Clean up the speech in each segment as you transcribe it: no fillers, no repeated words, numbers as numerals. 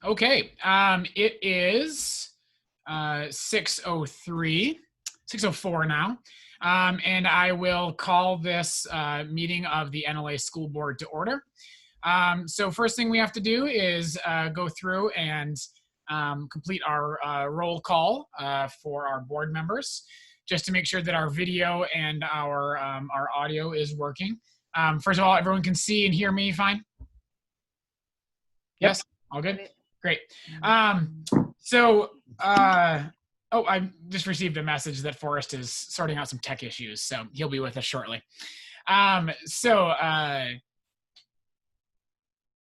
Okay, it is 6:03, 6:04 now, and I will call this meeting of the NLA School Board to order. So first thing we have to do is go through and complete our roll call for our board members, just to make sure that our video and our audio is working. First of all, everyone can see and hear me fine? Yes? All good? Great. I just received a message that Forrest is sorting out some tech issues, so he'll be with us shortly. So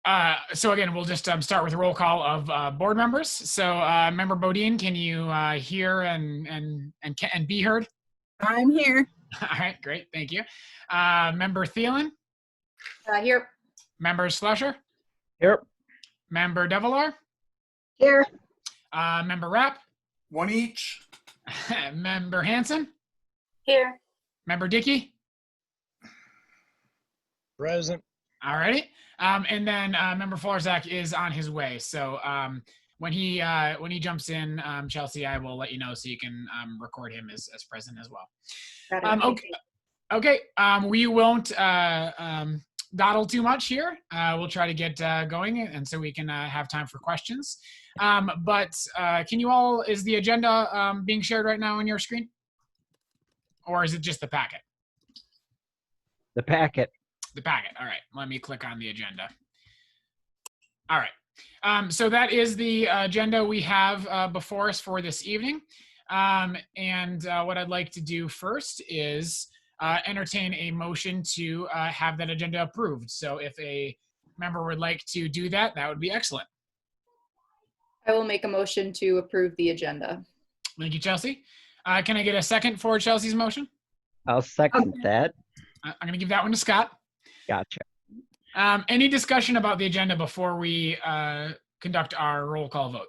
again, we'll just start with a roll call of board members. So Member Bodine, can you hear and be heard? I'm here. All right, great, thank you. Member Thielen? Here. Member Slusher? Here. Member Devilar? Here. Member Rapp? One each. Member Hanson? Here. Member Dickey? Present. All righty. And then Member Florzak is on his way. So when he jumps in, Chelsea, I will let you know so you can record him as present as well. Okay. We won't dawdle too much here. We'll try to get going, and so we can have time for questions. But can you all, is the agenda being shared right now on your screen? Or is it just the packet? The packet. The packet. All right. Let me click on the agenda. All right. So that is the agenda we have before us for this evening. And what I'd like to do first is entertain a motion to have that agenda approved. So if a member would like to do that, that would be excellent. I will make a motion to approve the agenda. Thank you, Chelsea. Can I get a second for Chelsea's motion? I'll second that. I'm going to give that one to Scott. Gotcha. Any discussion about the agenda before we conduct our roll call vote?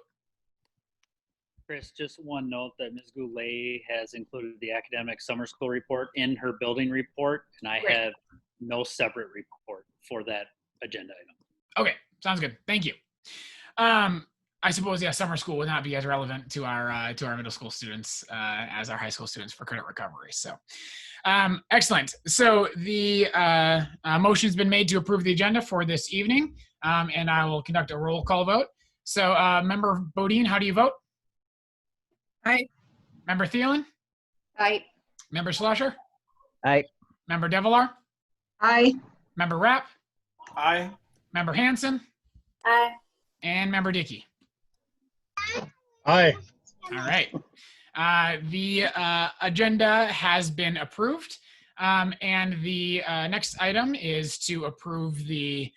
Chris, just one note that Ms. Goulet has included the academic summer school report in her building report, and I Great. have no separate report for that agenda item. Okay, sounds good. Thank you. I suppose, yeah, summer school would not be as relevant to our middle school students as our high school students for credit recovery. So, excellent. So the motion's been made to approve the agenda for this evening, and I will conduct a roll call vote. So, Member Bodine, how do you vote? Aye. Member Thielen? Aye. Member Slusher? Aye. Member Devilar? Aye. Member Rapp? Aye. Member Hanson? Aye. And Member Dickey? Aye. All right. The agenda has been approved. And the next item is to approve the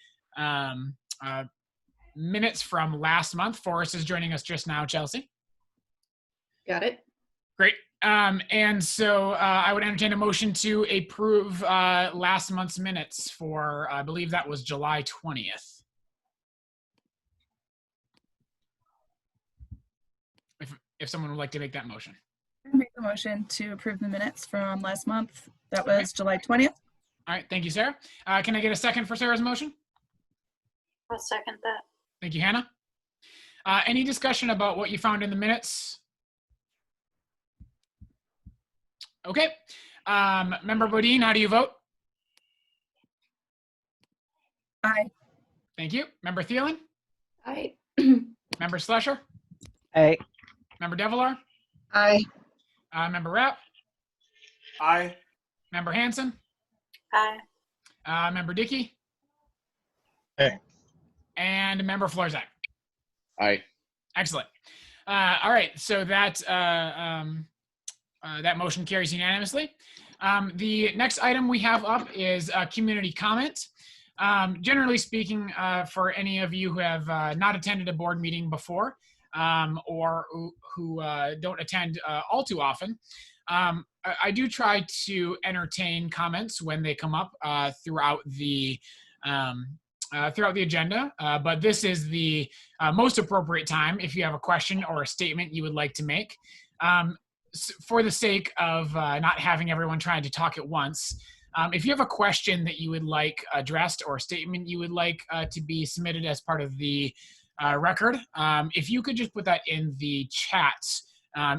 minutes from last month. Forrest is joining us just now, Chelsea. Got it. Great. And so I would entertain a motion to approve last month's minutes for, I believe that was July 20th. If someone would like to make that motion. I make the motion to approve the minutes from last month. That was July 20th. All right. Thank you, Sarah. Can I get a second for Sarah's motion? I'll second that. Thank you, Hannah. Any discussion about what you found in the minutes? Okay. Member Bodine, how do you vote? Aye. Thank you. Member Thielen? Aye. Member Slusher? Aye. Member Devilar? Aye. Member Rapp? Aye. Member Hanson? Aye. Member Dickey? Aye. And Member Florzak? Aye. Excellent. All right, so that that motion carries unanimously. The next item we have up is community comment. Generally speaking, for any of you who have not attended a board meeting before, or who don't attend all too often, I do try to entertain comments when they come up throughout the agenda, but this is the most appropriate time if you have a question or a statement you would like to make. For the sake of not having everyone trying to talk at once, if you have a question that you would like addressed or a statement you would like to be submitted as part of the record. If you could just put that in the chat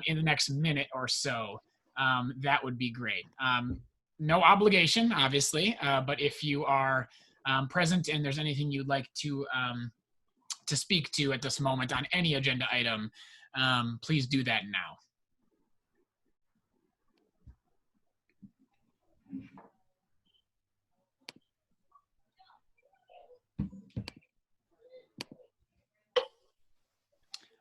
in the next minute or so, that would be great. No obligation, obviously, but if you are present and there's anything you'd like to speak to at this moment on any agenda item, please do that now.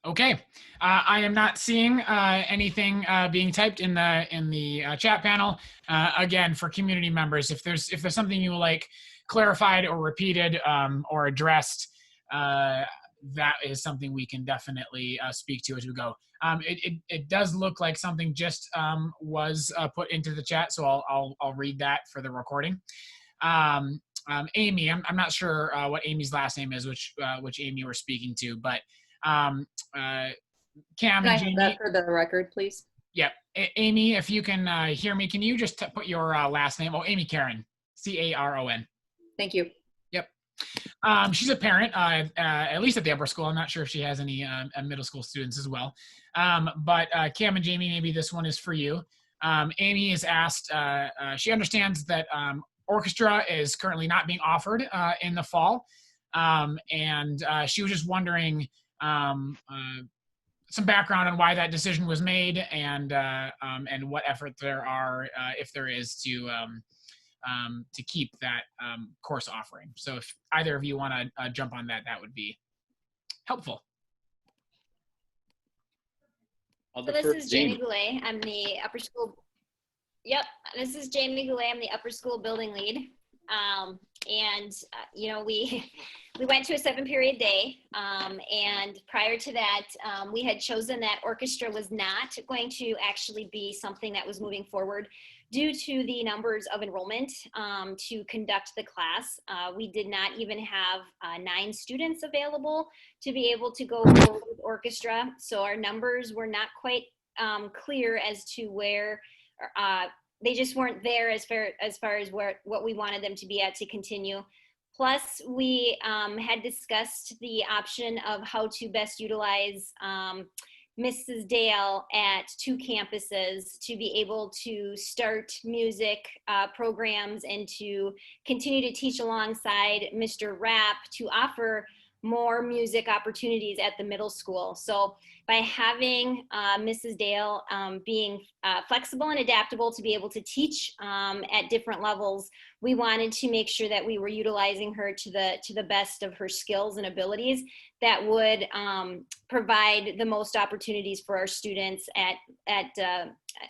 Okay, I am not seeing anything being typed in the chat panel. Again, for community members, if there's something you would like clarified or repeated or addressed, that is something we can definitely speak to as we go. It does look like something just was put into the chat, so I'll read that for the recording. Amy, I'm not sure what Amy's last name is, which Amy we're speaking to, but Cam Can I and have Jamie. that for the record, please? Yep. Amy, if you can hear me, can you just put your last name? Oh, Amy Caron, Caron. Thank you. Yep. She's a parent, at least at the upper school. I'm not sure if she has any middle school students as well. But Cam and Jamie, maybe this one is for you. Amy has asked, she understands that orchestra is currently not being offered in the fall. And she was just wondering some background on why that decision was made and what effort there are, if there is, to keep that course offering. So if either of you want to jump on that, that would be helpful. I'll So defer this to is Jamie Jamie. Goulet. I'm the upper school. Yep, this is Jamie Goulet. I'm the upper school building lead. You know, we went to a 7-period day, and prior to that, we had chosen that orchestra was not going to actually be something that was moving forward due to the numbers of enrollment to conduct the class. We did not even have 9 students available to be able to go forward with orchestra, so our numbers were not quite clear as to where they just weren't there as far as what we wanted them to be at to continue. Plus, we had discussed the option of how to best utilize Mrs. Dale at 2 campuses to be able to start music programs and to continue to teach alongside Mr. Rapp to offer more music opportunities at the middle school. So by having Mrs. Dale being flexible and adaptable to be able to teach at different levels, we wanted to make sure that we were utilizing her to the best of her skills and abilities that would provide the most opportunities for our students at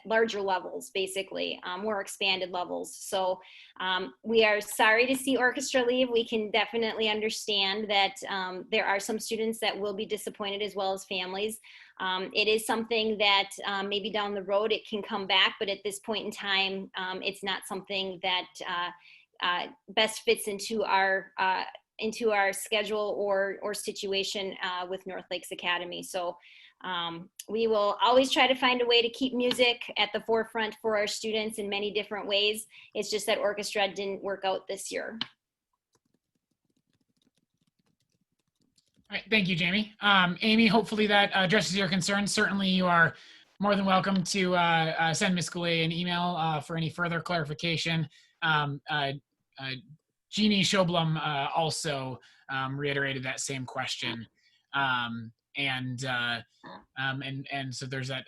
larger levels, basically, more expanded levels. So we are sorry to see orchestra leave. We can definitely understand that there are some students that will be disappointed, as well as families. It is something that maybe down the road it can come back, but at this point in time, it's not something that best fits into our schedule or situation with North Lakes Academy. So we will always try to find a way to keep music at the forefront for our students in many different ways. It's just that orchestra didn't work out this year. All right, thank you, Jamie. Amy, hopefully that addresses your concerns. Certainly you are more than welcome to send Ms. Goulet an email for any further clarification. Jeannie Schoblum also reiterated that same question. And so there's that,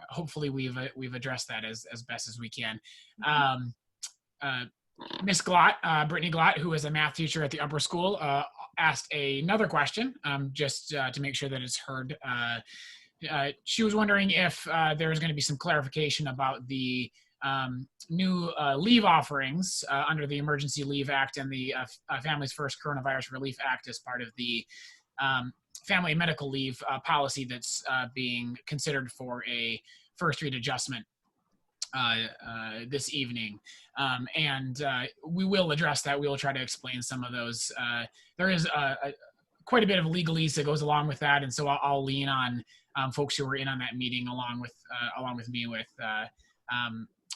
hopefully we've addressed that as best as we can. Miss Glott, Brittany Glott, who is a math teacher at the upper school, asked another question just to make sure that it's heard. She was wondering if there was going to be some clarification about the new leave offerings under the Emergency Leave Act and the Families First Coronavirus Relief Act as part of the family and medical leave policy that's being considered for a first read adjustment this evening. We will address that. We will try to explain some of those. There is quite a bit of legalese that goes along with that, and so I'll lean on folks who were in on that meeting along with me with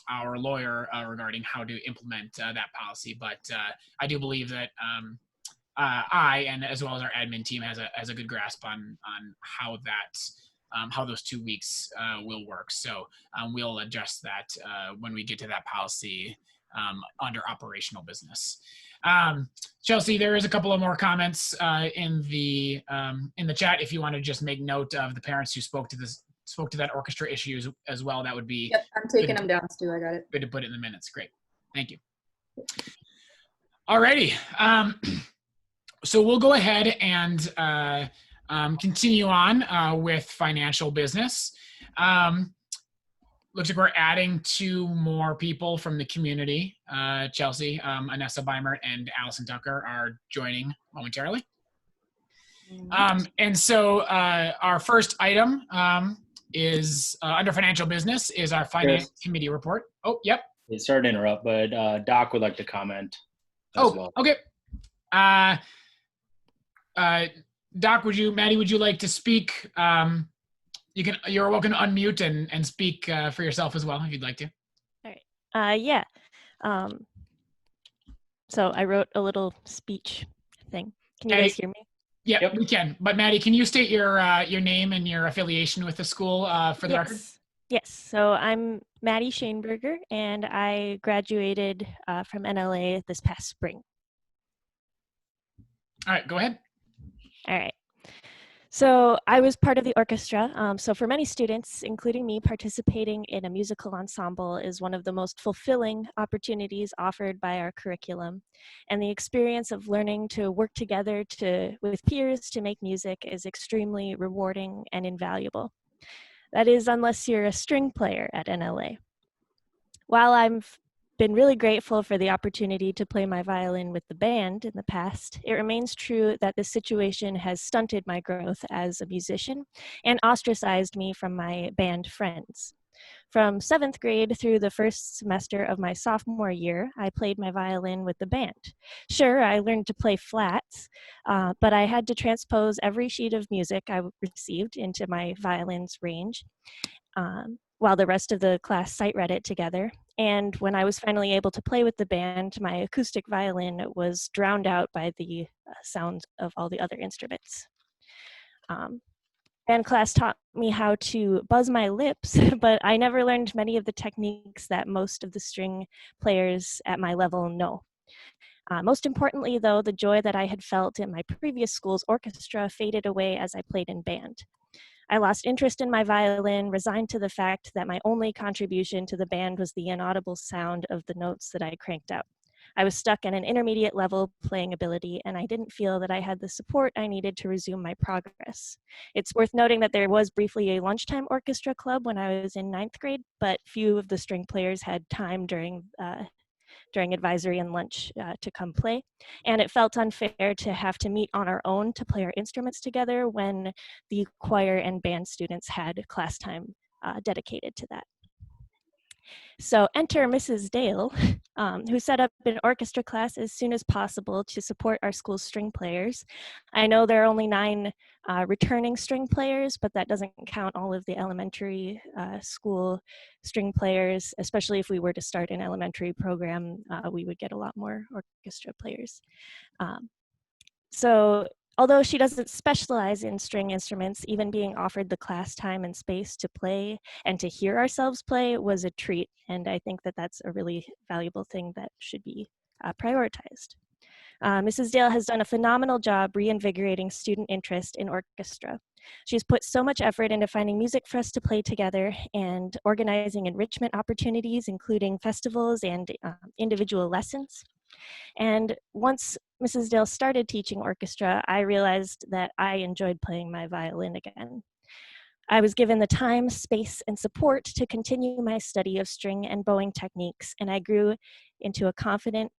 our lawyer regarding how to implement that policy. But I do believe that I and as well as our admin team has a good grasp on how that how those 2 weeks will work. So we'll adjust that when we get to that policy under operational business. Chelsea, there is a couple of more comments in the chat. If you want to just make note of the parents who spoke to that orchestra issue as well, that would be Yep, I'm taking them down, Stu. I got it. good to put it in the minutes. Great, thank you. Alrighty, so we'll go ahead and continue on with financial business. Looks like we're adding 2 more people from the community. Chelsea, Anessa Beimert and Allison Tucker are joining momentarily. And so our first item is under financial business is our finance committee report. Oh, yep. Sorry to interrupt, but Doc would like to comment as well. Okay. Doc, Maddie, would you like to speak? You're welcome to unmute and speak for yourself as well if you'd like to. All right. Yeah. So I wrote a little speech thing. Can you guys hear me? Yeah, yep. We can. But Maddie, can you state your name and your affiliation with the school for the record? Yes. So I'm Maddie Shaneberger, and I graduated from NLA this past spring. All right, go ahead. All right. So I was part of the orchestra. So for many students, including me, participating in a musical ensemble is one of the most fulfilling opportunities offered by our curriculum. And the experience of learning to work together with peers to make music is extremely rewarding and invaluable. That is, unless you're a string player at NLA. While I've been really grateful for the opportunity to play my violin with the band in the past, it remains true that this situation has stunted my growth as a musician and ostracized me from my band friends. From 7th grade through the first semester of my sophomore year, I played my violin with the band. Sure, I learned to play flats, but I had to transpose every sheet of music I received into my violin's range, while the rest of the class sight read it together. And when I was finally able to play with the band, my acoustic violin was drowned out by the sound of all the other instruments. Band class taught me how to buzz my lips, but I never learned many of the techniques that most of the string players at my level know. Most importantly, though, the joy that I had felt in my previous school's orchestra faded away as I played in band. I lost interest in my violin, resigned to the fact that my only contribution to the band was the inaudible sound of the notes that I cranked out. I was stuck at an intermediate level playing ability, and I didn't feel that I had the support I needed to resume my progress. It's worth noting that there was briefly a lunchtime orchestra club when I was in 9th grade, but few of the string players had time during advisory and lunch to come play. And it felt unfair to have to meet on our own to play our instruments together when the choir and band students had class time dedicated to that. So enter Mrs. Dale, who set up an orchestra class as soon as possible to support our school's string players. I know there are only 9 returning string players, but that doesn't count all of the elementary school string players. Especially if we were to start an elementary program, we would get a lot more orchestra players. So although she doesn't specialize in string instruments, even being offered the class time and space to play and to hear ourselves play was a treat. And I think that that's a really valuable thing that should be prioritized. Mrs. Dale has done a phenomenal job reinvigorating student interest in orchestra. She's put so much effort into finding music for us to play together and organizing enrichment opportunities, including festivals and individual lessons. And once Mrs. Dale started teaching orchestra, I realized that I enjoyed playing my violin again. I was given the time, space, and support to continue my study of string and bowing techniques, and I grew into a confident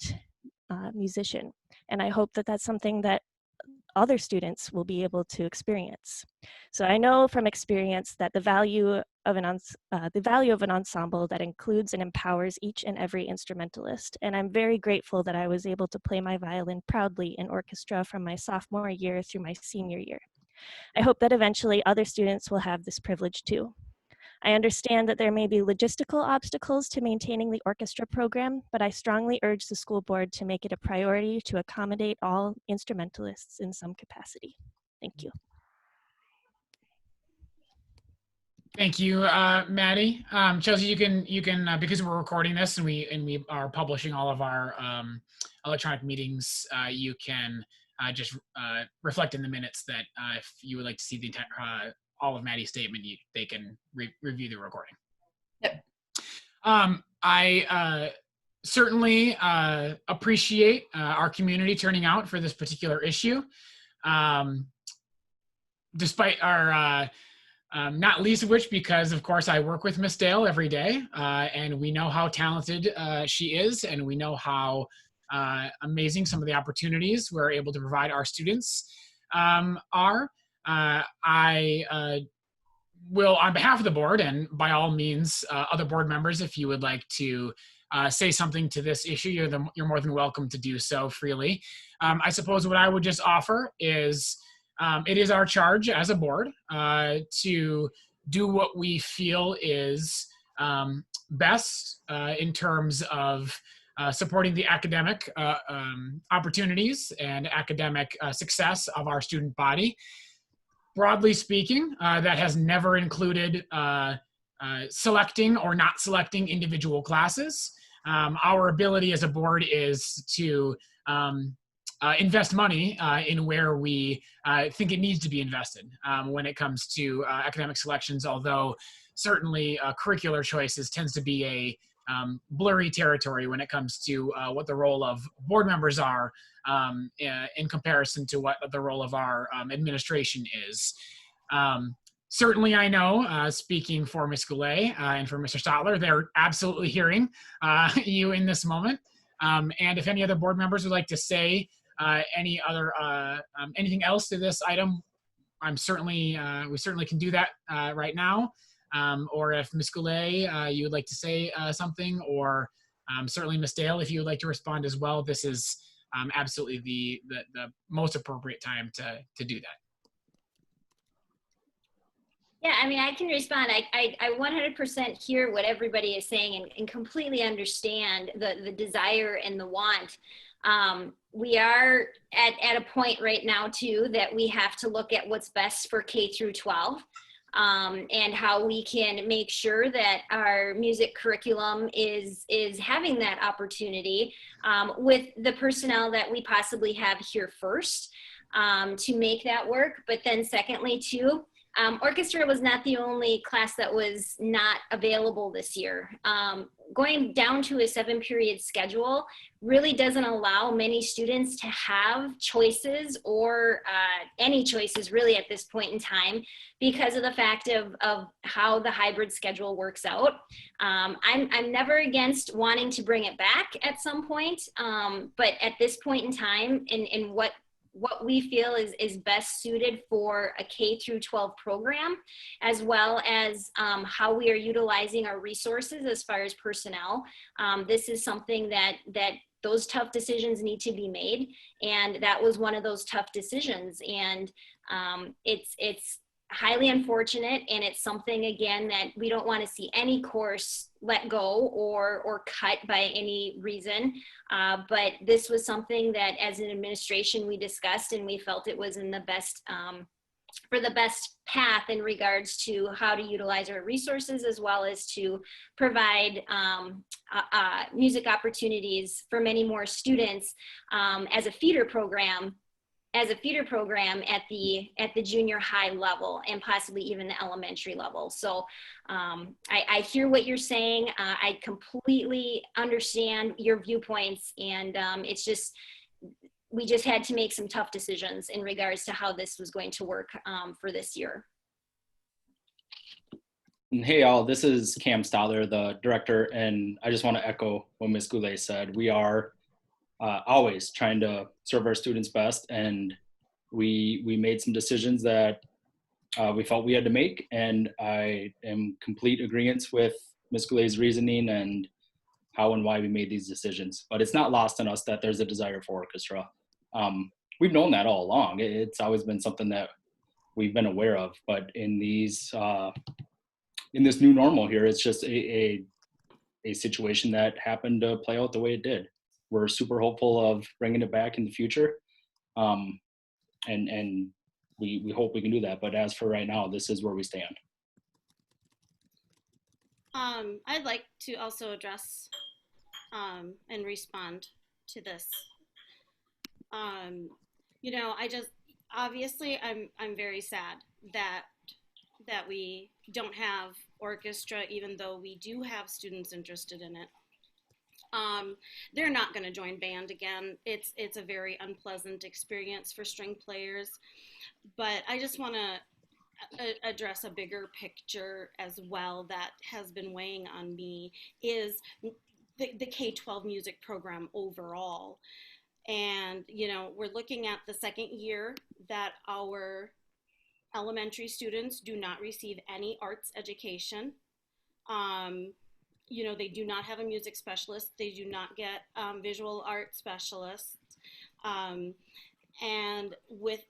musician. And I hope that that's something that other students will be able to experience. So I know from experience that the value of an ensemble that includes and empowers each and every instrumentalist. And I'm very grateful that I was able to play my violin proudly in orchestra from my sophomore year through my senior year. I hope that eventually other students will have this privilege too. I understand that there may be logistical obstacles to maintaining the orchestra program, but I strongly urge the school board to make it a priority to accommodate all instrumentalists in some capacity. Thank you. Thank you, Maddie. Chelsea, you can because we're recording this and we are publishing all of our electronic meetings. You can just reflect in the minutes that if you would like to see the all of Maddie's statement, they can review the recording. Yep. I certainly appreciate our community turning out for this particular issue, despite our. Not least of which because, of course, I work with Miss Dale every day, and we know how talented she is, and we know how amazing some of the opportunities we're able to provide our students are. I will, on behalf of the board, and by all means, other board members, if you would like to say something to this issue, you're more than welcome to do so freely. I suppose what I would just offer is it is our charge as a board to do what we feel is best in terms of supporting the academic opportunities and academic success of our student body. Broadly speaking, that has never included selecting or not selecting individual classes. Our ability as a board is to invest money in where we think it needs to be invested when it comes to academic selections, although certainly curricular choices tends to be a blurry territory when it comes to what the role of board members are in comparison to what the role of our administration is. Certainly, I know, speaking for Ms. Goulet and for Mr. Stotler, they're absolutely hearing you in this moment. And if any other board members would like to say anything else to this item, we certainly can do that right now. Or if Ms. Goulet, you would like to say something, or certainly Ms. Dale, if you would like to respond as well, this is absolutely the most appropriate time to do that. Yeah, I mean, I can respond. I 100% hear what everybody is saying and completely understand the desire and the want. We are at a point right now too that we have to look at what's best for K through 12 and how we can make sure that our music curriculum is having that opportunity with the personnel that we possibly have here first to make that work. But then secondly too, orchestra was not the only class that was not available this year. Going down to a 7-period schedule really doesn't allow many students to have choices or any choices really at this point in time because of the fact of how the hybrid schedule works out. I'm never against wanting to bring it back at some point, but at this point in time, in what we feel is best suited for a K through 12 program, as well as how we are utilizing our resources as far as personnel. This is something that those tough decisions need to be made, and that was one of those tough decisions. And it's highly unfortunate, and it's something again that we don't want to see any course let go or cut by any reason, but this was something that as an administration we discussed, and we felt it was in the best for the best path in regards to how to utilize our resources, as well as to provide music opportunities for many more students as a feeder program at the junior high level and possibly even the elementary level. So I hear what you're saying. I completely understand your viewpoints, and it's just, we just had to make some tough decisions in regards to how this was going to work for this year. Hey all, this is Cam Stotler, the director, and I just want to echo what Ms. Goulet said. We are always trying to serve our students best, and we made some decisions that we felt we had to make, and I am complete agreement with Ms. Goulet's reasoning and how and why we made these decisions. But it's not lost on us that there's a desire for orchestra. We've known that all along. It's always been something that we've been aware of, but in these in this new normal here, it's just a situation that happened to play out the way it did. We're super hopeful of bringing it back in the future. And we hope we can do that. But as for right now, this is where we stand. I'd like to also address and respond to this. You know, obviously I'm very sad that we don't have orchestra, even though we do have students interested in it. They're not going to join band again. It's a very unpleasant experience for string players, but I just want to address a bigger picture as well that has been weighing on me, is the K-12 music program overall. And, you know, we're looking at the second year that our elementary students do not receive any arts education. You know, they do not have a music specialist. They do not get visual art specialists. And with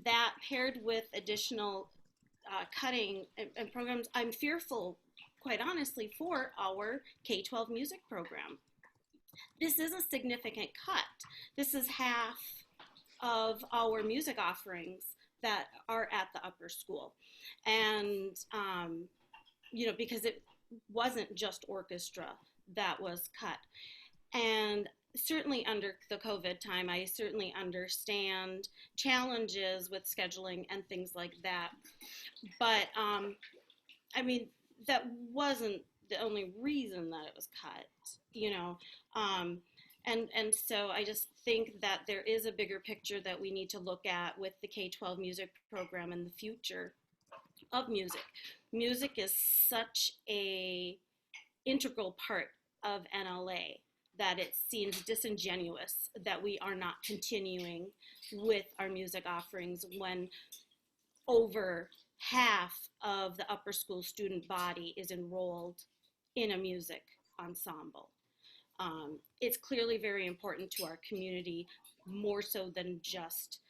that paired with additional cutting and programs, I'm fearful, quite honestly, for our K-12 music program. This is a significant cut. This is half of our music offerings that are at the upper school. And, you know, because it wasn't just orchestra that was cut. And certainly under the COVID time, I certainly understand challenges with scheduling and things like that. But, I mean, that wasn't the only reason that it was cut, you know. And so I just think that there is a bigger picture that we need to look at with the K-12 music program and the future of music. Music is such a integral part of NLA that it seems disingenuous that we are not continuing with our music offerings when over half of the upper school student body is enrolled in a music ensemble. It's clearly very important to our community, more so than just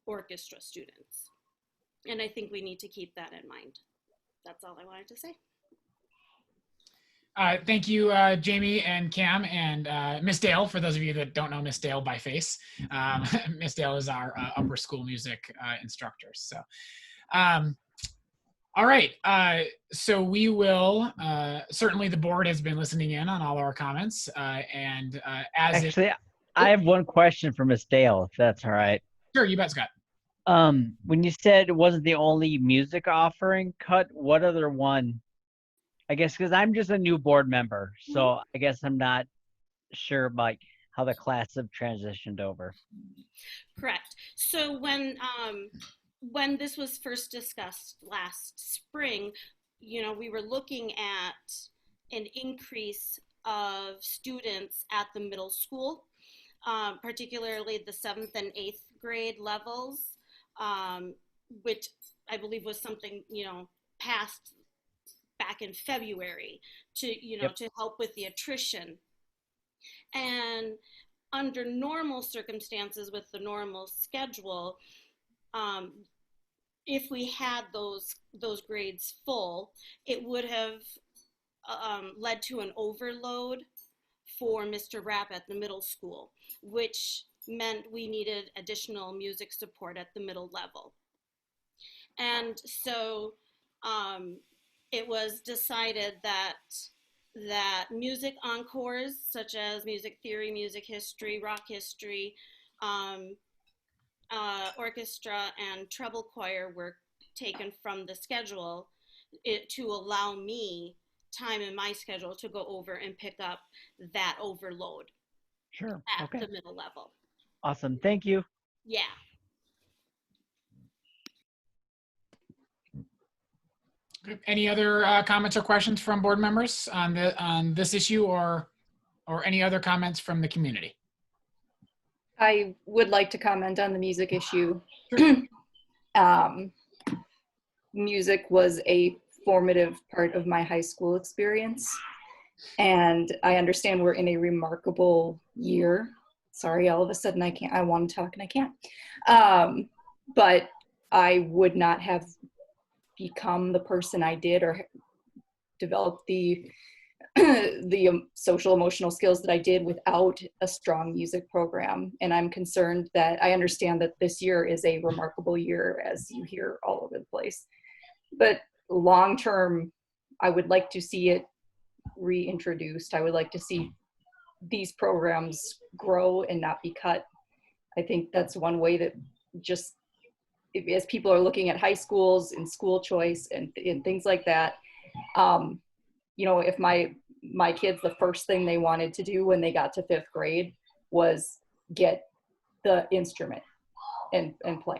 orchestra students. And I think we need to keep that in mind. That's all I wanted to say. Thank you, Jamie and Cam and Miss Dale, for those of you that don't know Miss Dale by face. Miss Dale is our upper school music instructor. So, all right. So we will, certainly the board has been listening in on all our comments. And as Actually, I have one question for Miss Dale, if that's all right. Sure, you bet, Scott. When you said it wasn't the only music offering cut, what other one? I guess because I'm just a new board member, so I guess I'm not sure about how the class have transitioned over. Correct. So when this was first discussed last spring, you know, we were looking at an increase of students at the middle school, particularly the 7th and 8th grade levels, which I believe was something, you know, passed back in February to, you know, to help with the attrition. And under normal circumstances with the normal schedule, if we had those grades full, it would have led to an overload for Mr. Rapp at the middle school, which meant we needed additional music support at the middle level. And so it was decided that music encores, such as music theory, music history, rock history, orchestra, and treble choir were taken from the schedule to allow me time in my schedule to go over and pick up that overload. Sure. At the middle level. Awesome. Thank you. Yeah. Any other comments or questions from board members on this issue or any other comments from the community? I would like to comment on the music issue. Music was a formative part of my high school experience, and I understand we're in a remarkable year. Sorry, all of a sudden I want to talk and I can't. But I would not have become the person I did or develop the social emotional skills that I did without a strong music program. And I'm concerned that I understand that this year is a remarkable year, as you hear all over the place. But long term, I would like to see it reintroduced. I would like to see these programs grow and not be cut. I think that's one way that just, as people are looking at high schools and school choice and things like that, you know, if my kids, the first thing they wanted to do when they got to 5th grade was get the instrument and play.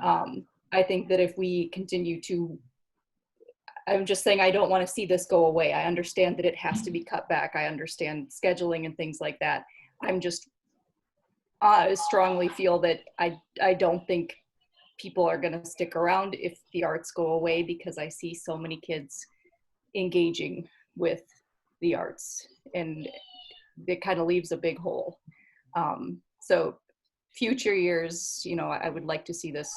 I think that if we continue to, I'm just saying, I don't want to see this go away. I understand that it has to be cut back. I understand scheduling and things like that. I'm just, I strongly feel that I don't think people are going to stick around if the arts go away, because I see so many kids engaging with the arts, and it kind of leaves a big hole. So future years, you know, I would like to see this,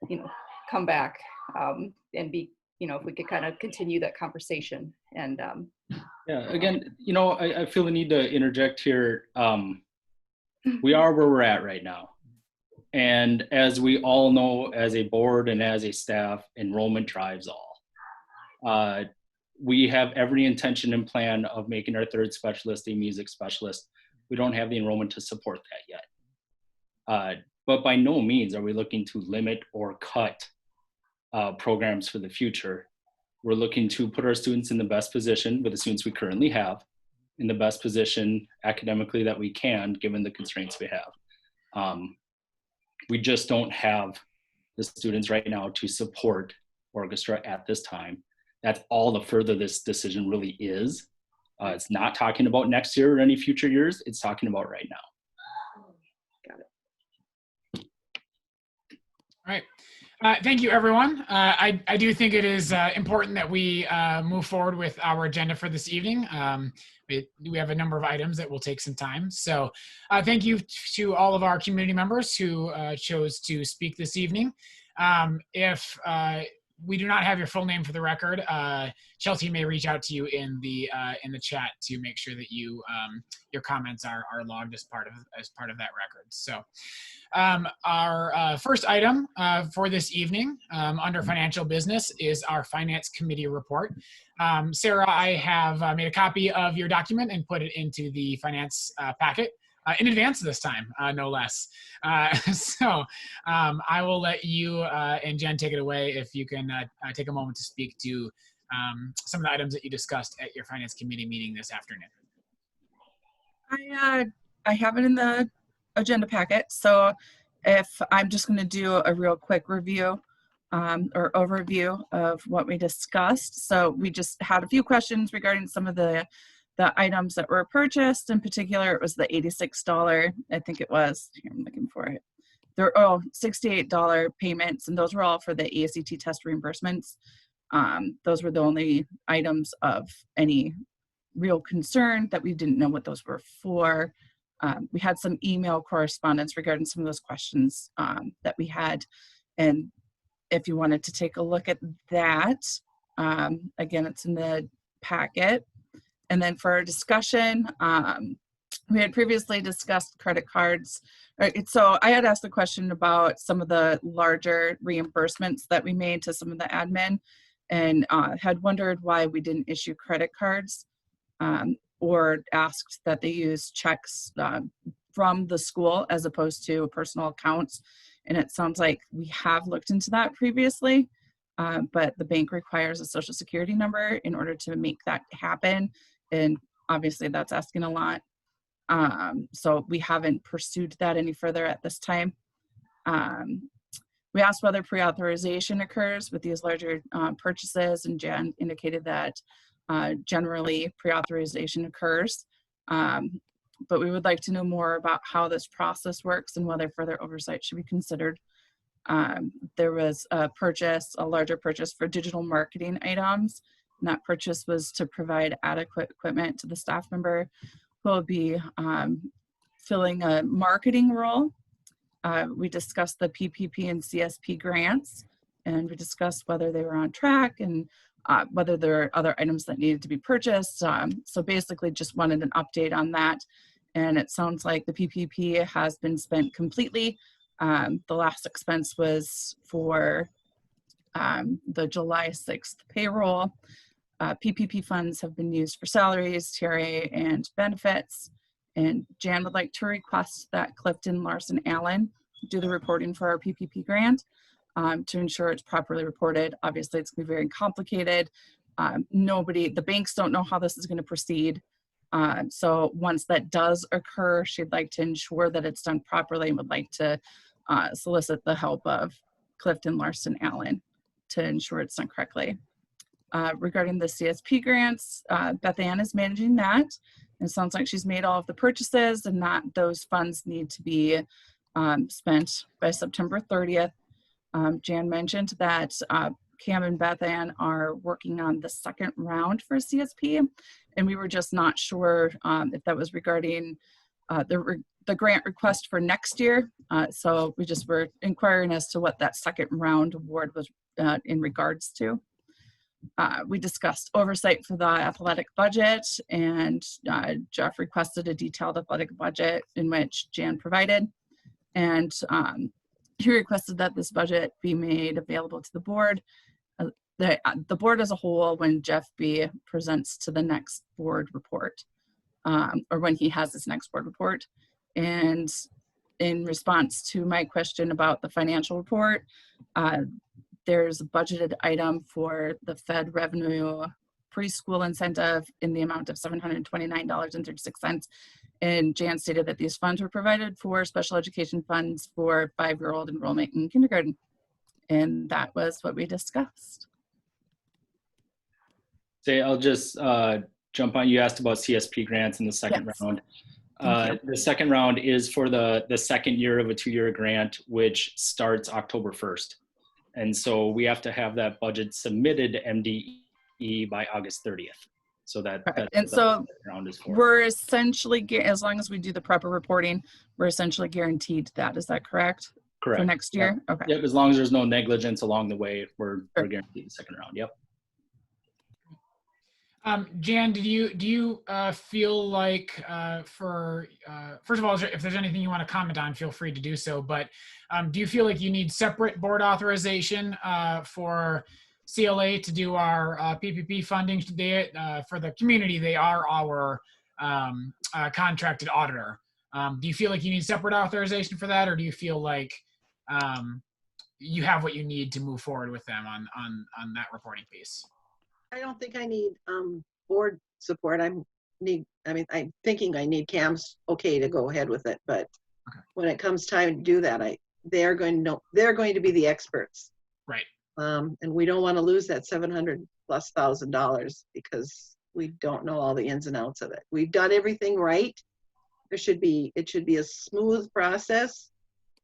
you know, come back and be, you know, if we could kind of continue that conversation. And yeah, again, you know, I feel the need to interject here. We are where we're at right now. And as we all know, as a board and as a staff, enrollment drives all. We have every intention and plan of making our third specialist a music specialist. We don't have the enrollment to support that yet. But by no means are we looking to limit or cut programs for the future. We're looking to put our students in the best position with the students we currently have, in the best position academically that we can, given the constraints we have. We just don't have the students right now to support orchestra at this time. That's all the further this decision really is. It's not talking about next year or any future years. It's talking about right now. got it. All right. Thank you, everyone. I do think it is important that we move forward with our agenda for this evening. We have a number of items that will take some time. So thank you to all of our community members who chose to speak this evening. If we do not have your full name for the record, Chelsea may reach out to you in the chat to make sure that you your comments are logged as part of that record. So our first item for this evening under financial business is our finance committee report. Sarah, I have made a copy of your document and put it into the finance packet in advance this time, no less. So I will let you and Jen take it away if you can take a moment to speak to some of the items that you discussed at your finance committee meeting this afternoon. I have it in the agenda packet. So if I'm just going to do a real quick review or overview of what we discussed. So we just had a few questions regarding some of the items that were purchased. In particular, it was the $86, I think it was, here I'm looking for it. There are $68 payments, and those were all for the ACT test reimbursements. Those were the only items of any real concern that we didn't know what those were for. We had some email correspondence regarding some of those questions that we had. And if you wanted to take a look at that, again, it's in the packet. And then for our discussion, we had previously discussed credit cards. Right, so I had asked a question about some of the larger reimbursements that we made to some of the admin, and had wondered why we didn't issue credit cards or asked that they use checks from the school as opposed to personal accounts. And it sounds like we have looked into that previously, but the bank requires a social security number in order to make that happen. And obviously that's asking a lot. So we haven't pursued that any further at this time. We asked whether pre-authorization occurs with these larger purchases, and Jan indicated that generally pre-authorization occurs. But we would like to know more about how this process works and whether further oversight should be considered. There was a larger purchase for digital marketing items, and that purchase was to provide adequate equipment to the staff member who will be filling a marketing role. We discussed the PPP and CSP grants and we discussed whether they were on track and whether there are other items that needed to be purchased. So basically just wanted an update on that. And it sounds like the PPP has been spent completely. The last expense was for the July 6th payroll. PPP funds have been used for salaries, TRA, and benefits. And Jan would like to request that Clifton Larson Allen do the reporting for our PPP grant to ensure it's properly reported. Obviously, it's going to be very complicated. The banks don't know how this is going to proceed. So once that does occur, she'd like to ensure that it's done properly and would like to solicit the help of Clifton Larson Allen to ensure it's done correctly. Regarding the CSP grants, Beth Ann is managing that. It sounds like she's made all of the purchases and that those funds need to be spent by September 30th. Jan mentioned that Cam and Beth Ann are working on the second round for CSP, and we were just not sure if that was regarding the grant request for next year. So we just were inquiring as to what that second round award was in regards to. We discussed oversight for the athletic budget, and Jeff requested a detailed athletic budget in which Jan provided. And he requested that this budget be made available to the board. The board as a whole when Jeff B presents to the next board report, or when he has his next board report. And in response to my question about the financial report, there's a budgeted item for the Fed revenue preschool incentive in the amount of $729.36. And Jan stated that these funds were provided for special education funds for 5-year-old enrollment in kindergarten. And that was what we discussed. Say, I'll just jump on. You asked about CSP grants in the second round. The second round is for the second year of a 2-year grant, which starts October 1st. And so we have to have that budget submitted to MDE by August 30th. So that's and so round is for. We're essentially, as long as we do the proper reporting, we're essentially guaranteed that. Is that correct? Correct. For next year? Yep. Okay. Yep, as long as there's no negligence along the way, we're guaranteed the second round. Yep. Jan, do you feel like first of all, if there's anything you want to comment on, feel free to do so. But do you feel like you need separate board authorization for CLA to do our PPP funding? For the community, they are our contracted auditor. Do you feel like you need separate authorization for that, or do you feel like you have what you need to move forward with them on that reporting piece? I don't think I need board support. I'm thinking I need Cam's okay to go ahead with it, but when it comes time to do that, they're going to be the experts. Right. And we don't want to lose that $700,000+ because we don't know all the ins and outs of it. We've done everything right. It should be a smooth process,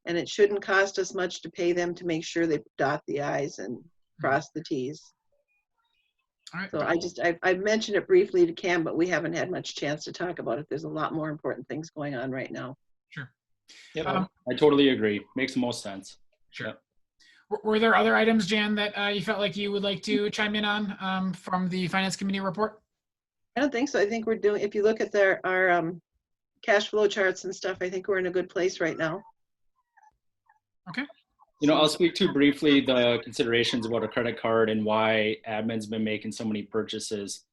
and it shouldn't cost us much to pay them to make sure they dot the I's and cross the T's. All right. So I've mentioned it briefly to Cam, but we haven't had much chance to talk about it. There's a lot more important things going on right now. Sure. Yeah, I totally agree. Makes the most sense. Sure. Yep. Were there other items, Jan, that you felt like you would like to chime in on from the Finance Committee report? I don't think so. I think we're doing, if you look at our cash flow charts and stuff, I think we're in a good place right now. Okay. I'll speak to briefly the considerations about a credit card and why admin's been making so many purchases.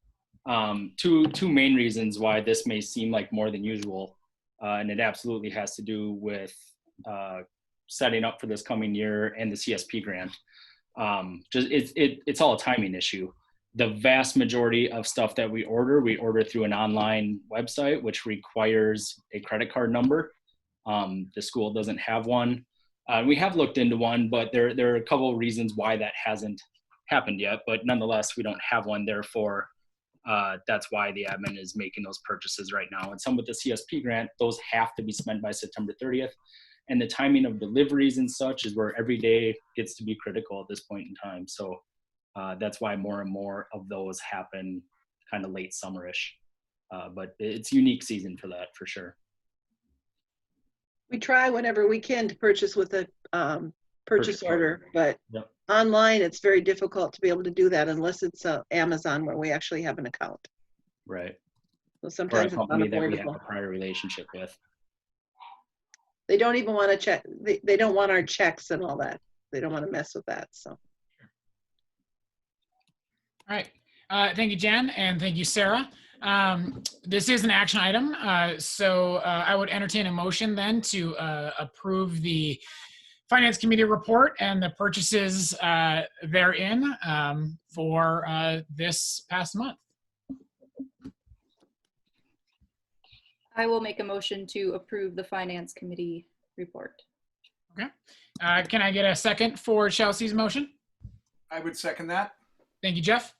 Two main reasons why this may seem like more than usual, and it absolutely has to do with setting up for this coming year and the CSP grant. It's all a timing issue. The vast majority of stuff that we order through an online website, which requires a credit card number. The school doesn't have one. We have looked into one, but there are a couple of reasons why that hasn't happened yet. But nonetheless, we don't have one. Therefore, that's why the admin is making those purchases right now. And some with the CSP grant, those have to be spent by September 30th. And the timing of deliveries and such is where every day gets to be critical at this point in time. So that's why more and more of those happen kind of late summerish. But it's a unique season for that, for sure. We try whenever we can to purchase with a purchase order, but Yep. online, it's very difficult to be able to do that unless it's Amazon where we actually have an account. Right. So Or a sometimes it's company that we have unavoidable. a prior relationship with. They don't even want to check. They don't want our checks and all that. They don't want to mess with that. So. All right. Thank you, Jen, and thank you, Sarah. This is an action item, so I would entertain a motion then to approve the Finance Committee report and the purchases therein for this past month. I will make a motion to approve the Finance Committee report. Okay. Can I get a second for Chelsea's motion? I would second that. Thank you, Jeff.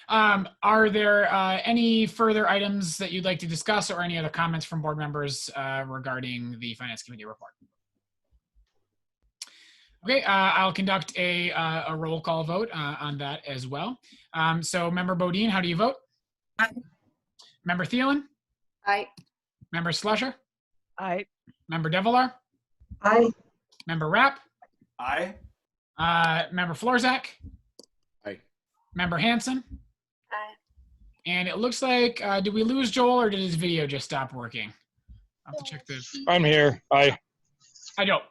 Are there any further items that you'd like to discuss or any other comments from board members regarding the Finance Committee report? Okay, I'll conduct a roll call vote on that as well. So Member Bodine, how do you vote? Aye. Member Thielen? Aye. Member Slusher? Aye. Member Devilar? Aye. Member Rapp? Aye. Member Florzak? Aye. Member Hanson? Aye. And it looks like, did we lose Joel or did his video just stop working? I'll have to check this. I'm here. Aye. I don't.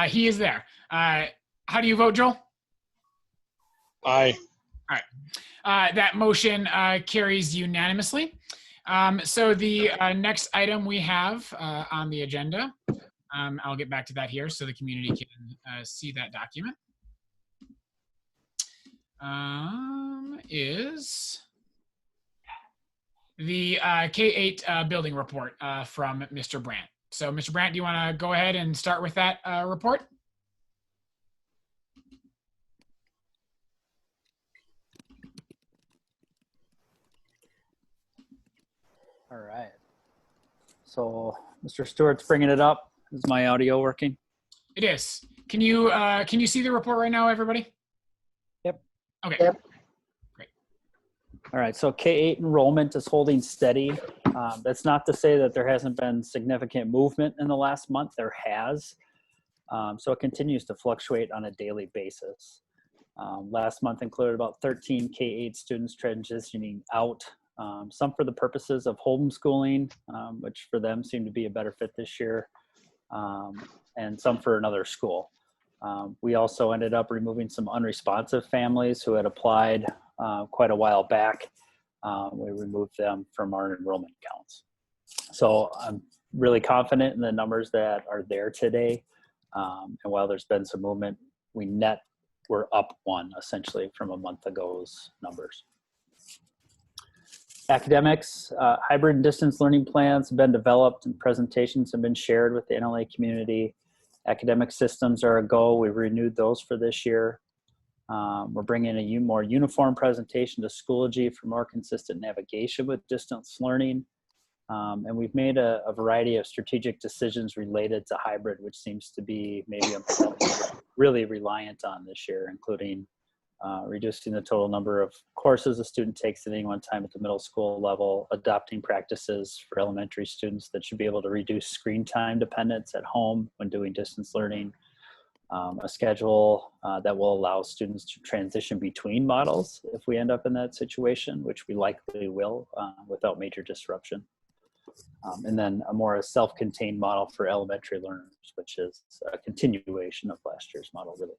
He is there. How do you vote, Joel? Aye. All right. That motion carries unanimously. So the next item we have on the agenda, I'll get back to that here so the community can see that document, is the K-8 building report from Mr. Brandt. So Mr. Brandt, do you want to go ahead and start with that report? All right. So Mr. Stewart's bringing it up. Is my audio working? It is. Can you see the report right now, everybody? Yep. Okay. Yep. Great. All right. So K-8 enrollment is holding steady. That's not to say that there hasn't been significant movement in the last month. There has. So it continues to fluctuate on a daily basis. Last month included about 13 K-8 students transitioning out, some for the purposes of homeschooling, which for them seemed to be a better fit this year, and some for another school. We also ended up removing some unresponsive families who had applied quite a while back. We removed them from our enrollment counts. So I'm really confident in the numbers that are there today. And while there's been some movement, we're up one essentially from a month ago's numbers. Academics, hybrid and distance learning plans have been developed and presentations have been shared with the NLA community. Academic systems are a go. We've renewed those for this year. We're bringing a more uniform presentation to Schoology for more consistent navigation with distance learning. And we've made a variety of strategic decisions related to hybrid, which seems to be maybe really reliant on this year, including reducing the total number of courses a student takes at any one time at the middle school level, adopting practices for elementary students that should be able to reduce screen time dependence at home when doing distance learning, a schedule that will allow students to transition between models if we end up in that situation, which we likely will without major disruption. And then a more self-contained model for elementary learners, which is a continuation of last year's model, really.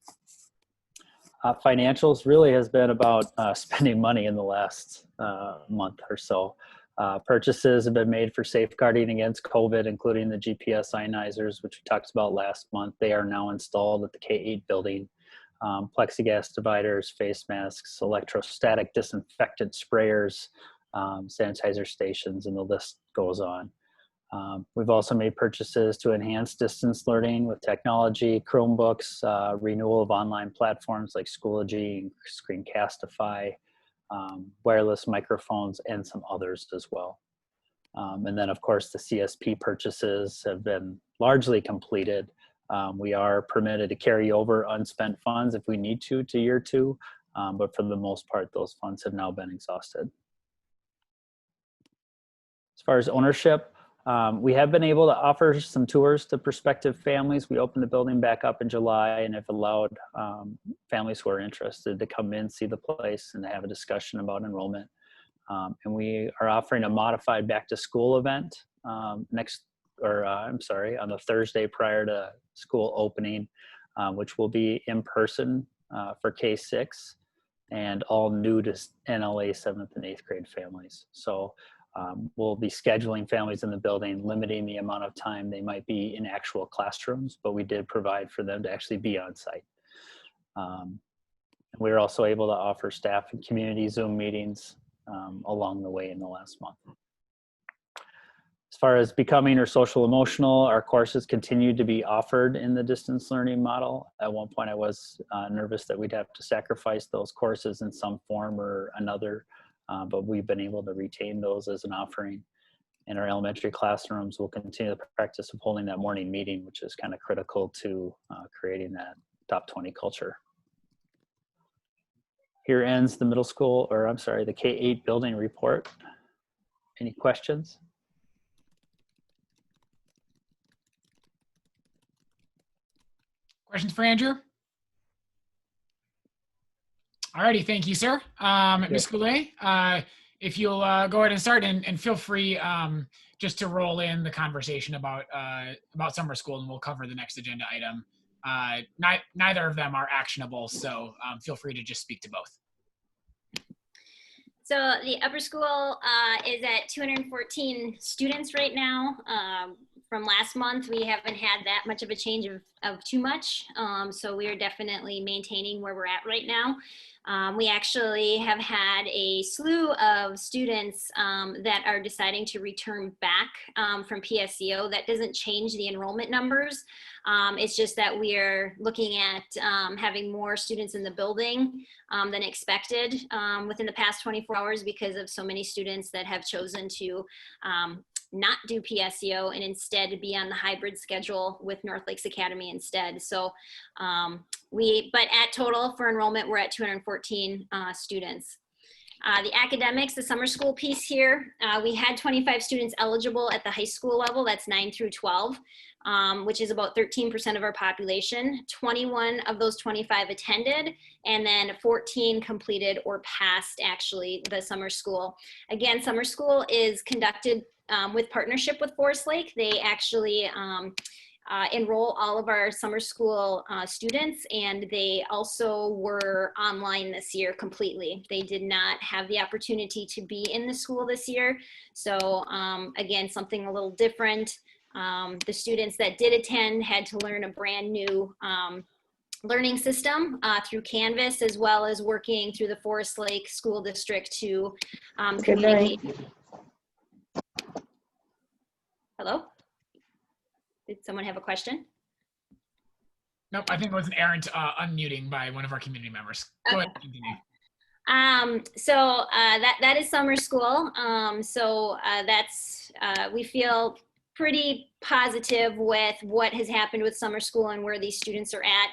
Financials really has been about spending money in the last month or so. Purchases have been made for safeguarding against COVID, including the GPS ionizers, which we talked about last month. They are now installed at the K-8 building. Plexiglass dividers, face masks, electrostatic disinfectant sprayers, sanitizer stations, and the list goes on. We've also made purchases to enhance distance learning with technology, Chromebooks, renewal of online platforms like Schoology, Screencastify, wireless microphones, and some others as well. And then, of course, the CSP purchases have been largely completed. We are permitted to carry over unspent funds if we need to year two, but for the most part, those funds have now been exhausted. As far as ownership, We have been able to offer some tours to prospective families. We opened the building back up in July and have allowed families who are interested to come in, see the place, and have a discussion about enrollment. And we are offering a modified back to school event on the Thursday prior to school opening, which will be in person for K-6 and all new to NLA 7th and 8th grade families. So we'll be scheduling families in the building, limiting the amount of time they might be in actual classrooms, but we did provide for them to actually be on site. We were also able to offer staff and community Zoom meetings along the way in the last month. As far as becoming or social emotional, our courses continue to be offered in the distance learning model. At one point I was nervous that we'd have to sacrifice those courses in some form or another, but we've been able to retain those as an offering. In our elementary classrooms, we'll continue the practice of holding that morning meeting, which is kind of critical to creating that top 20 culture. Here ends the the K-8 building report. Any questions? Questions for Andrew? Alrighty, thank you, sir. Ms. Goulet, if you'll go ahead and start, and feel free just to roll in the conversation about summer school, and we'll cover the next agenda item. Neither of them are actionable, so feel free to just speak to both. So the upper school is at 214 students right now. From last month, we haven't had that much of a change of too much. So we are definitely maintaining where we're at right now. We actually have had a slew of students that are deciding to return back from PSEO. That doesn't change the enrollment numbers. It's just that we are looking at having more students in the building than expected within the past 24 hours because of so many students that have chosen to not do PSEO and instead be on the hybrid schedule with North Lakes Academy instead. So but at total for enrollment, we're at 214 students. The academics, the summer school piece here, we had 25 students eligible at the high school level. That's 9 through 12, which is about 13% of our population. 21 of those 25 attended, and then 14 completed or passed actually the summer school. Again, summer school is conducted with partnership with Forest Lake. They actually enroll all of our summer school students, and they also were online this year completely. They did not have the opportunity to be in the school this year. So again, something a little different. The students that did attend had to learn a brand new learning system through Canvas, as well as working through the Forest Lake School District to communicate. Hello? Did someone have a question? Nope, I think it was an errant unmuting by one of our community members. Go ahead, continue. So that is summer school. We feel pretty positive with what has happened with summer school and where these students are at.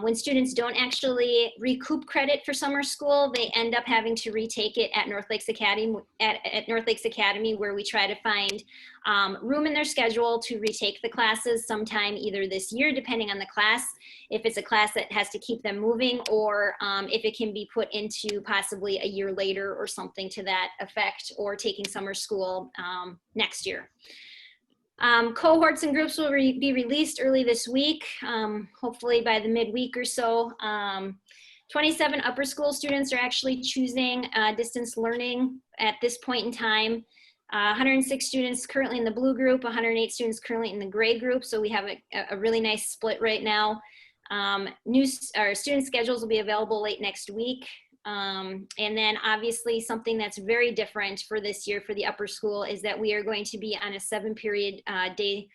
When students don't actually recoup credit for summer school, they end up having to retake it at North Lakes Academy, where we try to find room in their schedule to retake the classes sometime either this year, depending on the class, if it's a class that has to keep them moving, or if it can be put into possibly a year later or something to that effect, or taking summer school next year. Cohorts and groups will be released early this week, hopefully by the midweek or so. 27 upper school students are actually choosing distance learning at this point in time. 106 students currently in the blue group, 108 students currently in the gray group, so we have a really nice split right now. Student schedules will be available late next week. And then obviously something that's very different for this year for the upper school is that we are going to be on a 7-period day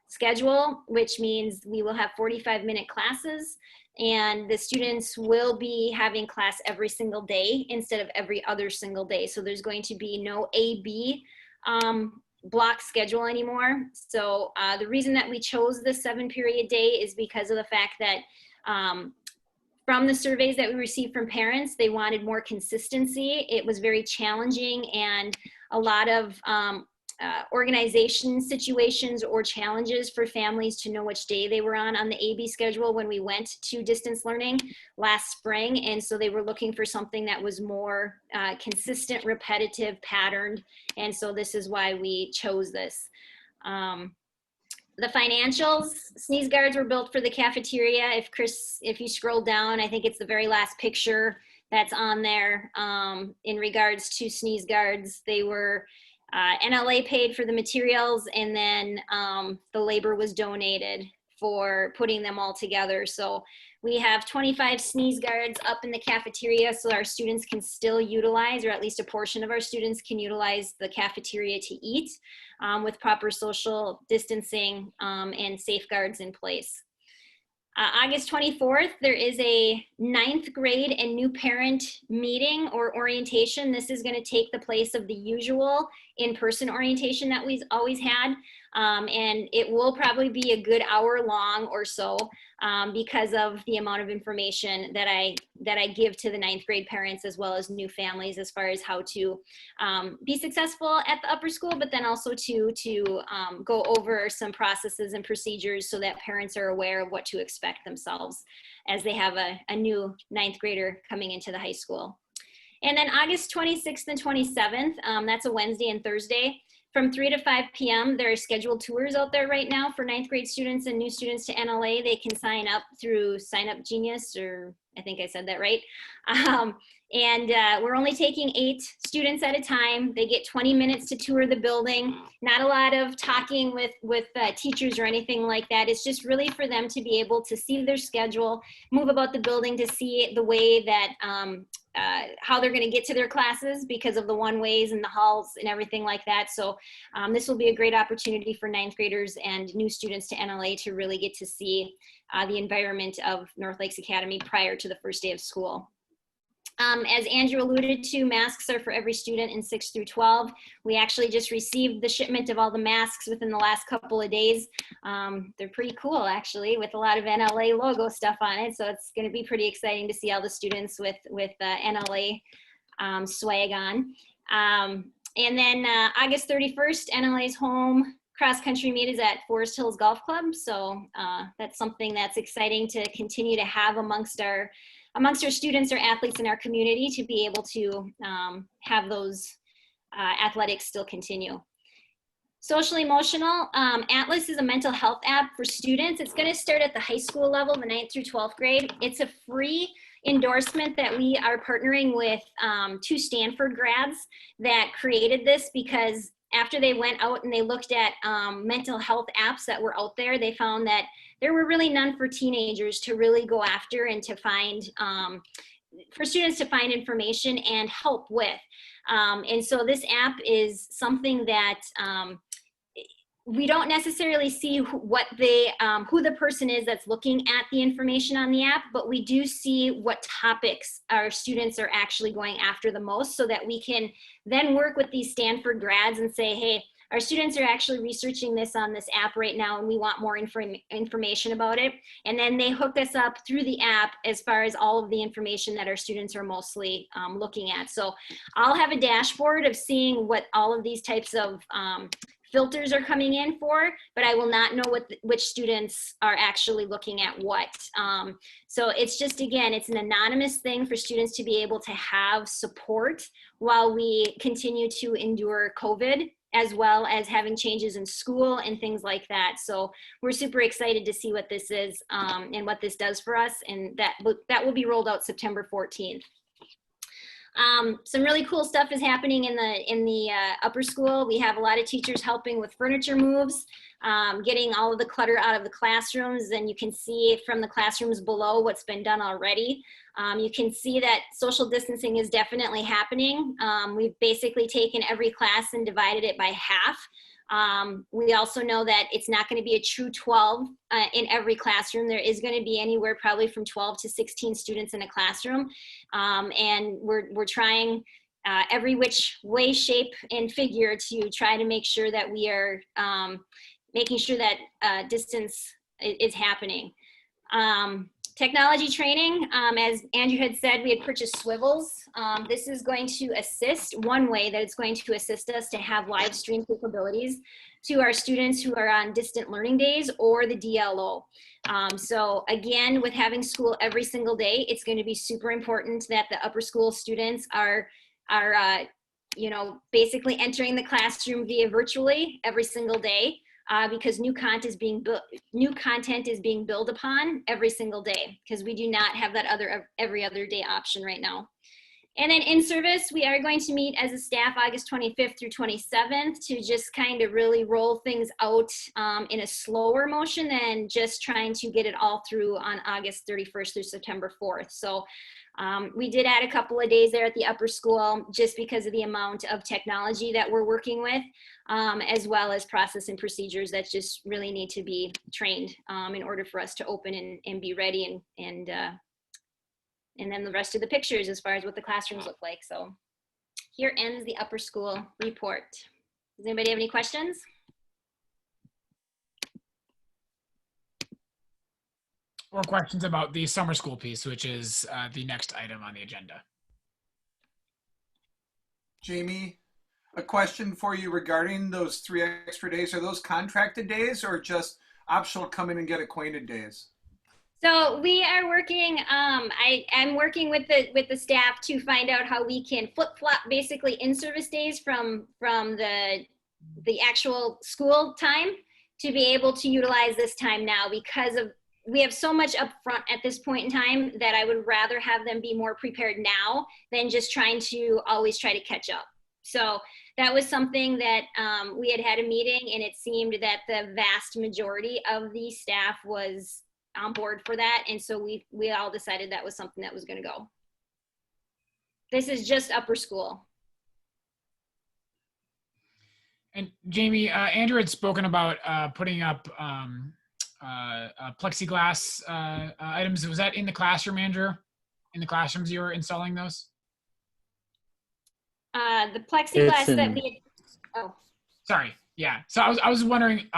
schedule, which means we will have 45-minute classes, and the students will be having class every single day instead of every other single day. So there's going to be no A-B block schedule anymore. So the reason that we chose the 7-period day is because of the fact that from the surveys that we received from parents, they wanted more consistency. It was very challenging, and a lot of organization situations or challenges for families to know which day they were on the AB schedule when we went to distance learning last spring. And so they were looking for something that was more consistent, repetitive, patterned. And so this is why we chose this. The financials, sneeze guards were built for the cafeteria. If you scroll down, I think it's the very last picture that's on there in regards to sneeze guards. They were NLA paid for the materials, and then the labor was donated for putting them all together. So we have 25 sneeze guards up in the cafeteria so our students can still utilize, or at least a portion of our students can utilize the cafeteria to eat with proper social distancing and safeguards in place. August 24th, there is a 9th grade and new parent meeting or orientation. This is going to take the place of the usual in-person orientation that we've always had. And it will probably be a good hour long or so because of the amount of information that I give to the 9th grade parents as well as new families as far as how to be successful at the upper school, but then also to go over some processes and procedures so that parents are aware of what to expect themselves as they have a new 9th grader coming into the high school. And then August 26th and 27th, that's a Wednesday and Thursday. From 3 to 5 p.m., there are scheduled tours out there right now for 9th grade students and new students to NLA. They can sign up through Sign Up Genius, or I think I said that right. We're only taking 8 students at a time. They get 20 minutes to tour the building. Not a lot of talking with teachers or anything like that. It's just really for them to be able to see their schedule, move about the building, to see the way that how they're going to get to their classes because of the one-ways and the halls and everything like that. So this will be a great opportunity for 9th graders and new students to NLA to really get to see the environment of North Lakes Academy prior to the first day of school. As Andrew alluded to, masks are for every student in 6 through 12. We actually just received the shipment of all the masks within the last couple of days. They're pretty cool, actually, with a lot of NLA logo stuff on it. So it's going to be pretty exciting to see all the students with NLA swag on. And then August 31st, NLA's home cross-country meet is at Forest Hills Golf Club. So that's something that's exciting to continue to have amongst our students or athletes in our community, to be able to have those athletics still continue. Social emotional, Atlas is a mental health app for students. It's going to start at the high school level, the 9th through 12th grade. It's a free endorsement that we are partnering with 2 Stanford grads that created this, because after they went out and they looked at mental health apps that were out there, they found that there were really none for teenagers to really go after and to find, for students to find information and help with. And so this app is something that we don't necessarily see who the person is that's looking at the information on the app, but we do see what topics our students are actually going after the most, so that we can then work with these Stanford grads and say, hey, our students are actually researching this on this app right now, and we want more information about it. And then they hook us up through the app as far as all of the information that our students are mostly looking at. So I'll have a dashboard of seeing what all of these types of filters are coming in for, but I will not know which students are actually looking at what. So it's just, again, it's an anonymous thing for students to be able to have support while we continue to endure COVID, as well as having changes in school and things like that. So we're super excited to see what this is and what this does for us, and that will be rolled out September 14th. Some really cool stuff is happening in the upper school. We have a lot of teachers helping with furniture moves, getting all of the clutter out of the classrooms, and you can see from the classrooms below what's been done already. You can see that social distancing is definitely happening. We've basically taken every class and divided it by half. We also know that it's not going to be a true 12 in every classroom. There is going to be anywhere probably from 12 to 16 students in a classroom. And we're trying every which way, shape, and figure to try to make sure that we are making sure that distance is happening. Technology training, as Andrew had said, we had purchased swivels. This is going to assist, one way that it's going to assist us to have live stream capabilities to our students who are on distant learning days or the DLO. So again, with having school every single day, it's going to be super important that the upper school students are basically entering the classroom via virtually every single day. Because new content is being built upon every single day, because we do not have that every other day option right now. And then in service, we are going to meet as a staff August 25th through 27th to just kind of really roll things out in a slower motion than just trying to get it all through on August 31st through September 4th. So we did add a couple of days there at the upper school just because of the amount of technology that we're working with, as well as process and procedures that just really need to be trained in order for us to open and be ready, and then the rest of the pictures as far as what the classrooms look like. So here ends the upper school report. Does anybody have any questions? Or questions about the summer school piece, which is the next item on the agenda? Jamie, a question for you regarding those 3 extra days. Are those contracted days or just optional come in and get acquainted days? So we are working, I'm working with the staff to find out how we can flip-flop basically in-service days from the actual school time to be able to utilize this time now, because we have so much up front at this point in time that I would rather have them be more prepared now than just trying to always try to catch up. So that was something that we had a meeting, and it seemed that the vast majority of the staff was on board for that. And so we all decided that was something that was going to go. This is just upper school. And Jamie, Andrew had spoken about putting up plexiglass items. Was that in the classroom, Andrew? In the classrooms you were installing those? The plexiglass that we had, oh. Sorry, yeah. So I was wondering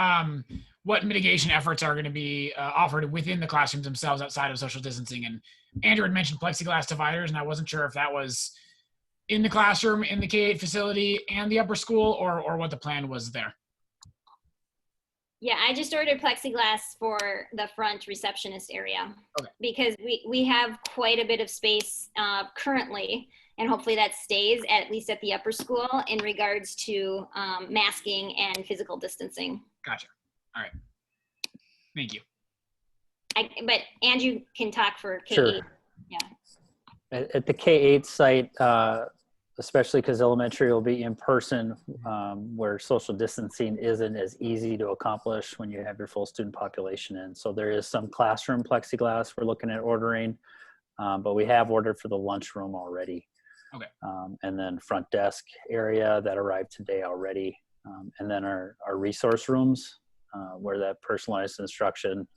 what mitigation efforts are going to be offered within the classrooms themselves outside of social distancing. And Andrew had mentioned plexiglass dividers, and I wasn't sure if that was in the classroom, in the K-8 facility, and the upper school, or what the plan was there. Yeah, I just ordered plexiglass for the front receptionist area. Okay. Because we have quite a bit of space currently, and hopefully that stays at least at the upper school in regards to masking and physical distancing. Gotcha. All right. Thank you. But Andrew can talk for K-8. Sure. Yeah. At the K-8 site, especially because elementary will be in person, where social distancing isn't as easy to accomplish when you have your full student population in. So there is some classroom plexiglass we're looking at ordering, but we have ordered for the lunchroom already. Okay. And then front desk area that arrived today already. And then our resource rooms, where that personalized instruction,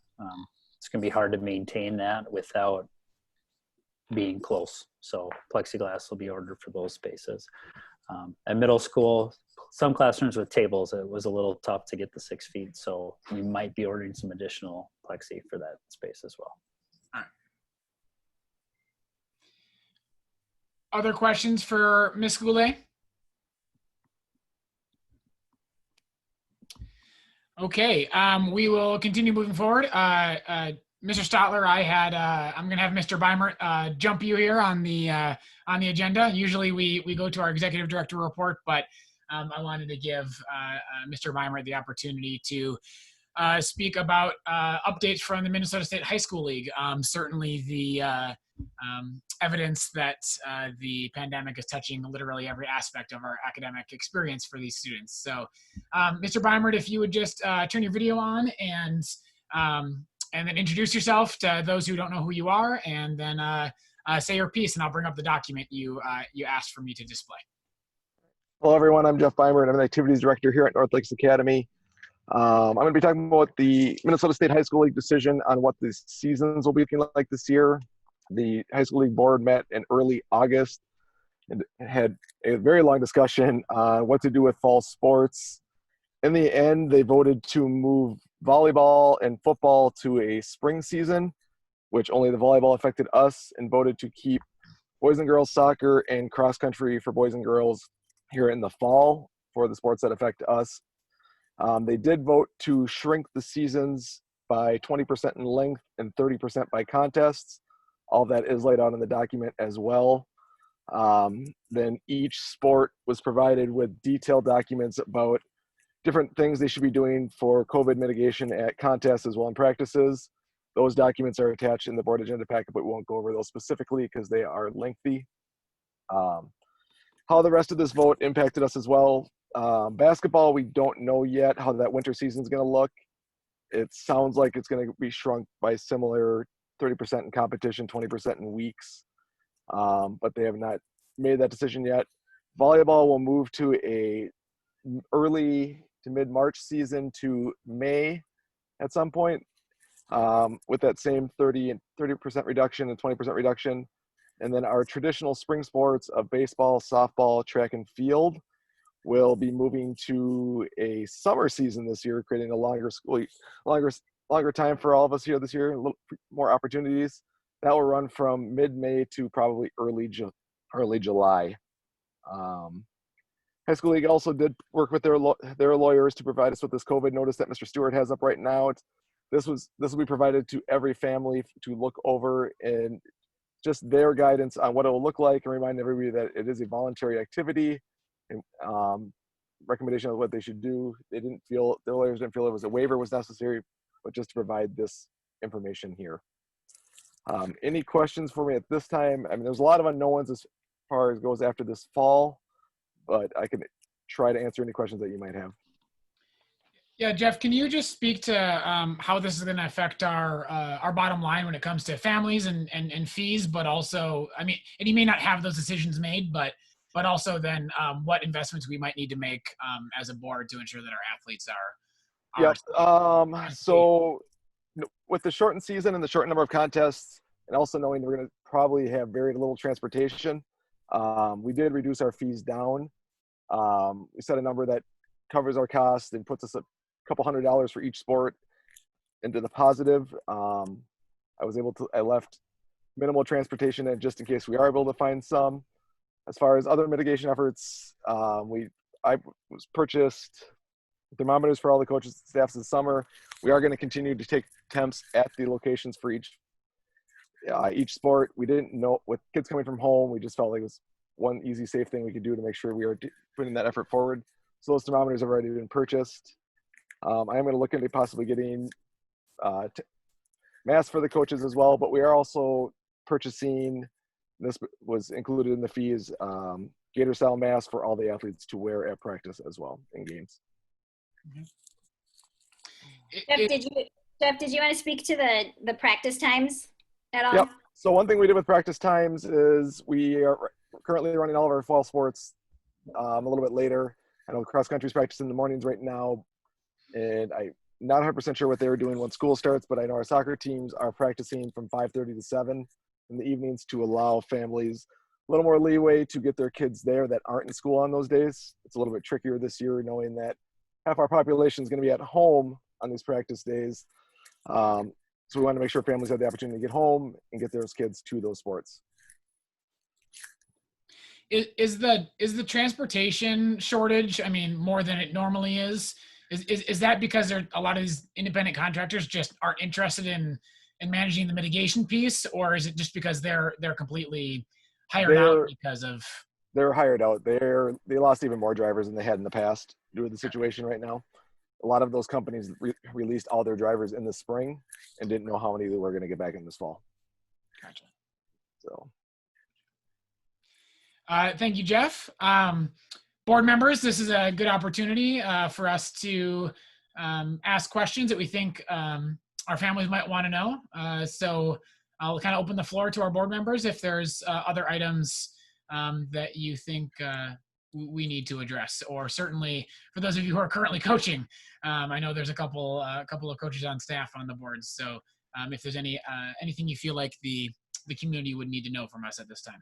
it's going to be hard to maintain that without being close. So plexiglass will be ordered for those spaces. At middle school, some classrooms with tables, it was a little tough to get the 6 feet. So we might be ordering some additional plexi for that space as well. All right. Other questions for Ms. Goulet? Okay, we will continue moving forward. Mr. Stotler, I'm going to have Mr. Beimert jump you here on the agenda. Usually we go to our executive director report, but I wanted to give Mr. Beimert the opportunity to speak about updates from the Minnesota State High School League. Certainly the evidence that the pandemic is touching literally every aspect of our academic experience for these students. So Mr. Beimert, if you would just turn your video on and then introduce yourself to those who don't know who you are, and then say your piece, and I'll bring up the document you asked for me to display. Hello, everyone. I'm Jeff Beimert. I'm the Activities Director here at North Lakes Academy. I'm going to be talking about the Minnesota State High School League decision on what the seasons will be looking like this year. The High School League Board met in early August and had a very long discussion on what to do with fall sports. In the end, they voted to move volleyball and football to a spring season. which only the volleyball affected us, and voted to keep boys and girls soccer and cross country for boys and girls here in the fall for the sports that affect us. They did vote to shrink the seasons by 20% in length and 30% by contests. All that is laid out in the document as well. Then each sport was provided with detailed documents about different things they should be doing for COVID mitigation at contests as well in practices. Those documents are attached in the board agenda packet, but we won't go over those specifically because they are lengthy. How the rest of this vote impacted us as well. Basketball, we don't know yet how that winter season is going to look. It sounds like it's going to be shrunk by similar 30% in competition, 20% in weeks, but they have not made that decision yet. Volleyball will move to a early to mid-March season to May at some point, with that same 30% reduction and 20% reduction. And then our traditional spring sports of baseball, softball, track and field will be moving to a summer season this year, creating a longer time for all of us here this year, a little more opportunities. That will run from mid-May to probably early July. High School League also did work with their lawyers to provide us with this COVID notice that Mr. Stewart has up right now. This will be provided to every family to look over, and just their guidance on what it will look like, and remind everybody that it is a voluntary activity, and recommendation of what they should do. Their lawyers didn't feel it was a waiver was necessary, but just to provide this information here. Any questions for me at this time? I mean, there's a lot of unknowns as far as goes after this fall, but I can try to answer any questions that you might have. Yeah, Jeff, can you just speak to how this is going to affect our bottom line when it comes to families and fees, but also, I mean, and you may not have those decisions made, but also then what investments we might need to make as a board to ensure that our athletes are. Yep. So with the shortened season and the short number of contests, and also knowing we're going to probably have very little transportation, we did reduce our fees down. We set a number that covers our costs and puts us a couple $100s for each sport into the positive. I left minimal transportation in just in case we are able to find some. As far as other mitigation efforts, I was purchased thermometers for all the coaches and staffs this summer. We are going to continue to take temps at the locations for each sport. We didn't know, with kids coming from home, we just felt like it was one easy, safe thing we could do to make sure we are putting that effort forward. So those thermometers have already been purchased. I am going to look into possibly getting masks for the coaches as well, but we are also purchasing, this was included in the fees, gator style masks for all the athletes to wear at practice as well in games. Jeff, did you want to speak to the practice times at all? Yep. So one thing we did with practice times is we are currently running all of our fall sports a little bit later. I know cross country's practice in the mornings right now, and I'm not 100% sure what they were doing when school starts, but I know our soccer teams are practicing from 5:30 to 7 in the evenings to allow families a little more leeway to get their kids there that aren't in school on those days. It's a little bit trickier this year knowing that half our population is going to be at home on these practice days. So we want to make sure families have the opportunity to get home and get those kids to those sports. Is the transportation shortage, I mean, more than it normally is? Is that because a lot of these independent contractors just aren't interested in managing the mitigation piece, or is it just because they're completely hired out because of? They're hired out. They lost even more drivers than they had in the past due to the situation right now. A lot of those companies released all their drivers in the spring and didn't know how many they were going to get back in this fall. Gotcha. So. Thank you, Jeff. Board members, this is a good opportunity for us to ask questions that we think our families might want to know. So I'll kind of open the floor to our board members if there's other items that you think we need to address, or certainly for those of you who are currently coaching. I know there's a couple of coaches on staff on the board. So if there's anything you feel like the community would need to know from us at this time.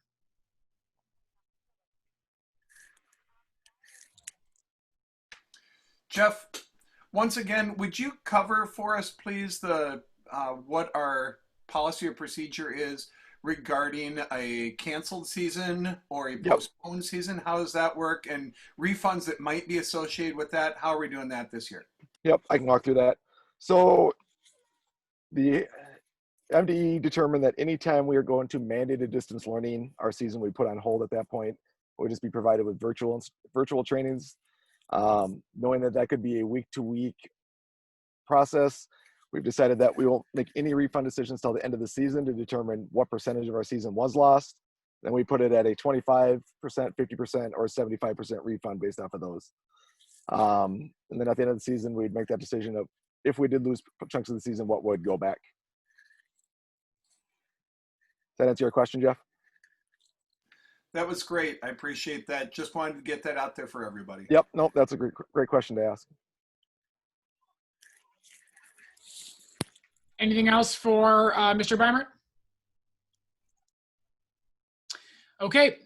Jeff, once again, would you cover for us, please, the what our policy or procedure is regarding a canceled season or a Yep. postponed season? How does that work? And refunds that might be associated with that, how are we doing that this year? Yep, I can walk through that. So the MDE determined that anytime we are going to mandated distance learning, our season we put on hold at that point. We'll just be provided with virtual trainings, knowing that that could be a week-to-week process. We've decided that we won't make any refund decisions till the end of the season to determine what percentage of our season was lost. Then we put it at a 25%, 50%, or 75% refund based off of those. And then at the end of the season, we'd make that decision of if we did lose chunks of the season, what would go back. Does that answer your question, Jeff? That was great. I appreciate that. Just wanted to get that out there for everybody. Yep, nope, that's a great question to ask. Anything else for Mr. Beimert? Okay,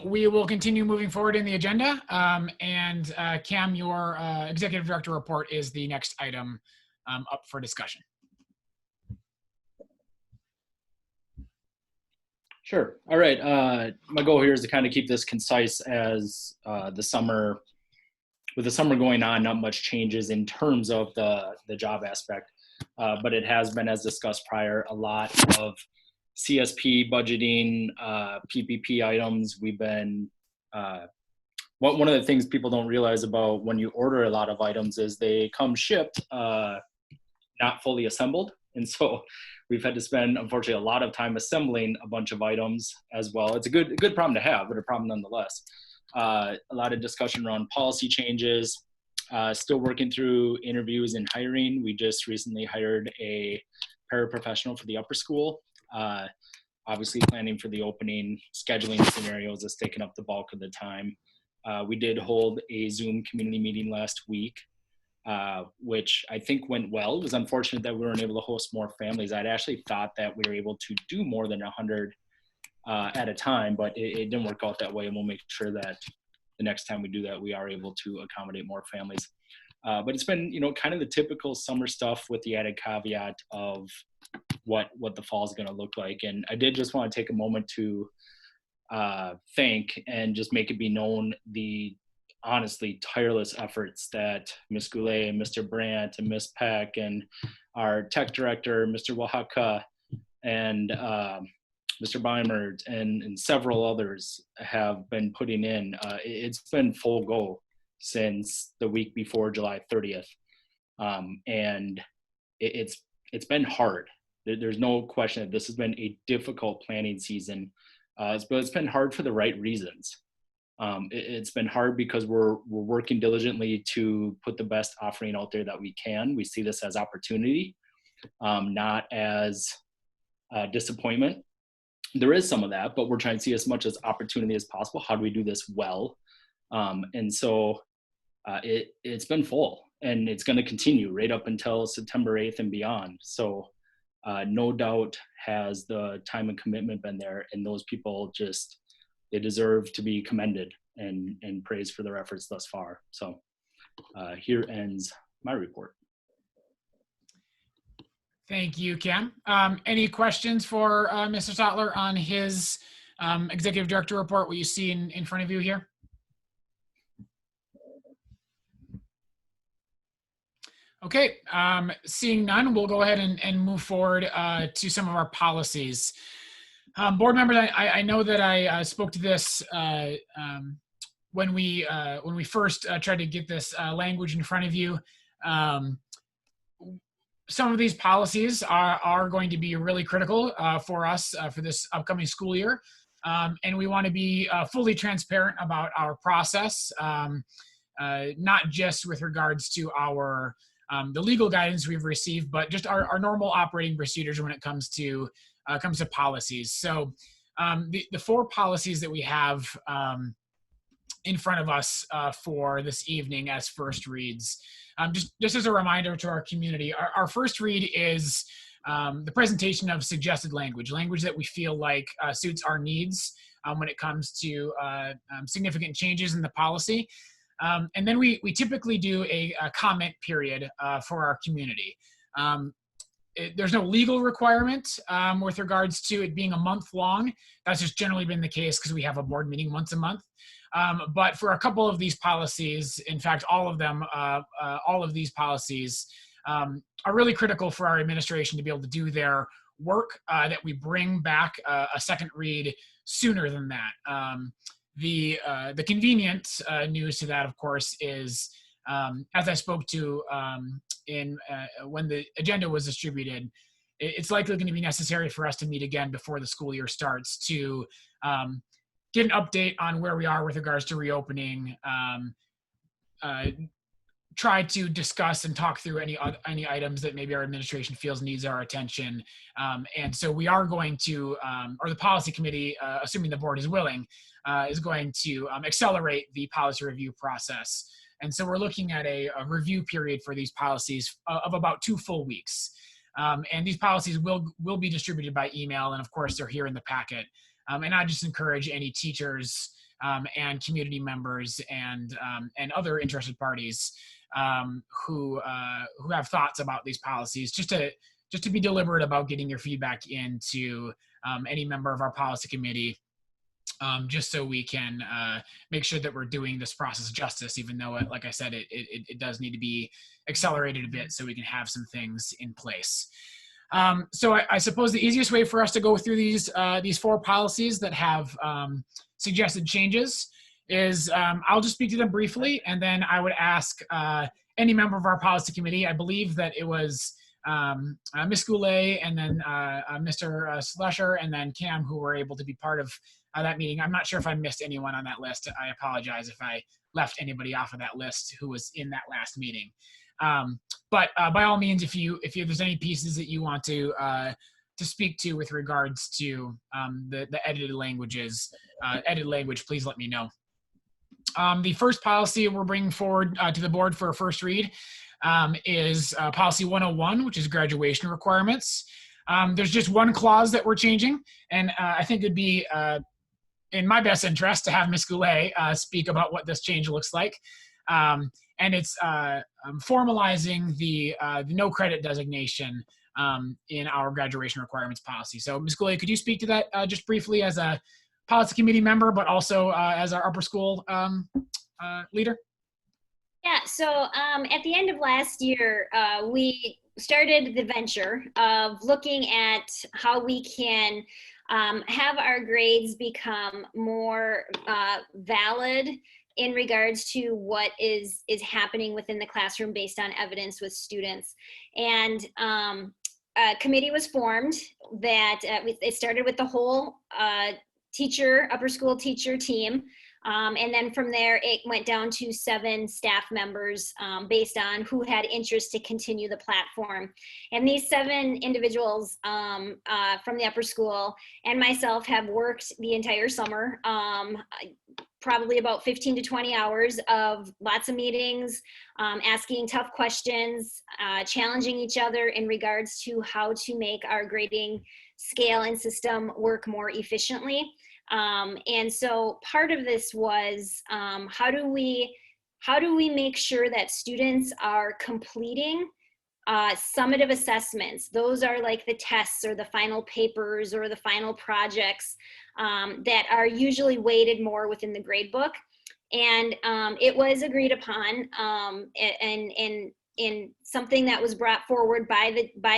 we will continue moving forward in the agenda. And Cam, your executive director report is the next item up for discussion. Sure. All right. My goal here is to kind of keep this concise as the summer, with the summer going on, not much changes in terms of the job aspect, but it has been, as discussed prior, a lot of CSP budgeting, PPP items. We've been, one of the things people don't realize about when you order a lot of items is they come shipped, not fully assembled. And so we've had to spend, unfortunately, a lot of time assembling a bunch of items as well. It's a good problem to have, but a problem nonetheless. A lot of discussion around policy changes, still working through interviews and hiring. We just recently hired a paraprofessional for the upper school. Obviously planning for the opening, scheduling scenarios has taken up the bulk of the time. We did hold a Zoom community meeting last week, which I think went well. It was unfortunate that we weren't able to host more families. I'd actually thought that we were able to do more than 100 at a time, but it didn't work out that way, and we'll make sure that the next time we do that, we are able to accommodate more families. But it's been, kind of the typical summer stuff with the added caveat of what the fall is going to look like. And I did just want to take a moment to thank and just make it be known the honestly tireless efforts that Ms. Goulet and Mr. Brandt and Ms. Peck and our tech director, Mr. Oaxaca, and Mr. Beimert and several others have been putting in. It's been full go since the week before July 30th. And it's been hard. There's no question that this has been a difficult planning season, but it's been hard for the right reasons. It's been hard because we're working diligently to put the best offering out there that we can. We see this as opportunity, not as disappointment. There is some of that, but we're trying to see as much as opportunity as possible. How do we do this well? And so it's been full, and it's going to continue right up until September 8th and beyond. So no doubt has the time and commitment been there, and those people they deserve to be commended and praised for their efforts thus far. So here ends my report. Thank you, Cam. Any questions for Mr. Stotler on his executive director report, what you see in front of you here? Okay, seeing none, we'll go ahead and move forward to some of our policies. Board members, I know that I spoke to this when we first tried to get this language in front of you. Some of these policies are going to be really critical for us for this upcoming school year. And we want to be fully transparent about our process, not just with regards to our the legal guidance we've received, but just our normal operating procedures when it comes to policies. So the four policies that we have in front of us for this evening as first reads, just as a reminder to our community, our first read is the presentation of suggested language that we feel like suits our needs when it comes to significant changes in the policy. And then we typically do a comment period for our community. there's no legal requirement with regards to it being a month long. That's just generally been the case because we have a board meeting once a month. But for a couple of these policies, in fact, all of them, all of these policies are really critical for our administration to be able to do their work, that we bring back a second read sooner than that. The convenient news to that, of course, is as I spoke to when the agenda was distributed, it's likely going to be necessary for us to meet again before the school year starts to get an update on where we are with regards to reopening, try to discuss and talk through any items that maybe our administration feels needs our attention. And so we are going to, or the policy committee, assuming the board is willing, is going to accelerate the policy review process. And so we're looking at a review period for these policies of about 2 full weeks. And these policies will be distributed by email, and of course they're here in the packet. And I just encourage any teachers and community members and other interested parties who have thoughts about these policies, just to be deliberate about getting your feedback into any member of our policy committee, just so we can make sure that we're doing this process justice, even though, like I said, it does need to be accelerated a bit so we can have some things in place. So I suppose the easiest way for us to go through these 4 policies that have suggested changes is I'll just speak to them briefly, and then I would ask any member of our policy committee. I believe that it was Ms. Goulet and then Mr. Slusher and then Cam who were able to be part of that meeting. I'm not sure if I missed anyone on that list. I apologize if I left anybody off of that list who was in that last meeting. But by all means, if there's any pieces that you want to speak to with regards to the edited language, please let me know. The first policy we're bringing forward to the board for a first read is policy 101, which is graduation requirements. There's just one clause that we're changing, and I think it'd be in my best interest to have Ms. Goulet speak about what this change looks like. And it's formalizing the no credit designation in our graduation requirements policy. So Ms. Goulet, could you speak to that just briefly as a policy committee member, but also as our upper school leader? Yeah, so at the end of last year, we started the venture of looking at how we can have our grades become more valid in regards to what is happening within the classroom based on evidence with students. And a committee was formed that it started with the whole upper school teacher team. And then from there, it went down to 7 staff members based on who had interest to continue the platform. And these 7 individuals from the upper school and myself have worked the entire summer, probably about 15 to 20 hours of lots of meetings, asking tough questions, challenging each other in regards to how to make our grading scale and system work more efficiently. And so part of this was how do we make sure that students are completing summative assessments? Those are like the tests or the final papers or the final projects that are usually weighted more within the grade book. And it was agreed upon in something that was brought forward by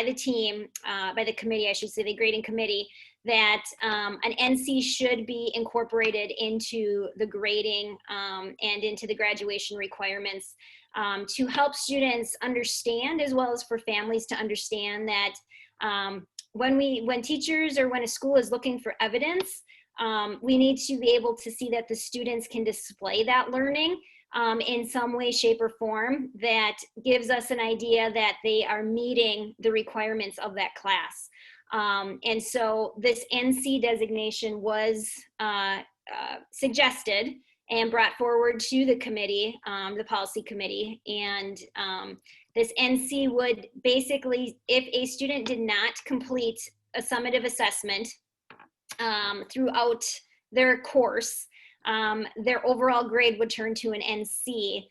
the team, by the committee, I should say, the grading committee, that an NC should be incorporated into the grading and into the graduation requirements to help students understand, as well as for families to understand that when teachers or when a school is looking for evidence, we need to be able to see that the students can display that learning in some way, shape, or form that gives us an idea that they are meeting the requirements of that class. And so this NC designation was suggested and brought forward to the committee, the policy committee. And this NC would basically, if a student did not complete a summative assessment throughout their course, their overall grade would turn to an NC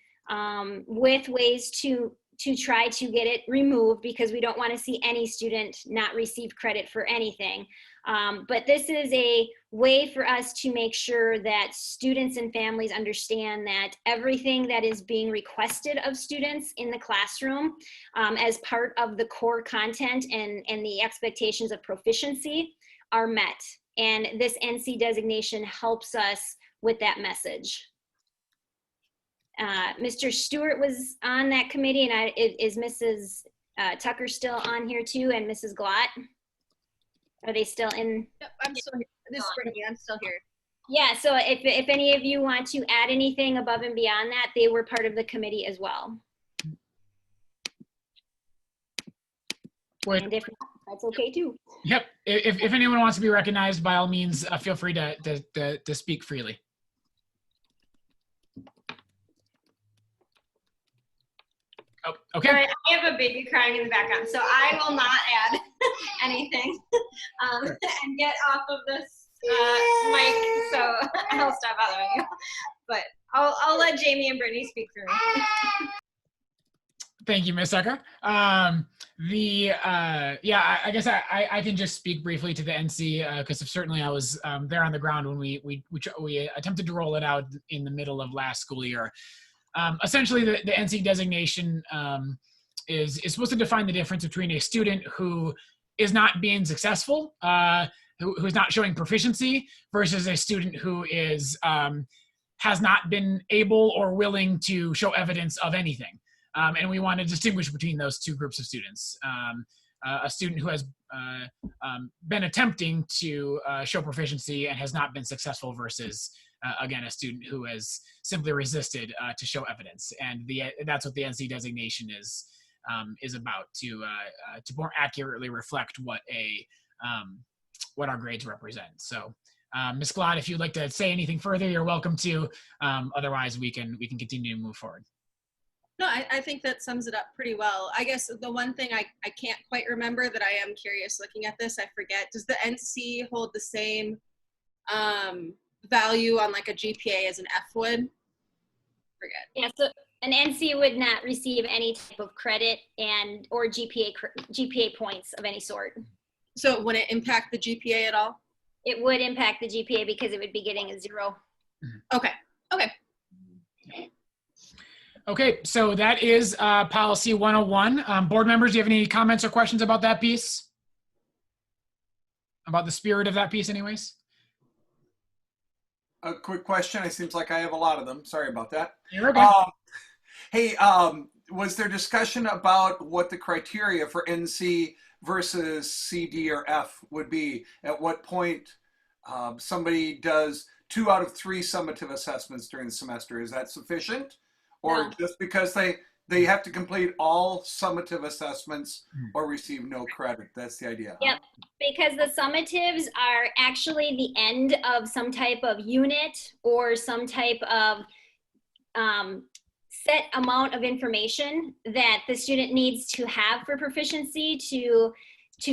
with ways to to try to get it removed because we don't want to see any student not receive credit for anything. But this is a way for us to make sure that students and families understand that everything that is being requested of students in the classroom as part of the core content and the expectations of proficiency are met. And this NC designation helps us with that message. Mr. Stewart was on that committee, and is Mrs. Tucker still on here too, and Mrs. Glott? Are they still in? Yep, I'm still here. This is Brittany. I'm still here. Yeah, so if any of you want to add anything above and beyond that, they were part of the committee as well. Wait. And if not, that's okay too. Yep. If anyone wants to be recognized, by all means, feel free to speak freely. Oh, okay. All right, I have a baby crying in the background, so I will not add anything and get off of this mic, so I'll stop bothering you. But I'll let Jamie and Brittany speak for me. Thank you, Ms. Tucker. Yeah, I guess I can just speak briefly to the NC because certainly I was there on the ground when we attempted to roll it out in the middle of last school year. Essentially, the NC designation is supposed to define the difference between a student who is not being successful, who is not showing proficiency, versus a student who is has not been able or willing to show evidence of anything. And we want to distinguish between those two groups of students. A student who has been attempting to show proficiency and has not been successful versus, again, a student who has simply resisted to show evidence. And that's what the NC designation is about, to more accurately reflect what our grades represent. So, Ms. Glott, if you'd like to say anything further, you're welcome to. Otherwise, we can continue to move forward. No, I think that sums it up pretty well. I guess the one thing I can't quite remember that I am curious looking at this, I forget, does the NC hold the same value on like a GPA as an F would? Forget. Yeah, so an NC would not receive any type of credit or GPA points of any sort. So would it impact the GPA at all? It would impact the GPA because it would be getting a 0. Okay, okay. Okay, so that is policy 101. Board members, do you have any comments or questions about that piece? About the spirit of that piece anyways? A quick question. It seems like I have a lot of them. Sorry about that. You're okay. Hey, was there discussion about what the criteria for NC versus C, D, or F would be? At what point somebody does 2 out of 3 summative assessments during the semester? Is that sufficient? Or No. just because they have to complete all summative assessments or receive no credit? That's the idea. Yep, because the summatives are actually the end of some type of unit or some type of set amount of information that the student needs to have for proficiency to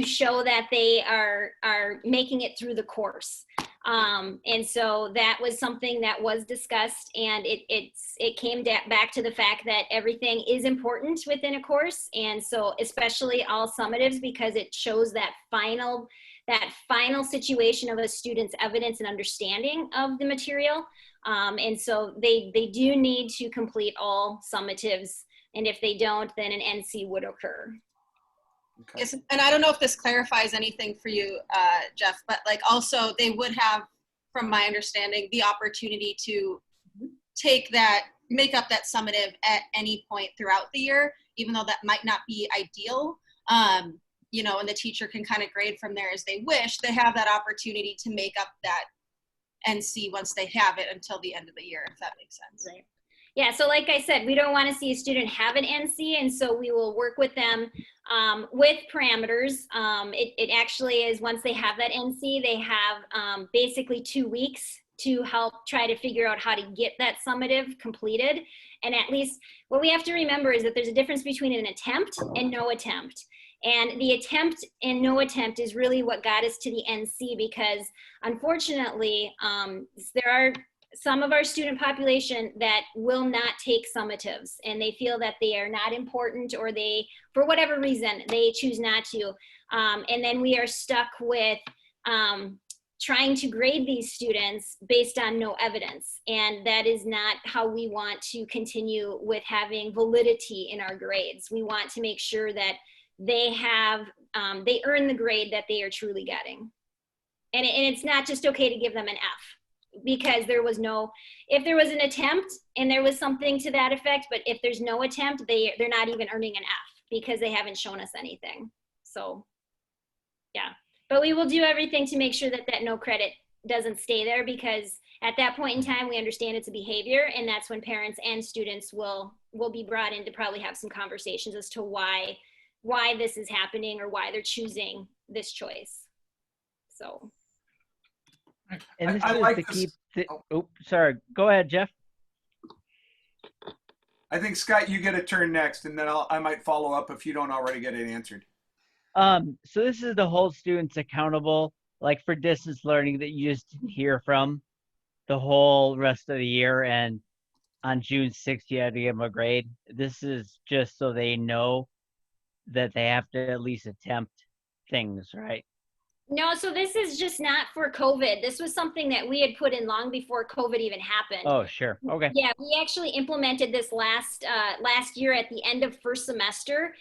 show that they are making it through the course. And so that was something that was discussed, and it came back to the fact that everything is important within a course, and so especially all summatives, because it shows that final situation of a student's evidence and understanding of the material. And so they do need to complete all summatives, and if they don't, then an NC would occur. Okay. Yes, and I don't know if this clarifies anything for you, Jeff, but like also they would have, from my understanding, the opportunity to make up that summative at any point throughout the year, even though that might not be ideal. You know, and the teacher can kind of grade from there as they wish. They have that opportunity to make up that NC once they have it until the end of the year, if that makes sense. Right. Yeah, so like I said, we don't want to see a student have an NC, and so we will work with them with parameters. It actually is, once they have that NC, they have basically 2 weeks to help try to figure out how to get that summative completed. And at least what we have to remember is that there's a difference between an attempt and no attempt. And the attempt and no attempt is really what got us to the NC, because unfortunately, there are some of our student population that will not take summatives, and they feel that they are not important, or they, for whatever reason, they choose not to. And then we are stuck with trying to grade these students based on no evidence. And that is not how we want to continue with having validity in our grades. We want to make sure that they have, they earn the grade that they are truly getting. And it's not just okay to give them an F, because there was no, if there was an attempt and there was something to that effect, but if there's no attempt, they're not even earning an F because they haven't shown us anything. So yeah, but we will do everything to make sure that that no credit doesn't stay there, because at that point in time, we understand it's a behavior, and that's when parents and students will be brought in to probably have some conversations as to why this is happening, or why they're choosing this choice. So. And this I is like to this. keep. Oh, sorry. Go ahead, Jeff. I think, Scott, you get a turn next, and then I might follow up if you don't already get it answered. So this is to hold students accountable, like for distance learning that you just didn't hear from the whole rest of the year, and on June 6th you had to give them a grade. This is just so they know that they have to at least attempt things, right? No, so this is just not for COVID. This was something that we had put in long before COVID even happened. Oh, sure. Okay. Yeah, we actually implemented this last year at the end of first semester,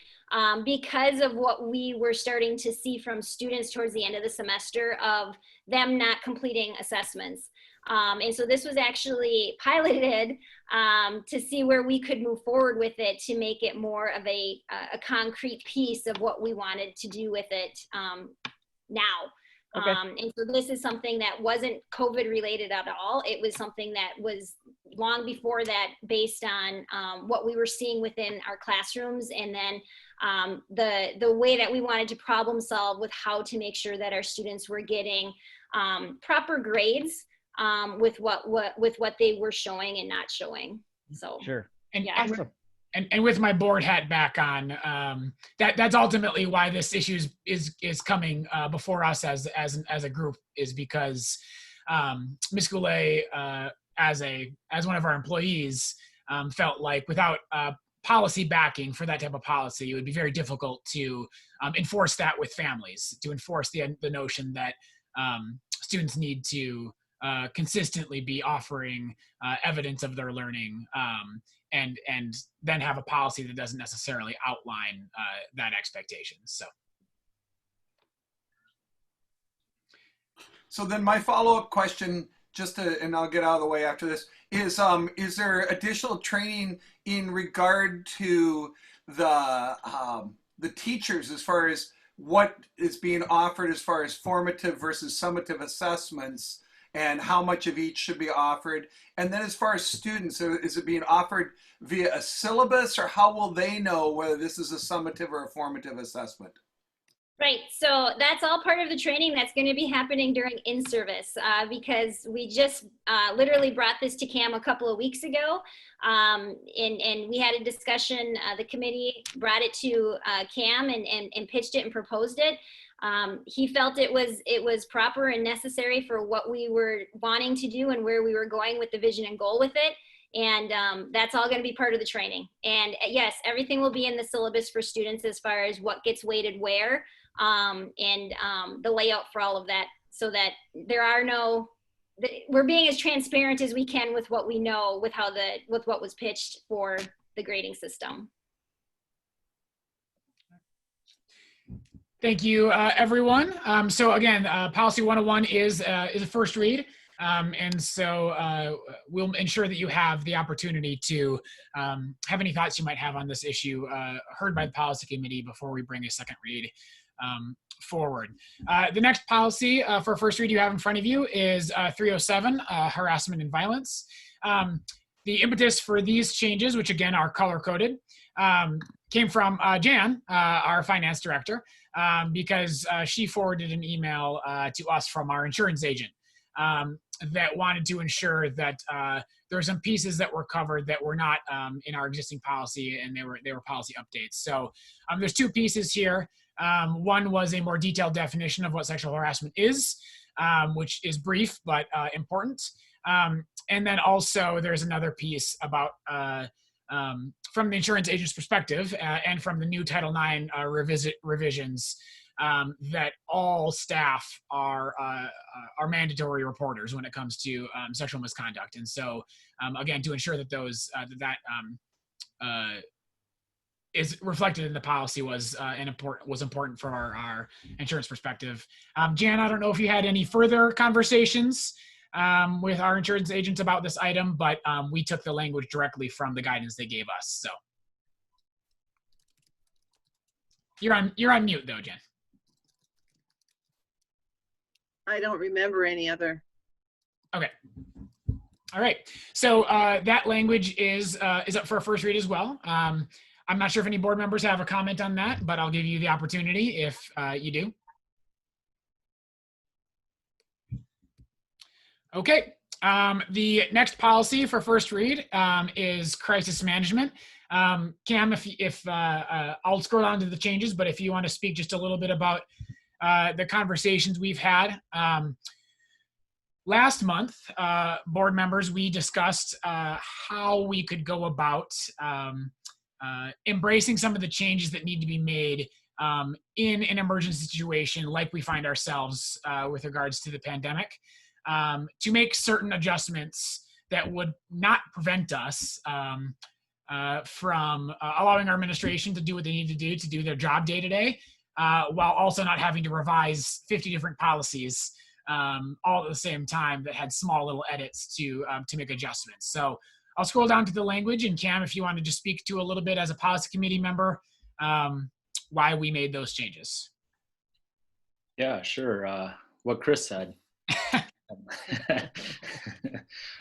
because of what we were starting to see from students towards the end of the semester of them not completing assessments. And so this was actually piloted to see where we could move forward with it, to make it more of a concrete piece of what we wanted to do with it now. Okay. And so this is something that wasn't COVID related at all. It was something that was long before that, based on what we were seeing within our classrooms, and then the way that we wanted to problem solve with how to make sure that our students were getting proper grades with what they were showing and not showing. So sure. And yeah. Awesome. And with my board hat back on, that's ultimately why this issue is coming before us as a group, is because Ms. Goulet, as one of our employees, felt like without policy backing for that type of policy, it would be very difficult to enforce that with families, to enforce the notion that students need to consistently be offering evidence of their learning, and then have a policy that doesn't necessarily outline that expectation. So then my follow-up question, and I'll get out of the way after this, is there additional training in regard to the teachers, as far as what is being offered as far as formative versus summative assessments, and how much of each should be offered? And then as far as students, is it being offered via a syllabus, or how will they know whether this is a summative or a formative assessment? Right, so that's all part of the training that's going to be happening during in-service, because we just literally brought this to Cam a couple of weeks ago, and we had a discussion. The committee brought it to Cam and pitched it and proposed it. He felt it was proper and necessary for what we were wanting to do and where we were going with the vision and goal with it. And that's all going to be part of the training. And yes, everything will be in the syllabus for students as far as what gets weighted where, and the layout for all of that, so that we're being as transparent as we can with what we know, with what was pitched for the grading system. Thank you, everyone. So again, Policy 101 is a first read. And so we'll ensure that you have the opportunity to have any thoughts you might have on this issue heard by the policy committee before we bring a second read forward. The next policy for first read you have in front of you is 307, harassment and violence. The impetus for these changes, which again are color-coded, came from Jan, our finance director, because she forwarded an email to us from our insurance agent that wanted to ensure that there were some pieces that were covered that were not in our existing policy, and they were policy updates. So there's two pieces here. One was a more detailed definition of what sexual harassment is, which is brief but important. And then also there's another piece about from the insurance agent's perspective and from the new Title IX revisions, that all staff are mandatory reporters when it comes to sexual misconduct. And so, again, to ensure that those is reflected in the policy was important for our insurance perspective. Jan, I don't know if you had any further conversations with our insurance agents about this item, but we took the language directly from the guidance they gave us. So you're on mute though, Jen. I don't remember any other. Okay. All right. So that language is up for a first read as well. I'm not sure if any board members have a comment on that, but I'll give you the opportunity if you do. Okay. The next policy for first read is crisis management. Cam, if I'll scroll down to the changes, but if you want to speak just a little bit about the conversations we've had. Last month, board members, we discussed how we could go about embracing some of the changes that need to be made in an emergency situation like we find ourselves with regards to the pandemic, to make certain adjustments that would not prevent us from allowing our administration to do what they need to do their job day to day, while also not having to revise 50 different policies all at the same time that had small little edits to make adjustments. So I'll scroll down to the language, and Cam, if you want to just speak to a little bit as a policy committee member, why we made those changes. Yeah, sure. What Chris said.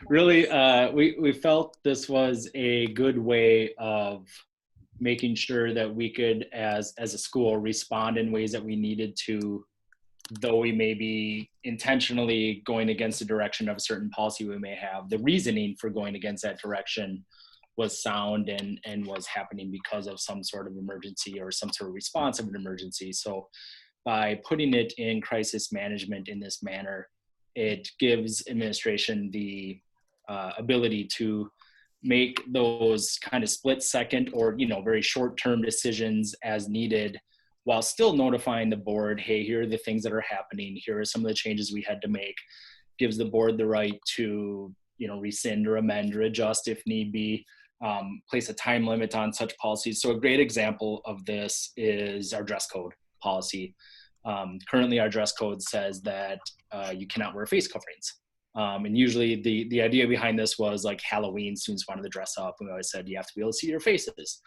Really, we felt this was a good way of making sure that we could, as a school, respond in ways that we needed to, though we may be intentionally going against the direction of a certain policy we may have. The reasoning for going against that direction was sound and was happening because of some sort of emergency or some sort of response of an emergency. So by putting it in crisis management in this manner, it gives administration the ability to make those kind of split second or very short-term decisions as needed, while still notifying the board, hey, here are the things that are happening. Here are some of the changes we had to make. Gives the board the right to, rescind or amend or adjust if need be, place a time limit on such policies. So a great example of this is our dress code policy. Currently, our dress code says that you cannot wear face coverings. And usually the idea behind this was like Halloween, students wanted to dress up. And we always said, you have to be able to see your faces.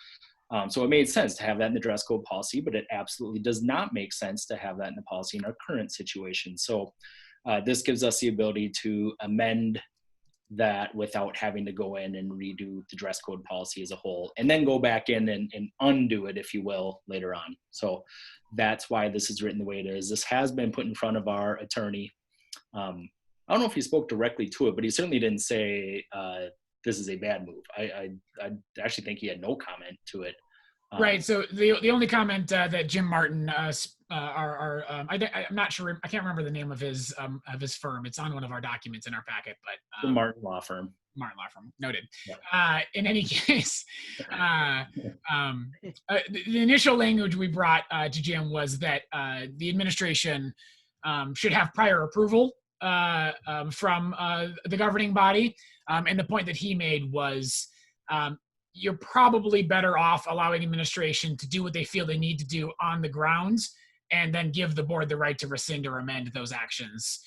So it made sense to have that in the dress code policy, but it absolutely does not make sense to have that in the policy in our current situation. So this gives us the ability to amend that without having to go in and redo the dress code policy as a whole, and then go back in and undo it, if you will, later on. So that's why this is written the way it is. This has been put in front of our attorney. I don't know if he spoke directly to it, but he certainly didn't say this is a bad move. I actually think he had no comment to it. Right. So the only comment that Jim Martin, I'm not sure, I can't remember the name of his firm. It's on one of our documents in our packet, but the Martin Law Firm. Martin Law Firm, noted. Yeah. In any case, the initial language we brought to Jim was that the administration should have prior approval from the governing body. And the point that he made was you're probably better off allowing administration to do what they feel they need to do on the grounds, and then give the board the right to rescind or amend those actions.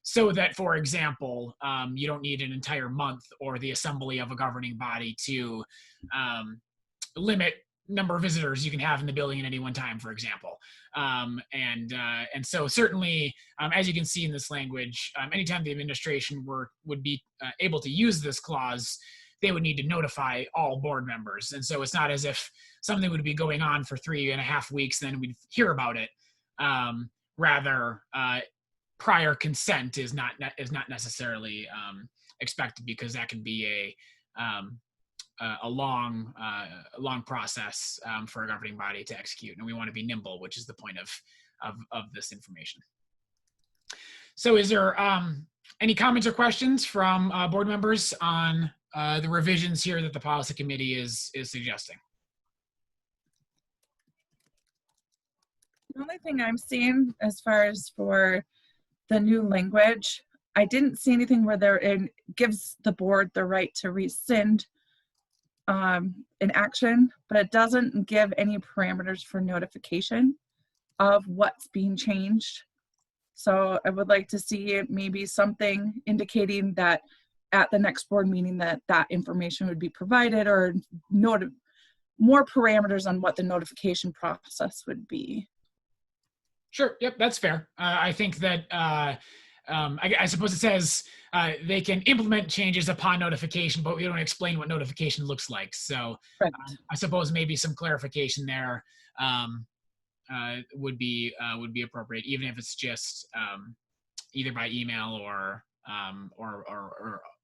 So that, for example, you don't need an entire month or the assembly of a governing body to limit number of visitors you can have in the building at any one time, for example. And so certainly, as you can see in this language, anytime the administration would be able to use this clause, they would need to notify all board members. And so it's not as if something would be going on for 3.5 weeks, and then we'd hear about it. Rather, prior consent is not necessarily expected, because that can be a long process for a governing body to execute, and we want to be nimble, which is the point of this information. So is there Any comments or questions from board members on the revisions here that the policy committee is suggesting? The only thing I'm seeing as far as for the new language, I didn't see anything where it gives the board the right to rescind an action, but it doesn't give any parameters for notification of what's being changed. So I would like to see maybe something indicating that at the next board meeting that information would be provided, or more parameters on what the notification process would be. Sure. Yep, that's fair. I think that I suppose it says they can implement changes upon notification, but we don't explain what notification looks like. So I suppose maybe some clarification there would be appropriate, even if it's just either by email or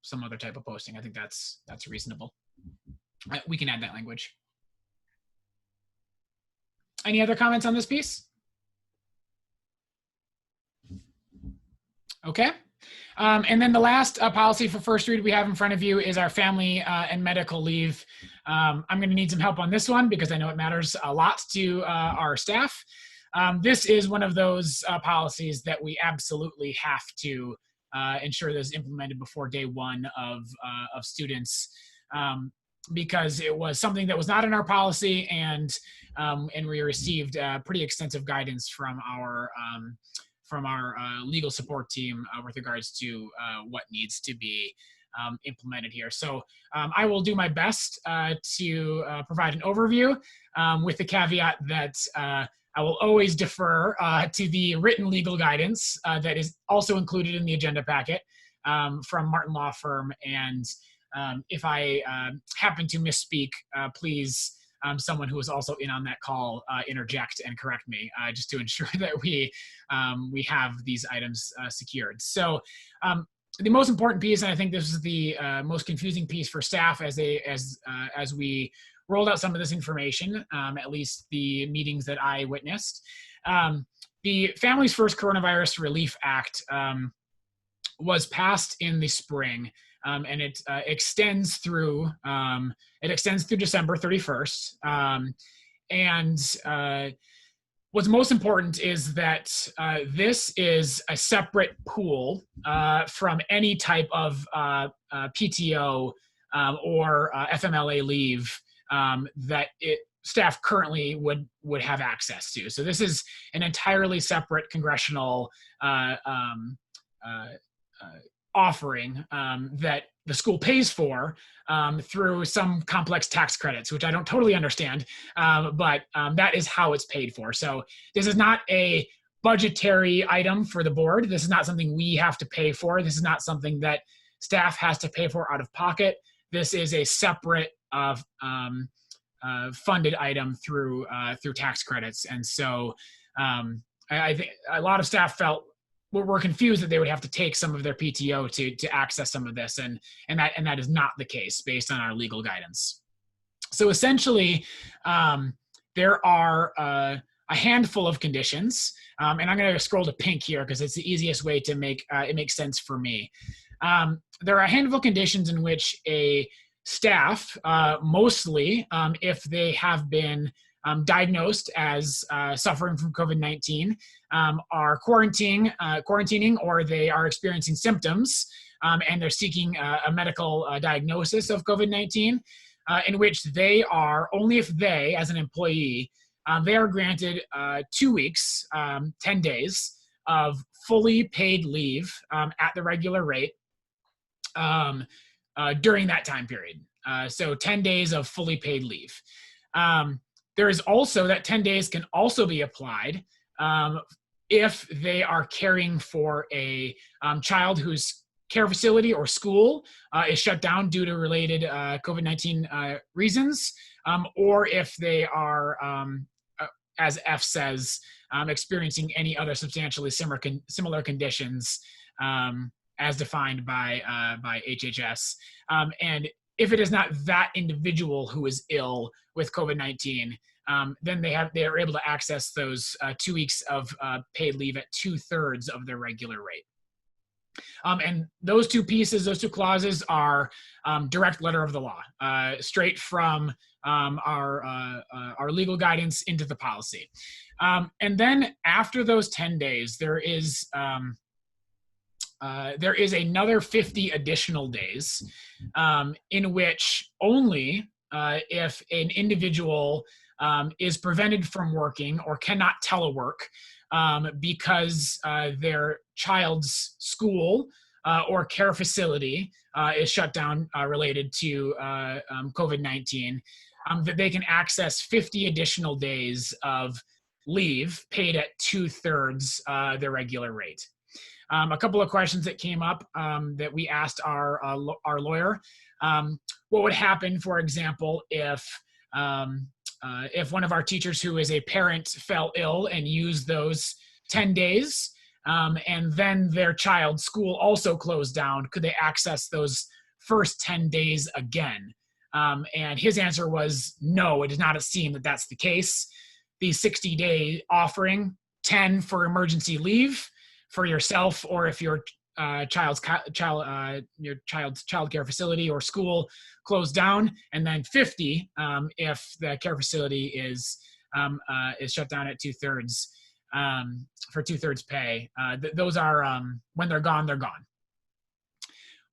some other type of posting. I think that's reasonable. We can add that language. Any other comments on this piece? Okay. And then the last policy for first read we have in front of you is our family and medical leave. I'm going to need some help on this one because I know it matters a lot to our staff. This is one of those policies that we absolutely have to ensure that is implemented before day one of students, because it was something that was not in our policy, and we received pretty extensive guidance from our legal support team with regards to what needs to be implemented here. So I will do my best to provide an overview with the caveat that I will always defer to the written legal guidance that is also included in the agenda packet from Martin Law Firm. And if I happen to misspeak, please, someone who is also in on that call, interject and correct me, just to ensure that we have these items secured. So the most important piece, and I think this is the most confusing piece for staff as we rolled out some of this information, at least the meetings that I witnessed. The Families First Coronavirus Relief Act was passed in the spring, and it extends through December 31st. What's most important is that this is a separate pool from any type of PTO or FMLA leave that staff currently would have access to. So this is an entirely separate congressional offering that the school pays for through some complex tax credits, which I don't totally understand, but that is how it's paid for. So this is not a budgetary item for the board. This is not something we have to pay for. This is not something that staff has to pay for out of pocket. This is a separate funded item through tax credits. And so I think a lot of staff were confused that they would have to take some of their PTO to access some of this, and that is not the case based on our legal guidance. So essentially, there are a handful of conditions, and I'm going to scroll to pink here because it's the easiest way to make it make sense for me. There are a handful of conditions in which a staff, mostly if they have been diagnosed as suffering from COVID-19, are quarantining, or they are experiencing symptoms and they're seeking a medical diagnosis of COVID-19, in which they are, only if they, as an employee, they are granted 2 weeks, 10 days of fully paid leave at the regular rate during that time period. So 10 days of fully paid leave. There is also that 10 days can also be applied if they are caring for a child whose care facility or school is shut down due to related COVID-19 reasons, or if they are, as F says, experiencing any other substantially similar conditions as defined by HHS. And if it is not that individual who is ill with COVID-19, then they are able to access those 2 weeks of paid leave at 2/3 of their regular rate. And those two pieces, those two clauses are direct letter of the law, straight from our legal guidance into the policy. And then after those 10 days, there is another 50 additional days in which only if an individual is prevented from working or cannot telework because their child's school or care facility is shut down related to COVID-19, that they can access 50 additional days of leave paid at 2/3 their regular rate. A couple of questions that came up that we asked our lawyer. What would happen, for example, if one of our teachers who is a parent fell ill and used those 10 days and then their child's school also closed down? Could they access those first 10 days again? And his answer was no, it does not seem that that's the case. The 60-day offering, 10 for emergency leave for yourself, or if your child's child care facility or school closed down, and then 50 if the care facility is shut down at 2/3 for 2/3 pay. Those are when they're gone, they're gone.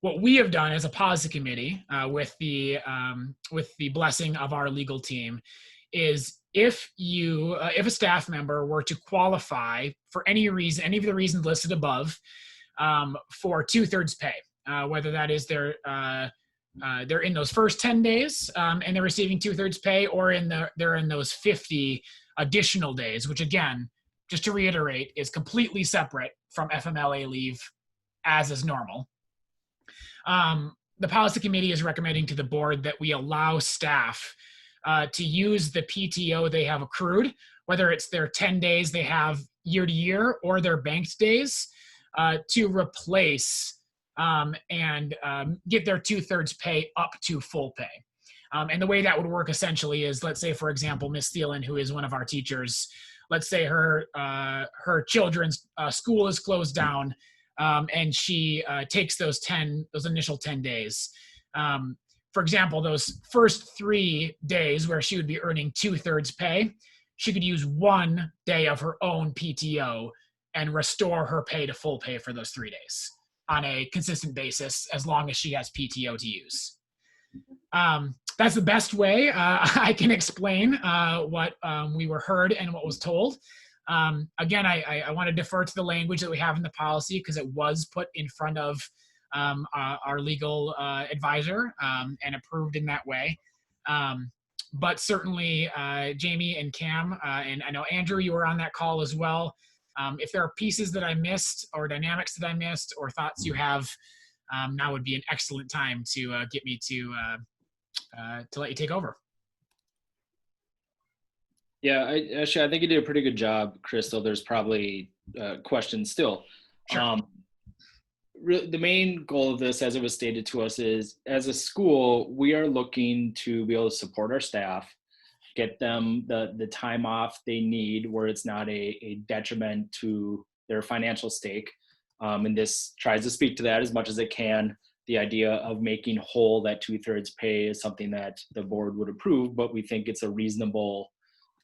What we have done as a policy committee with the blessing of our legal team is if a staff member were to qualify for any reason, any of the reasons listed above, for 2/3 pay, whether that is they're in those first 10 days and they're receiving 2/3 pay, or they're in those 50 additional days, which again, just to reiterate, is completely separate from FMLA leave as is normal. The policy committee is recommending to the board that we allow staff to use the PTO they have accrued, whether it's their 10 days they have year to year or their banked days, to replace and get their 2/3 pay up to full pay. And the way that would work essentially is, let's say, for example, Miss Thielen, who is one of our teachers, let's say her children's school is closed down and she takes those initial 10 days. For example, those first 3 days where she would be earning 2/3 pay, she could use 1 day of her own PTO and restore her pay to full pay for those 3 days on a consistent basis, as long as she has PTO to use. That's the best way I can explain what we were heard and what was told. Again, I want to defer to the language that we have in the policy because it was put in front of our legal advisor and approved in that way. But certainly, Jamie and Cam, and I know Andrew, you were on that call as well. If there are pieces that I missed or dynamics that I missed or thoughts you have, now would be an excellent time to get me to let you take over. Yeah, I think you did a pretty good job, Crystal. There's probably questions still. Sure. The main goal of this, as it was stated to us, is as a school, we are looking to be able to support our staff, get them the time off they need where it's not a detriment to their financial stake. And this tries to speak to that as much as it can. The idea of making whole that 2/3 pay is something that the board would approve, but we think it's a reasonable,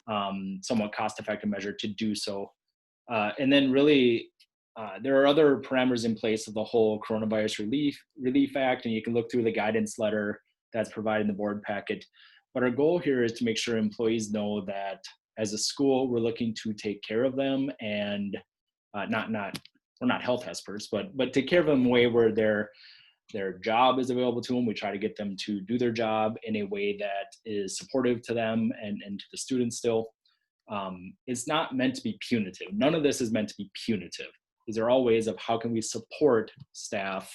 somewhat cost-effective measure to do so. And then really, there are other parameters in place of the whole Coronavirus Relief Act, and you can look through the guidance letter that's provided in the board packet. But our goal here is to make sure employees know that as a school, we're looking to take care of them and we're not health experts, but take care of them in a way where their job is available to them. We try to get them to do their job in a way that is supportive to them and to the students still. It's not meant to be punitive. None of this is meant to be punitive. These are all ways of how can we support staff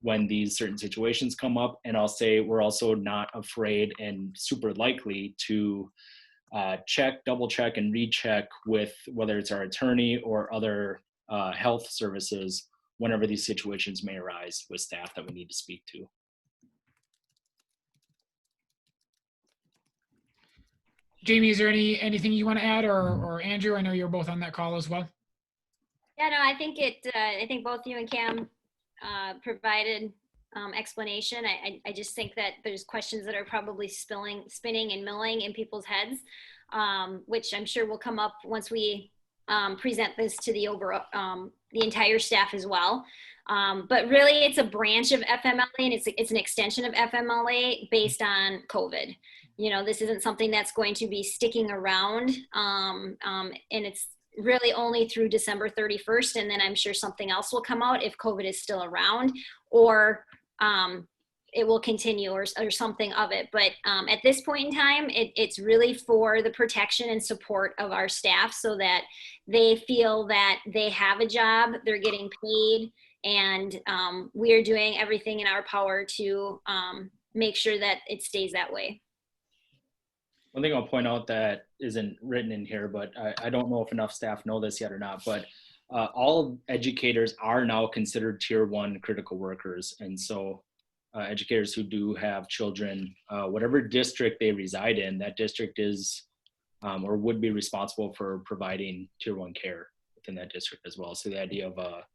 when these certain situations come up. And I'll say we're also not afraid and super likely to double check and recheck with whether it's our attorney or other health services whenever these situations may arise with staff that we need to speak to. Jamie, is there anything you want to add, or Andrew? I know you're both on that call as well. Yeah, no, I think both you and Cam provided explanation. I just think that there's questions that are probably spinning and milling in people's heads, which I'm sure will come up once we present this to the entire staff as well. But really, it's a branch of FMLA, and it's an extension of FMLA based on COVID. You know, this isn't something that's going to be sticking around, and it's really only through December 31st, and then I'm sure something else will come out if COVID is still around, or it will continue, or something of it. But at this point in time, it's really for the protection and support of our staff, so that they feel that they have a job, they're getting paid, and we are doing everything in our power to make sure that it stays that way. One thing I'll point out that isn't written in here, but I don't know if enough staff know this yet or not, but all educators are now considered tier 1 critical workers. And so educators who do have children, whatever district they reside in, that district is or would be responsible for providing tier 1 care within that district as well. So the idea of a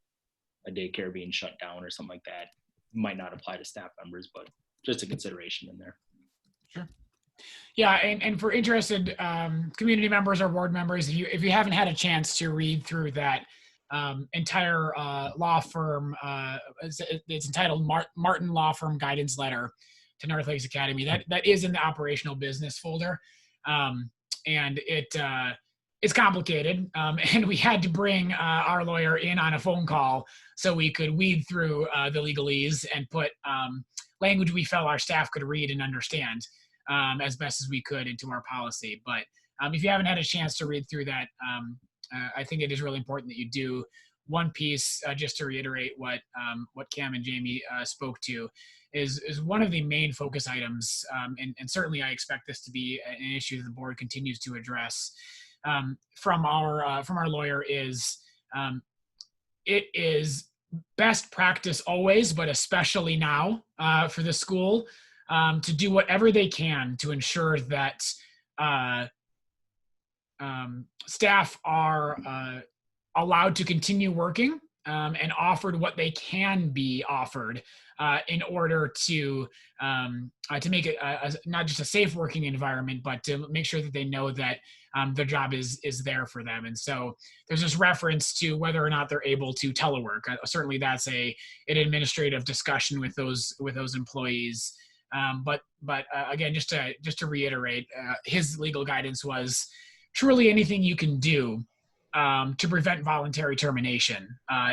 daycare being shut down or something like that might not apply to staff members, but just a consideration in there. Sure. Yeah, and for interested community members or board members, if you haven't had a chance to read through that entire law firm, it's entitled Martin Law Firm Guidance Letter to North Lakes Academy. That is in the operational business folder, and it's complicated, and we had to bring our lawyer in on a phone call so we could weed through the legalese and put language we felt our staff could read and understand as best as we could into our policy. But if you haven't had a chance to read through that, I think it is really important that you do. One piece, just to reiterate what Cam and Jamie spoke to, is one of the main focus items, and certainly I expect this to be an issue that the board continues to address from our lawyer, is it is best practice always, but especially now for the school, to do whatever they can to ensure that staff are allowed to continue working and offered what they can be offered in order to make it not just a safe working environment, but to make sure that they know that their job is there for them. And so there's this reference to whether or not they're able to telework. Certainly that's an administrative discussion with those employees. But again, just to reiterate, his legal guidance was truly anything you can do to prevent voluntary termination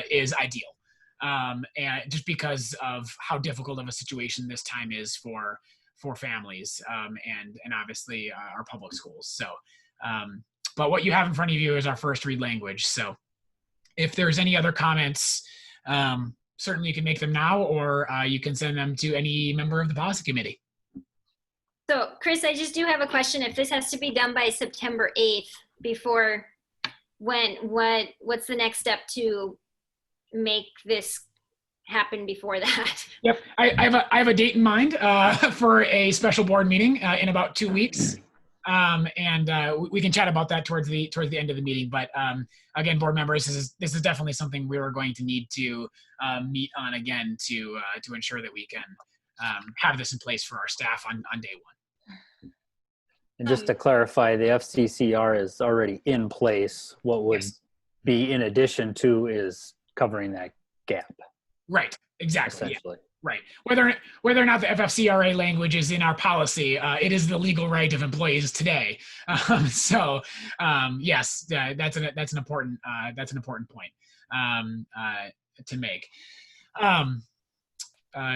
is ideal, and just because of how difficult of a situation this time is for families and obviously our public schools. So, but what you have in front of you is our first read language. So, if there's any other comments, certainly you can make them now, or you can send them to any member of the policy committee. So, Chris, I just do have a question. If this has to be done by September 8th, before what's the next step to make this happen before that? Yep, I have a date in mind for a special board meeting in about 2 weeks. And we can chat about that towards the end of the meeting. But again, board members, this is definitely something we are going to need to meet on again to ensure that we can have this in place for our staff on day one. And just to clarify, the FCCR is already in place. What would be in addition to is covering that gap. Right. Exactly. Essentially. Yeah. Right. Whether or not the FFCRA language is in our policy, it is the legal right of employees today. So yes, that's an important point to make.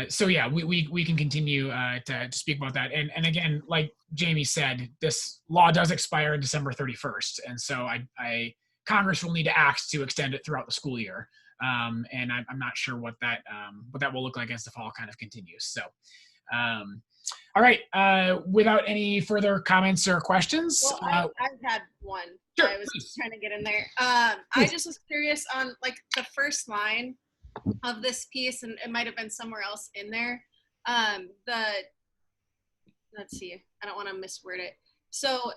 So yeah, we can continue to speak about that. And again, like Jamie said, this law does expire on December 31st, and so Congress will need to act to extend it throughout the school year. And I'm not sure what that will look like as the fall kind of continues. So, all right. Without any further comments or questions, well, I had one. Sure, I was please. trying to get in there. I just was curious on like the first line of this piece, and it might have been somewhere else in there. Let's see. I don't want to misword it. So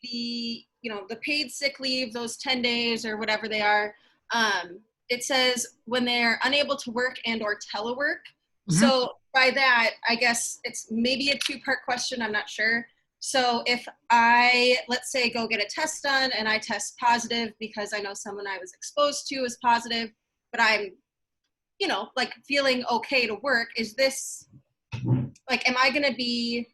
the paid sick leave, those 10 days or whatever they are. it says when they're unable to work and or telework. Mhm. So by that, I guess it's maybe a two-part question, I'm not sure. So if I, let's say, go get a test done and I test positive because I know someone I was exposed to is positive, but I'm, you know, like feeling okay to work, is this, like, am I gonna be,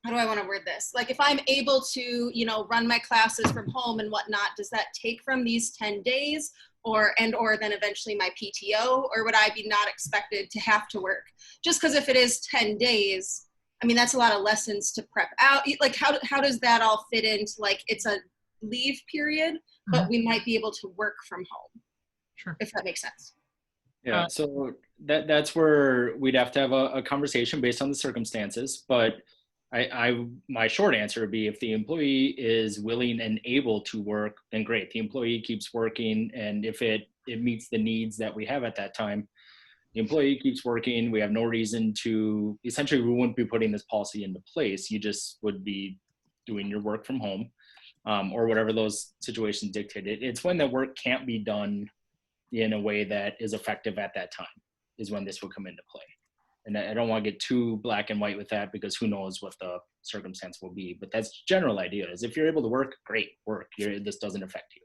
how do I want to word this? Like, if I'm able to, you know, run my classes from home and whatnot, does that take from these 10 days or then eventually my PTO, or would I be not expected to have to work? Just because if it is 10 days, I mean, that's a lot of lessons to prep out. Like, how does that all fit into, like, it's a leave period, but we might be able to work from home? Sure. If that makes sense. Yeah, so that's where we'd have to have a conversation based on the circumstances. But my short answer would be, if the employee is willing and able to work, then great. The employee keeps working, and if it meets the needs that we have at that time, the employee keeps working. We have no reason to, essentially, we wouldn't be putting this policy into place. You just would be doing your work from home, or whatever those situations dictated. It's when the work can't be done in a way that is effective at that time is when this would come into play. And I don't want to get too black and white with that, because who knows what the circumstance will be. But that's general idea is, if you're able to work, great, work. This doesn't affect you.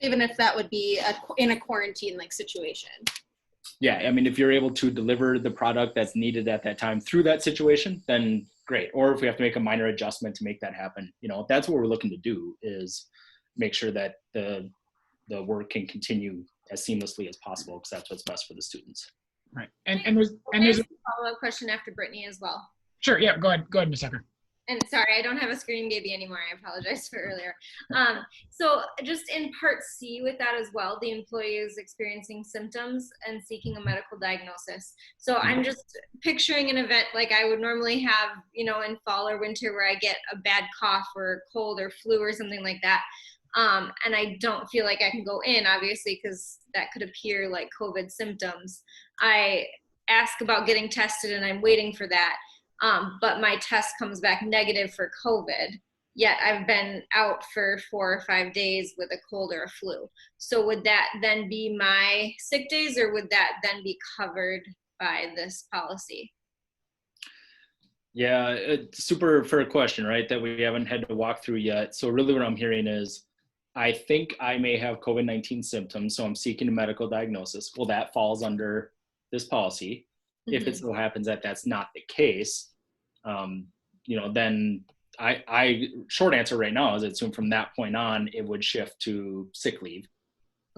Even if that would be in a quarantine like situation. Yeah, I mean, if you're able to deliver the product that's needed at that time through that situation, then great. Or if we have to make a minor adjustment to make that happen, you know, that's what we're looking to do, is make sure that the work can continue as seamlessly as possible, because that's what's best for the students. Right. And there's a follow-up question after Brittany as well. Sure. Yeah. Go ahead, Ms. Tucker. And sorry, I don't have a screen baby anymore. I apologize for earlier. So just in part C with that as well, the employee is experiencing symptoms and seeking a medical diagnosis. So I'm just picturing an event like I would normally have, you know, in fall or winter, where I get a bad cough or cold or flu or something like that. And I don't feel like I can go in, obviously, because that could appear like COVID symptoms. I ask about getting tested and I'm waiting for that. But my test comes back negative for COVID, yet I've been out for 4 or 5 days with a cold or a flu. So would that then be my sick days, or would that then be covered by this policy? Yeah, it's super fair question, right? That we haven't had to walk through yet. So really what I'm hearing is, I think I may have COVID-19 symptoms, so I'm seeking a medical diagnosis. Well, that falls under this policy. If it so happens that that's not the case, you know, then I short answer right now is I assume from that point on, it would shift to sick leave.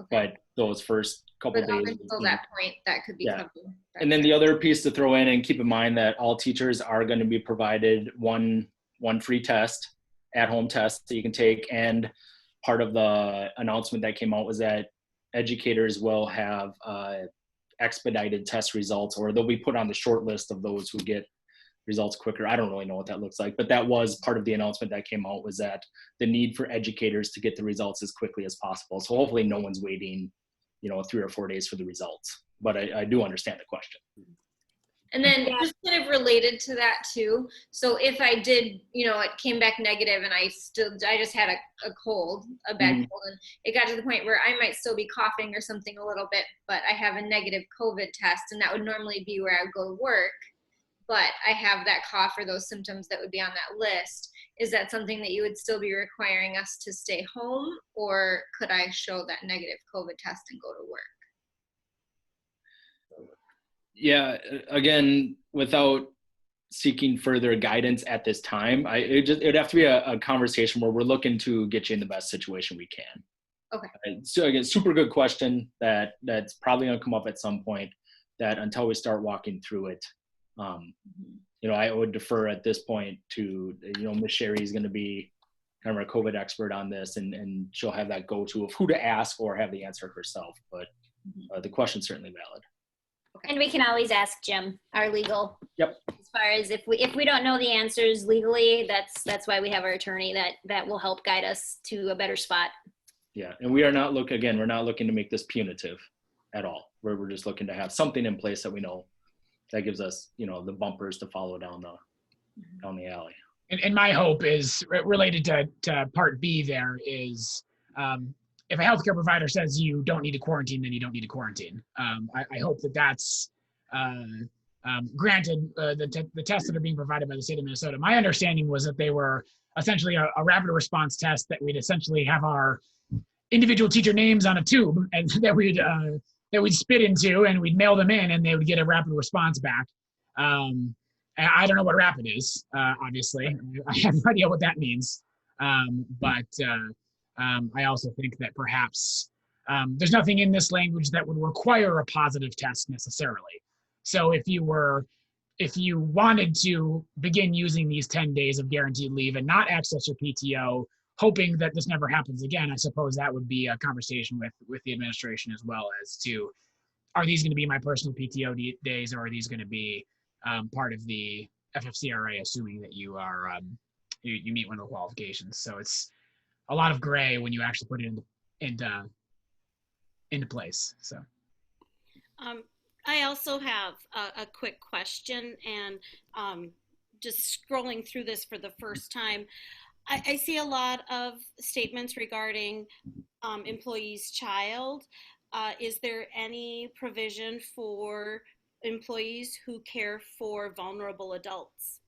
Okay. But those first couple days. Until that point, that could be covered. And then the other piece to throw in, and keep in mind that all teachers are going to be provided one free test, at-home test that you can take. And part of the announcement that came out was that educators will have expedited test results, or they'll be put on the short list of those who get results quicker. I don't really know what that looks like, but that was part of the announcement that came out, was that the need for educators to get the results as quickly as possible. So hopefully no one's waiting, you know, 3 or 4 days for the results. But I do understand the question. And then just kind of related to that too. So if I did, you know, it came back negative and I just had a cold, a bad cold, and it got to the point where I might still be coughing or something a little bit, but I have a negative COVID test, and that would normally be where I would go to work, but I have that cough or those symptoms that would be on that list. Is that something that you would still be requiring us to stay home, or could I show that negative COVID test and go to work? Yeah, again, without seeking further guidance at this time, it'd have to be a conversation where we're looking to get you in the best situation we can. Okay. So again, super good question that's probably going to come up at some point, that until we start walking through it, you know, I would defer at this point to, you know, Ms. Sherry is going to be kind of a COVID expert on this, and she'll have that go-to of who to ask or have the answer herself. But the question's certainly valid. And we can always ask Jim, our legal. Yep. As far as if we don't know the answers legally, that's why we have our attorney that will help guide us to a better spot. Yeah, and we are not we're not looking to make this punitive at all. We're just looking to have something in place that we know that gives us, you know, the bumpers to follow down the alley. And my hope is related to part B there is, if a healthcare provider says you don't need to quarantine, then you don't need to quarantine. I hope that that's granted. The tests that are being provided by the state of Minnesota, my understanding was that they were essentially a rapid response test that we'd essentially have our individual teacher names on a tube and that we'd spit into, and we'd mail them in, and they would get a rapid response back. I don't know what rapid is, obviously. I have no idea what that means. But I also think that perhaps there's nothing in this language that would require a positive test necessarily. So if you wanted to begin using these 10 days of guaranteed leave and not access your PTO, hoping that this never happens again, I suppose that would be a conversation with the administration as well as to, are these going to be my personal PTO days, or are these going to be part of the FFCRA, assuming that you are you meet one of the qualifications. So it's a lot of gray when you actually put it into place. So I also have a quick question, and just scrolling through this for the first time, I see a lot of statements regarding employee's child. Is there any provision for employees who care for vulnerable adults?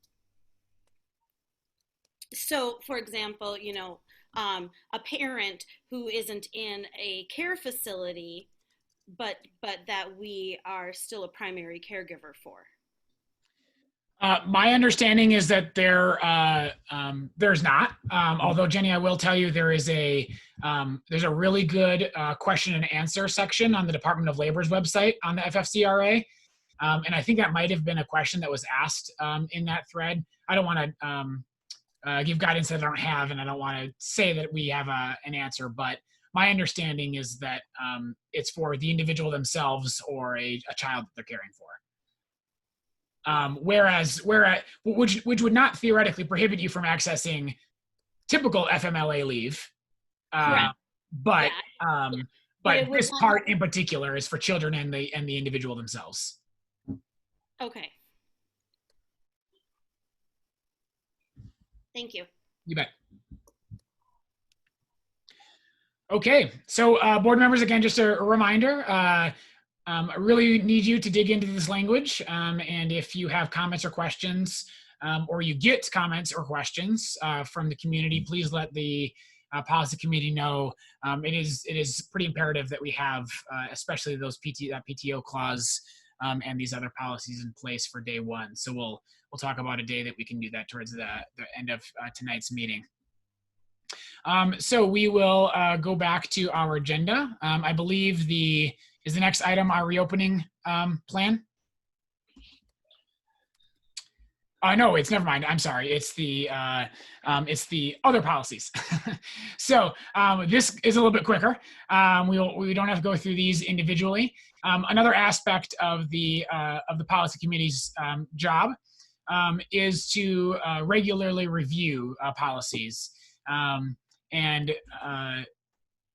So, for example, a parent who isn't in a care facility, but that we are still a primary caregiver for. My understanding is that there's not. Although, Jenny, I will tell you there's a really good question and answer section on the Department of Labor's website on the FFCRA. And I think that might have been a question that was asked in that thread. I don't want to give guidance that I don't have, and I don't want to say that we have an answer, but my understanding is that it's for the individual themselves or a child that they're caring for. Whereas which would not theoretically prohibit you from accessing typical FMLA leave, but this part in particular is for children and the individual themselves. Okay. Thank you. You bet. Okay, so board members, again, just a reminder, I really need you to dig into this language, and if you have comments or questions, or you get comments or questions from the community, please let the policy committee know. It is pretty imperative that we have, especially those PTO clause and these other policies in place for day one. So we'll talk about a day that we can do that towards the end of tonight's meeting. So we will go back to our agenda. I believe is the next item our reopening plan? No, it's never mind. I'm sorry. It's the other policies. So this is a little bit quicker. We don't have to go through these individually. Another aspect of the policy committee's job is to regularly review policies. And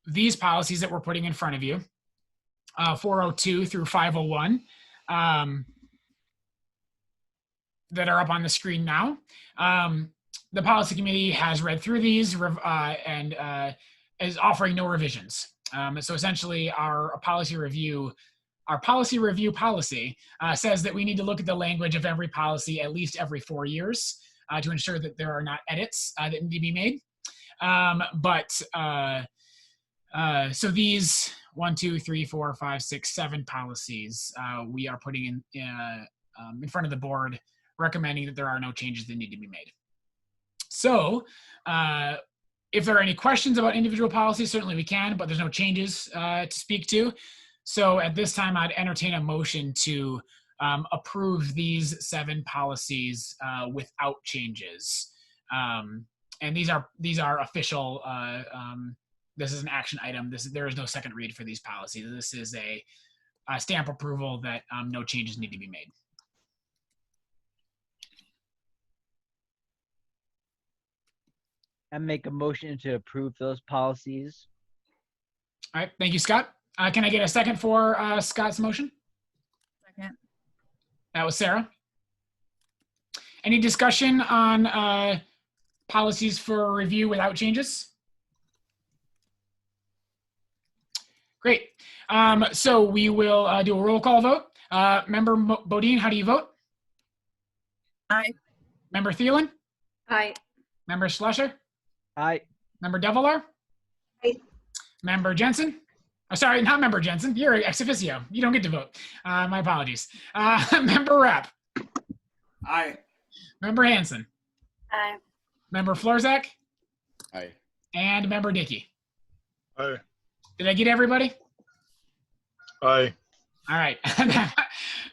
these policies that we're putting in front of you, 402 through 501, that are up on the screen now. The policy committee has read through these and is offering no revisions. So essentially our policy review policy says that we need to look at the language of every policy at least every 4 years to ensure that there are not edits that need to be made. So these 1, 2, 3, 4, 5, 6, 7 policies we are putting in front of the board, recommending that there are no changes that need to be made. So if there are any questions about individual policies, certainly we can, but there's no changes to speak to. So at this time, I'd entertain a motion to approve these 7 policies without changes. And these are official. This is an action item. There is no second read for these policies. This is a stamp approval that no changes need to be made. I make a motion to approve those policies. All right, thank you, Scott. Can I get a second for Scott's motion? Second. That was Sarah. Any discussion on policies for review without changes? Great. So we will do a roll call vote. Member Bodine, how do you vote? Aye. Member Thielen? Aye. Member Schlesser? Aye. Member Devilar? Aye. Member Jensen? Oh, sorry, not Member Jensen. You're ex officio. You don't get to vote. My apologies. Member Rapp? Aye. Member Hanson? Aye. Member Florzak? Aye. And Member Dickey? Aye. Did I get everybody? Aye. All right.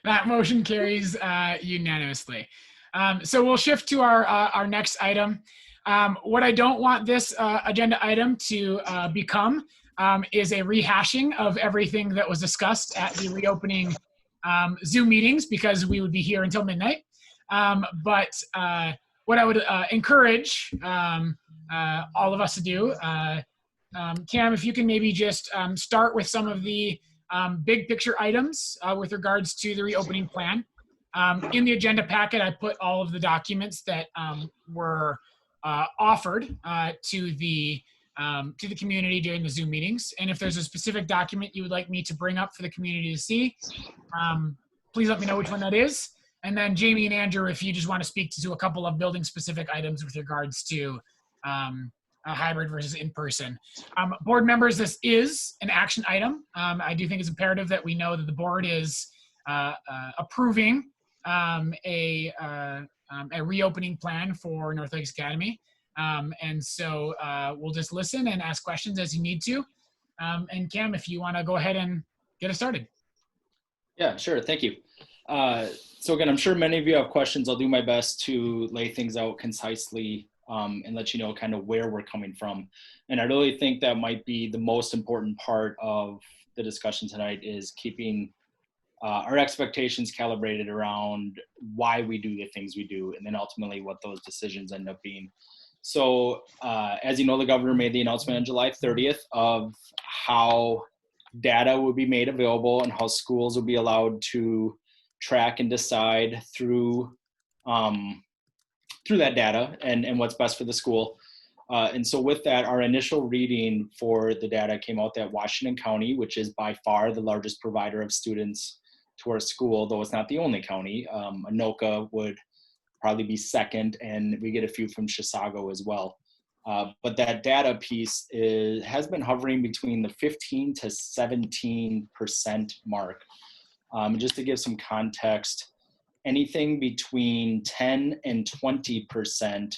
That motion carries unanimously. So we'll shift to our next item. What I don't want this agenda item to become is a rehashing of everything that was discussed at the reopening Zoom meetings, because we would be here until midnight. But what I would encourage all of us to do, Cam, if you can maybe just start with some of the big picture items with regards to the reopening plan. In the agenda packet, I put all of the documents that were offered to the community during the Zoom meetings. And if there's a specific document you would like me to bring up for the community to see, please let me know which one that is. And then Jamie and Andrew, if you just want to speak to a couple of building specific items with regards to a hybrid versus in-person. Board members, this is an action item. I do think it's imperative that we know that the board is approving a reopening plan for North Lakes Academy. And so we'll just listen and ask questions as you need to. And Cam, if you want to go ahead and get us started. Yeah, sure. Thank you. So again, I'm sure many of you have questions. I'll do my best to lay things out concisely and let you know kind of where we're coming from. And I really think that might be the most important part of the discussion tonight, is keeping our expectations calibrated around why we do the things we do, and then ultimately what those decisions end up being. So as you know, the governor made the announcement on July 30th of how data will be made available and how schools will be allowed to track and decide through that data and what's best for the school. And so with that, our initial reading for the data came out that Washington County, which is by far the largest provider of students to our school, though it's not the only county, Anoka would probably be second, and we get a few from Chisago as well. But that data piece has been hovering between the 15 to 17% mark. Just to give some context, anything between 10 and 20%,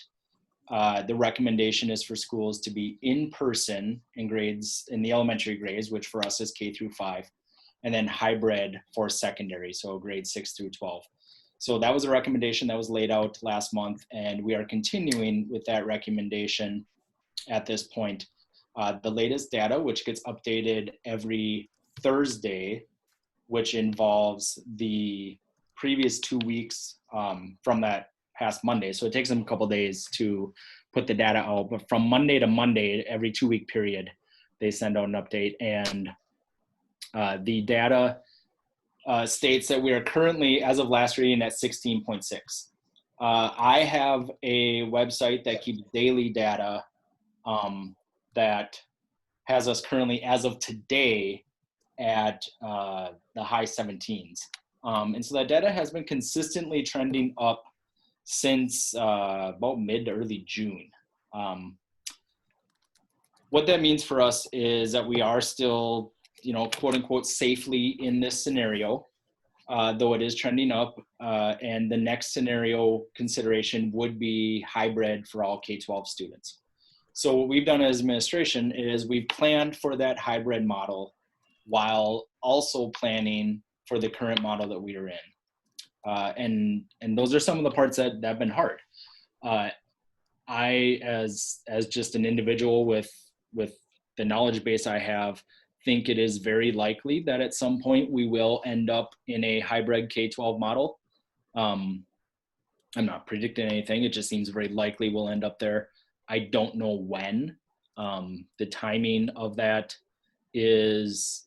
the recommendation is for schools to be in person in grades, in the elementary grades, which for us is K through 5, and then hybrid for secondary, so grades 6 through 12. So that was a recommendation that was laid out last month, and we are continuing with that recommendation at this point. The latest data, which gets updated every Thursday, which involves the previous 2 weeks from that past Monday. So it takes them a couple days to put the data out, but from Monday to Monday, every 2 week period, they send out an update. And the data states that we are currently, as of last reading, at 16.6. I have a website that keeps daily data that has us currently, as of today, at the high 17s. And so that data has been consistently trending up since about mid to early June. What that means for us is that we are still, quote unquote, safely in this scenario, though it is trending up. And the next scenario consideration would be hybrid for all K-12 students. So what we've done as administration is we've planned for that hybrid model while also planning for the current model that we are in. And those are some of the parts that have been hard. I, as just an individual with the knowledge base I have, think it is very likely that at some point we will end up in a hybrid K-12 model. I'm not predicting anything. It just seems very likely we'll end up there. I don't know when. The timing of that is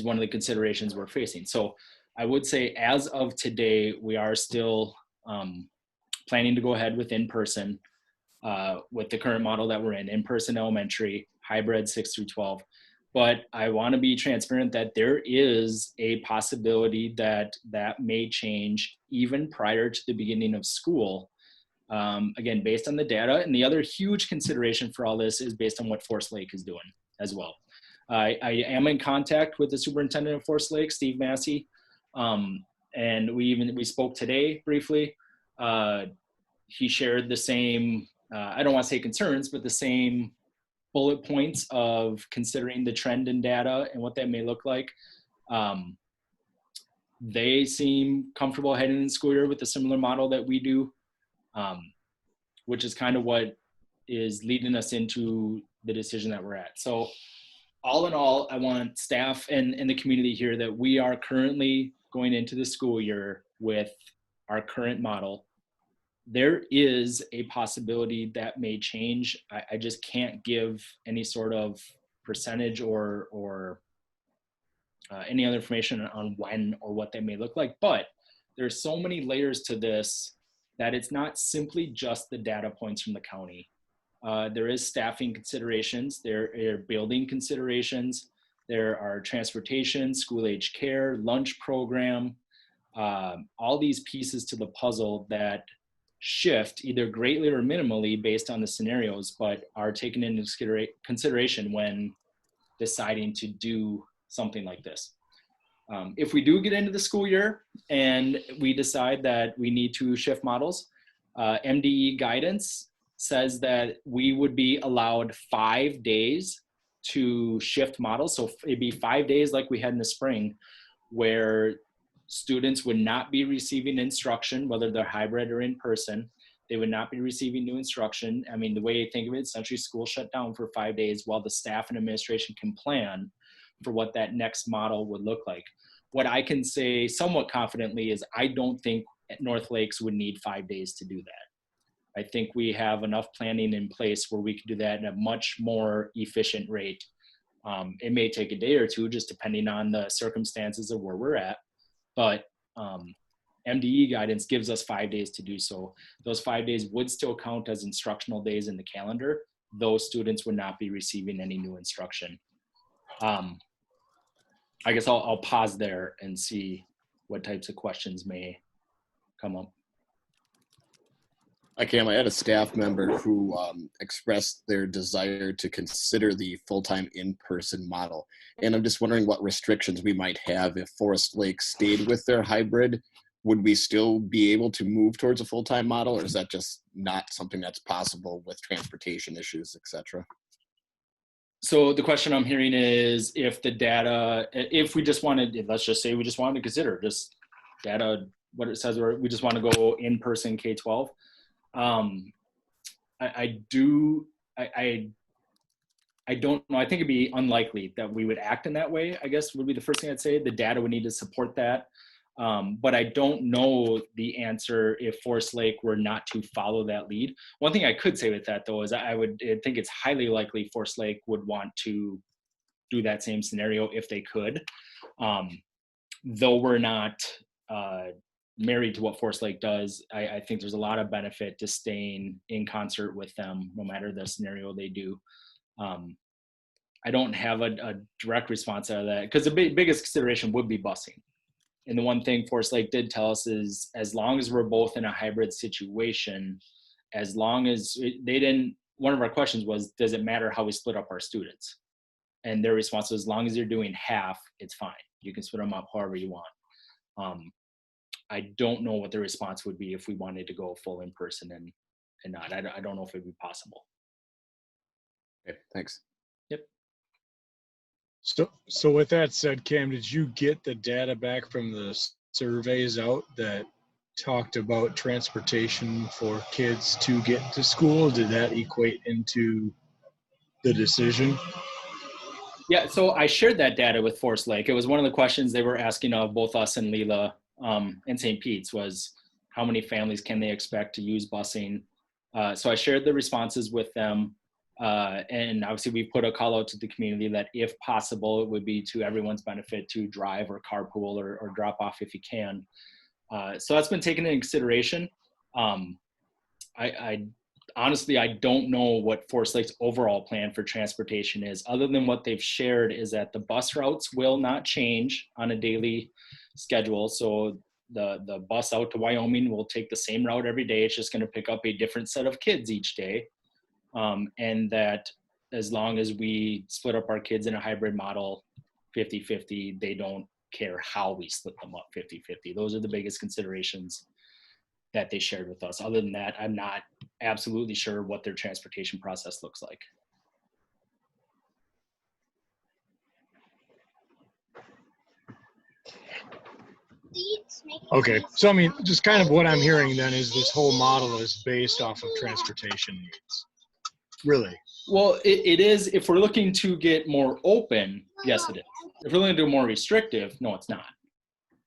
one of the considerations we're facing. So I would say as of today, we are still planning to go ahead with in-person with the current model that we're in-person elementary, hybrid 6 through 12. but I want to be transparent that there is a possibility that that may change even prior to the beginning of school. Again, based on the data. And the other huge consideration for all this is based on what Forest Lake is doing as well. I am in contact with the superintendent of Forest Lake, Steve Massey. And we spoke today briefly. He shared the same, I don't want to say concerns, but the same bullet points of considering the trend in data and what that may look like. They seem comfortable heading in the school year with a similar model that we do, which is kind of what is leading us into the decision that we're at. So all in all, I want staff and the community here that we are currently going into the school year with our current model. There is a possibility that may change. I just can't give any sort of percentage or any other information on when or what they may look like. But there's so many layers to this that it's not simply just the data points from the county. There is staffing considerations, there are building considerations, there are transportation, school age care, lunch program, all these pieces to the puzzle that shift either greatly or minimally based on the scenarios, but are taken into consideration when deciding to do something like this. If we do get into the school year and we decide that we need to shift models, MDE guidance says that we would be allowed 5 days to shift models. So it'd be 5 days like we had in the spring, where students would not be receiving instruction, whether they're hybrid or in person. They would not be receiving new instruction. I mean, the way you think of it, essentially school shut down for 5 days while the staff and administration can plan for what that next model would look like. What I can say somewhat confidently is I don't think North Lakes would need 5 days to do that. I think we have enough planning in place where we can do that at a much more efficient rate. It may take a day or two, just depending on the circumstances of where we're at. But MDE guidance gives us 5 days to do so. Those 5 days would still count as instructional days in the calendar. Those students would not be receiving any new instruction. I guess I'll pause there and see what types of questions may come up. Hi, Cam. I had a staff member who expressed their desire to consider the full-time in-person model. And I'm just wondering what restrictions we might have if Forest Lake stayed with their hybrid. Would we still be able to move towards a full-time model, or is that just not something that's possible with transportation issues, et cetera? So the question I'm hearing is if the data, if we just wanted, let's just say we just wanted to consider just data, what it says, or we just want to go in-person K-12. I don't know. I think it'd be unlikely that we would act in that way, I guess would be the first thing I'd say. The data would need to support that. But I don't know the answer if Forest Lake were not to follow that lead. One thing I could say with that, though, is I think it's highly likely Forest Lake would want to do that same scenario if they could. Though we're not married to what Forest Lake does, I think there's a lot of benefit to staying in concert with them, no matter the scenario they do. I don't have a direct response out of that, because the biggest consideration would be busing. And the one thing Forest Lake did tell us is, as long as we're both in a hybrid situation, as long as they didn't, one of our questions was, does it matter how we split up our students? And their response was, as long as you're doing half, it's fine. You can split them up however you want. I don't know what the response would be if we wanted to go full in person and not. I don't know if it'd be possible. Okay, thanks. Yep. So with that said, Cam, did you get the data back from the surveys out that talked about transportation for kids to get to school? Did that equate into the decision? Yeah, so I shared that data with Forest Lake. It was one of the questions they were asking of both us and Leela and St. Pete's, was how many families can they expect to use busing? So I shared the responses with them. And obviously we put a call out to the community that if possible, it would be to everyone's benefit to drive or carpool or drop off if you can. So that's been taken into consideration. I honestly, I don't know what Forest Lake's overall plan for transportation is, other than what they've shared is that the bus routes will not change on a daily schedule. So the bus out to Wyoming will take the same route every day. It's just going to pick up a different set of kids each day. And that as long as we split up our kids in a hybrid model 50-50, they don't care how we split them up 50-50. Those are the biggest considerations that they shared with us. Other than that, I'm not absolutely sure what their transportation process looks like. Okay, so I mean, just kind of what I'm hearing then is this whole model is based off of transportation needs. Really? Well, it is. If we're looking to get more open, yes, it is. If we're looking to do more restrictive, no, it's not.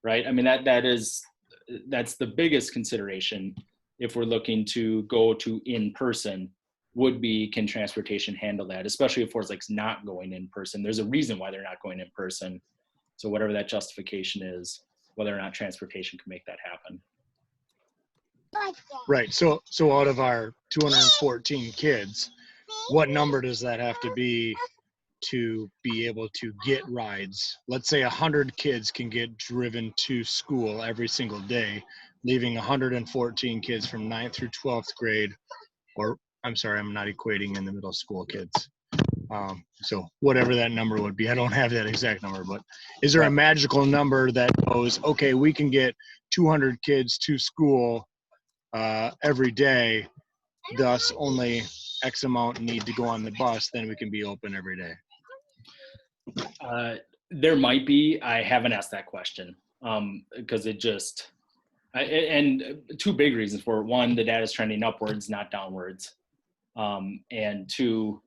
Right? I mean, that's the biggest consideration. If we're looking to go to in person, would be, can transportation handle that? Especially if Forest Lake's not going in person. There's a reason why they're not going in person. So whatever that justification is, whether or not transportation can make that happen. Right. So out of our 214 kids, what number does that have to be able to get rides? Let's say 100 kids can get driven to school every single day, leaving 114 kids from 9th through 12th grade, or I'm sorry, I'm not equating in the middle school kids. So whatever that number would be, I don't have that exact number, but is there a magical number that goes, okay, we can get 200 kids to school every day, thus only X amount need to go on the bus, then we can be open every day? There might be. I haven't asked that question because it just, and two big reasons for it. One, the data is trending upwards, not downwards. And two,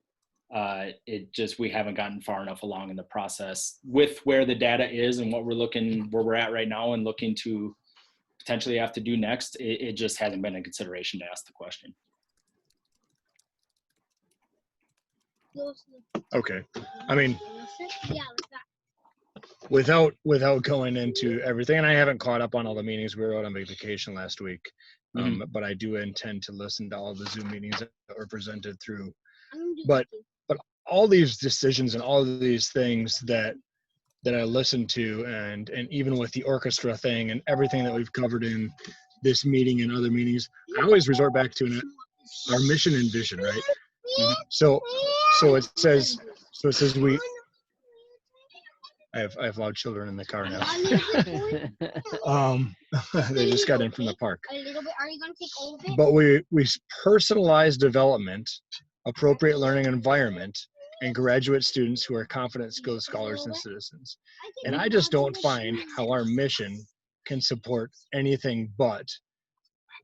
it just, we haven't gotten far enough along in the process with where the data is and what we're looking, where we're at right now and looking to potentially have to do next. It just hasn't been a consideration to ask the question. Okay. I mean, without going into everything, and I haven't caught up on all the meetings. We were out on vacation last week, but I do intend to listen to all the Zoom meetings that were presented through. But all these decisions and all of these things that I listened to, and even with the orchestra thing and everything that we've covered in this meeting and other meetings, I always resort back to our mission and vision, right? So it says we. I have loud children in the car now. They just got in from the park. But we personalize development, appropriate learning environment, and graduate students who are confident, skilled scholars and citizens. And I just don't find how our mission can support anything but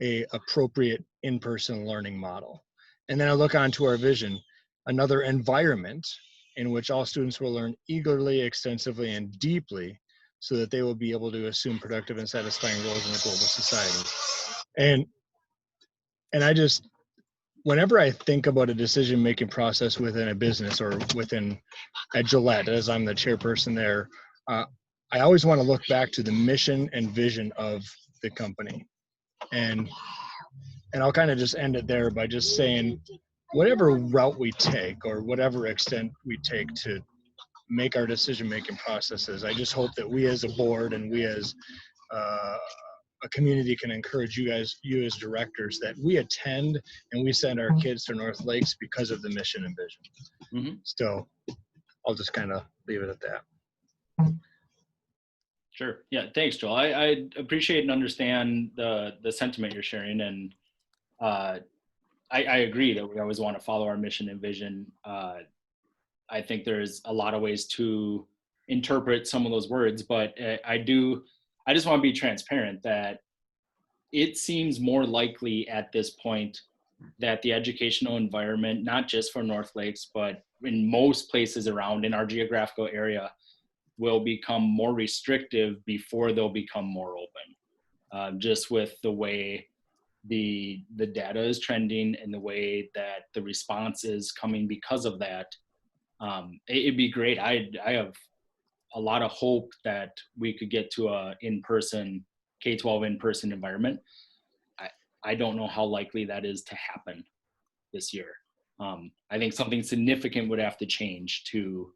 a appropriate in-person learning model. And then I look onto our vision, another environment in which all students will learn eagerly, extensively, and deeply so that they will be able to assume productive and satisfying roles in a global society. And I just, whenever I think about a decision-making process within a business or within at Gillette, as I'm the chairperson there, I always want to look back to the mission and vision of the company. And I'll kind of just end it there by just saying, whatever route we take or whatever extent we take to make our decision-making processes, I just hope that we as a board and we as a community can encourage you as directors, that we attend and we send our kids to North Lakes because of the mission and vision. So I'll just kind of leave it at that. Sure. Yeah. Thanks, Joel. I appreciate and understand the sentiment you're sharing, and I agree that we always want to follow our mission and vision. I think there's a lot of ways to interpret some of those words, but I just want to be transparent that it seems more likely at this point that the educational environment, not just for North Lakes, but in most places around in our geographical area, will become more restrictive before they'll become more open. Just with the way the data is trending and the way that the response is coming because of that, it'd be great. I have a lot of hope that we could get to a in-person, K-12 in-person environment. I don't know how likely that is to happen. this year. I think something significant would have to change to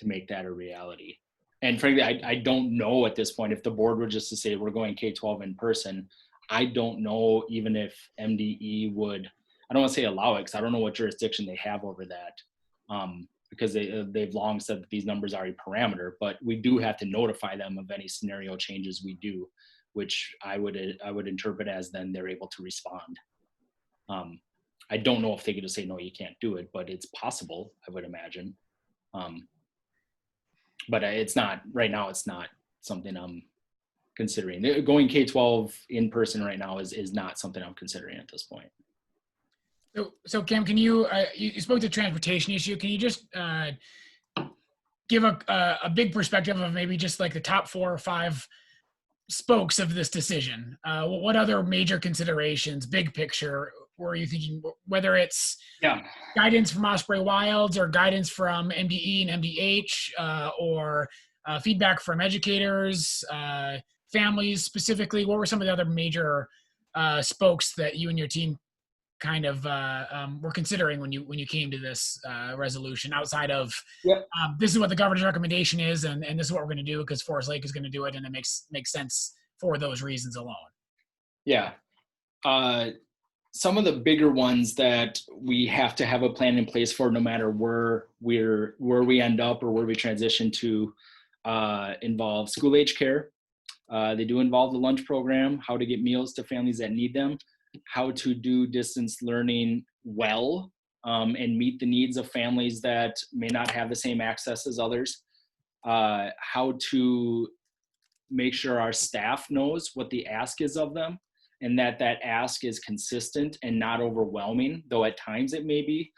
make that a reality. And frankly, I don't know at this point if the board were just to say we're going K-12 in person. I don't know even if MDE would, I don't want to say allow it because I don't know what jurisdiction they have over that, because they've long said that these numbers are a parameter, but we do have to notify them of any scenario changes we do, which I would interpret as then they're able to respond. I don't know if they could just say, no, you can't do it, but it's possible, I would imagine. But it's not, right now, it's not something I'm considering. Going K-12 in person right now is not something I'm considering at this point. So Kim, can you, you spoke to the transportation issue. Can you just give a big perspective of maybe just like the top 4 or 5 spokes of this decision? What other major considerations, big picture, were you thinking, whether it's guidance from Osprey Wilds or guidance from MDE and MDH, or feedback from educators, families specifically? What were some of the other major spokes that you and your team kind of were considering when you came to this resolution, outside of this is what the governor's recommendation is, and this is what we're going to do because Forest Lake is going to do it, and it makes sense for those reasons alone? Yeah. Some of the bigger ones that we have to have a plan in place for, no matter where we end up or where we transition to, involve school age care. They do involve the lunch program, how to get meals to families that need them, how to do distance learning well, and meet the needs of families that may not have the same access as others, how to make sure our staff knows what the ask is of them, and that ask is consistent and not overwhelming, though at times it may be.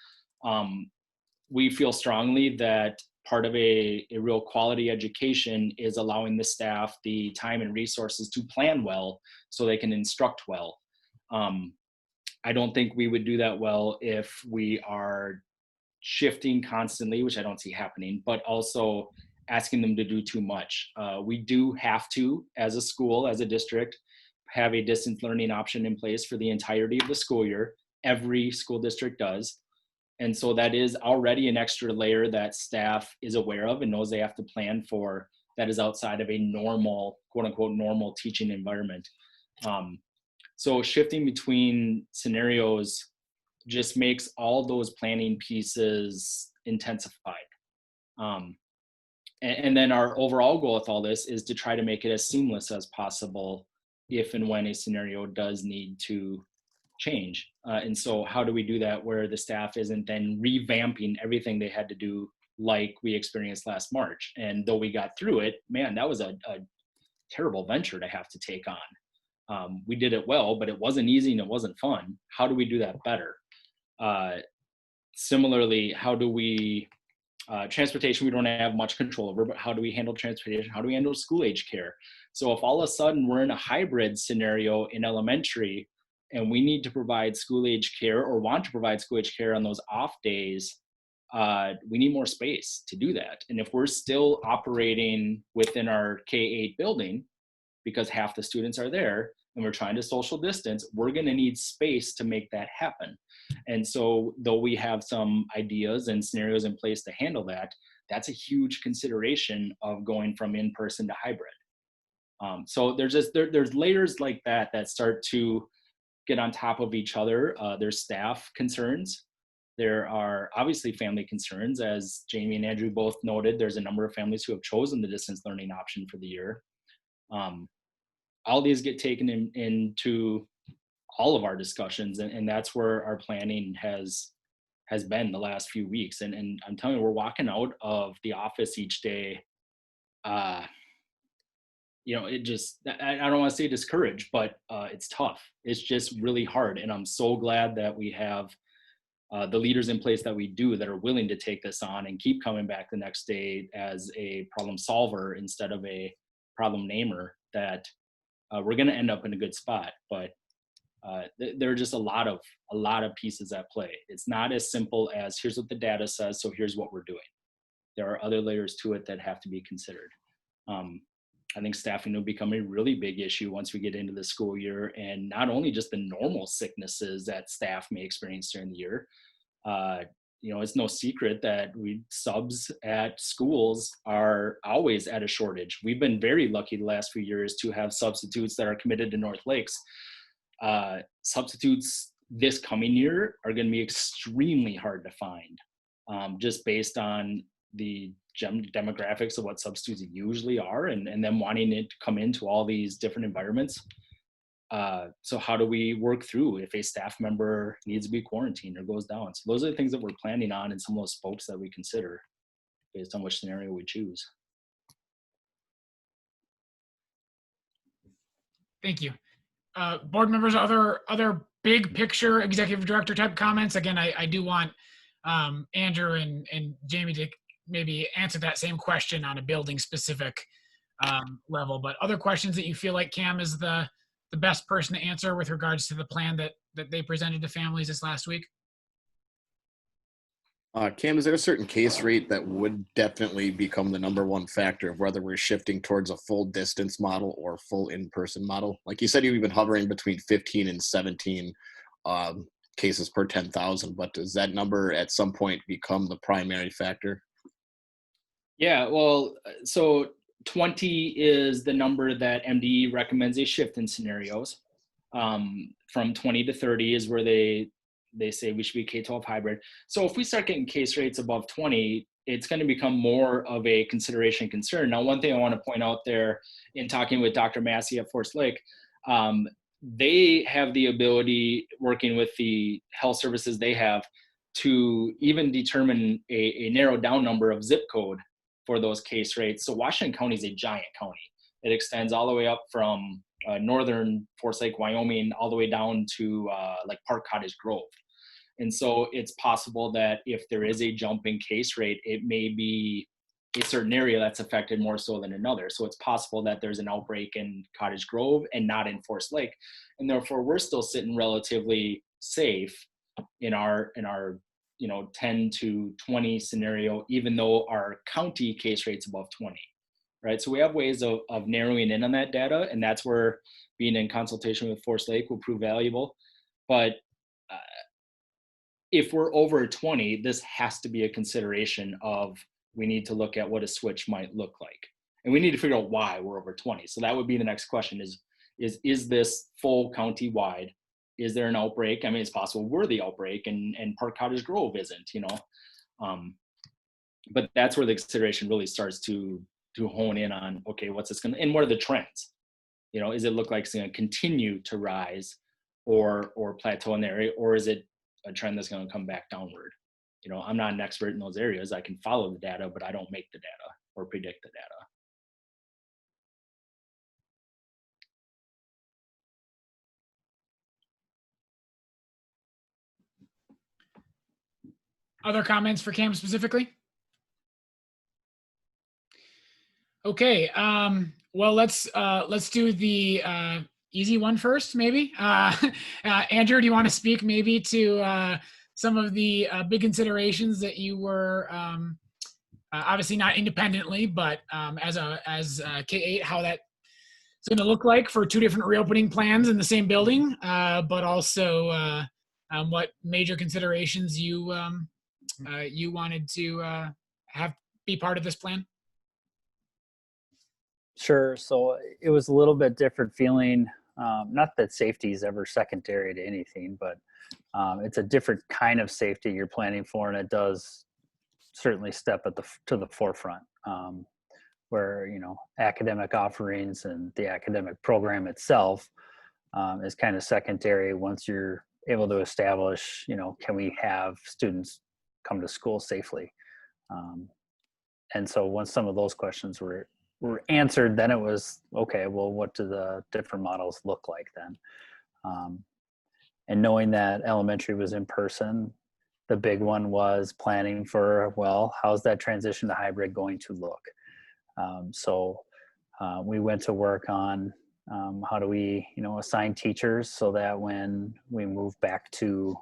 We feel strongly that part of a real quality education is allowing the staff the time and resources to plan well so they can instruct well. I don't think we would do that well if we are shifting constantly, which I don't see happening, but also asking them to do too much. We do have to, as a school, as a district, have a distance learning option in place for the entirety of the school year. Every school district does. And so that is already an extra layer that staff is aware of and knows they have to plan for, that is outside of a normal, quote unquote, normal teaching environment. So shifting between scenarios just makes all those planning pieces intensified. And then our overall goal with all this is to try to make it as seamless as possible if and when a scenario does need to change. And so how do we do that where the staff isn't then revamping everything they had to do like we experienced last March? And though we got through it, man, that was a terrible venture to have to take on. We did it well, but it wasn't easy and it wasn't fun. How do we do that better? Similarly, how do we, transportation we don't have much control over, but how do we handle transportation? How do we handle school age care? So if all of a sudden we're in a hybrid scenario in elementary and we need to provide school age care or want to provide school age care on those off days, we need more space to do that. And if we're still operating within our K-8 building, because half the students are there and we're trying to social distance, we're going to need space to make that happen. And so though we have some ideas and scenarios in place to handle that, that's a huge consideration of going from in-person to hybrid. So there's layers like that start to get on top of each other. There's staff concerns. There are obviously family concerns. As Jamie and Andrew both noted, there's a number of families who have chosen the distance learning option for the year. All these get taken into all of our discussions, and that's where our planning has been the last few weeks. And I'm telling you, we're walking out of the office each day. It just, I don't want to say discouraged, but it's tough. It's just really hard. And I'm so glad that we have the leaders in place that we do, that are willing to take this on and keep coming back the next day as a problem solver instead of a problem namer, that we're going to end up in a good spot. But there are just a lot of pieces at play. It's not as simple as here's what the data says, so here's what we're doing. There are other layers to it that have to be considered. I think staffing will become a really big issue once we get into the school year, and not only just the normal sicknesses that staff may experience during the year. It's no secret that subs at schools are always at a shortage. We've been very lucky the last few years to have substitutes that are committed to North Lakes. Substitutes this coming year are going to be extremely hard to find, just based on the demographics of what substitutes usually are, and them wanting it to come into all these different environments. So how do we work through if a staff member needs to be quarantined or goes down? So those are the things that we're planning on, and some of those spokes that we consider based on which scenario we choose. Thank you. Board members, other big picture executive director type comments? Again, I do want Andrew and Jamie to maybe answer that same question on a building specific level, but other questions that you feel like Cam is the best person to answer with regards to the plan that they presented to families this last week? Cam, is there a certain case rate that would definitely become the number one factor of whether we're shifting towards a full distance model or full in-person model? Like you said, you've been hovering between 15 and 17 cases per 10,000, but does that number at some point become the primary factor? Yeah, well, so 20 is the number that MDE recommends a shift in scenarios. From 20 to 30 is where they say we should be K-12 hybrid. So if we start getting case rates above 20, it's going to become more of a consideration concern. Now, one thing I want to point out there in talking with Dr. Massey at Forest Lake, they have the ability, working with the health services they have, to even determine a narrowed down number of zip code for those case rates. So Washington County is a giant county. It extends all the way up from northern Forest Lake, Wyoming, all the way down to like Park Cottage Grove. And so it's possible that if there is a jump in case rate, it may be a certain area that's affected more so than another. So it's possible that there's an outbreak in Cottage Grove and not in Forest Lake. And therefore we're still sitting relatively safe in our 10 to 20 scenario, even though our county case rate's above 20, right? So we have ways of narrowing in on that data, and that's where being in consultation with Forest Lake will prove valuable. But if we're over 20, this has to be a consideration of, we need to look at what a switch might look like. And we need to figure out why we're over 20. So that would be the next question is this full county-wide? Is there an outbreak? I mean, it's possible we're the outbreak and Park Cottage Grove isn't, but that's where the consideration really starts to hone in on, okay, what's this going to, and what are the trends? Is it look like it's going to continue to rise or plateau in the area, or is it a trend that's going to come back downward? I'm not an expert in those areas. I can follow the data, but I don't make the data or predict the data. Other comments for Cam specifically? Okay, well, let's do the easy one first, maybe. Andrew, do you want to speak maybe to some of the big considerations that you were obviously not independently, but as K8, how that is going to look like for two different reopening plans in the same building, but also what major considerations you wanted to have be part of this plan? Sure. So it was a little bit different feeling. Not that safety is ever secondary to anything, but it's a different kind of safety you're planning for, and it does certainly step to the forefront, where academic offerings and the academic program itself is kind of secondary once you're able to establish, can we have students come to school safely? And so once some of those questions were answered, then it was, okay, well, what do the different models look like then? And knowing that elementary was in person, the big one was planning for, well, how's that transition to hybrid going to look? So we went to work on how do we, assign teachers so that when we move back to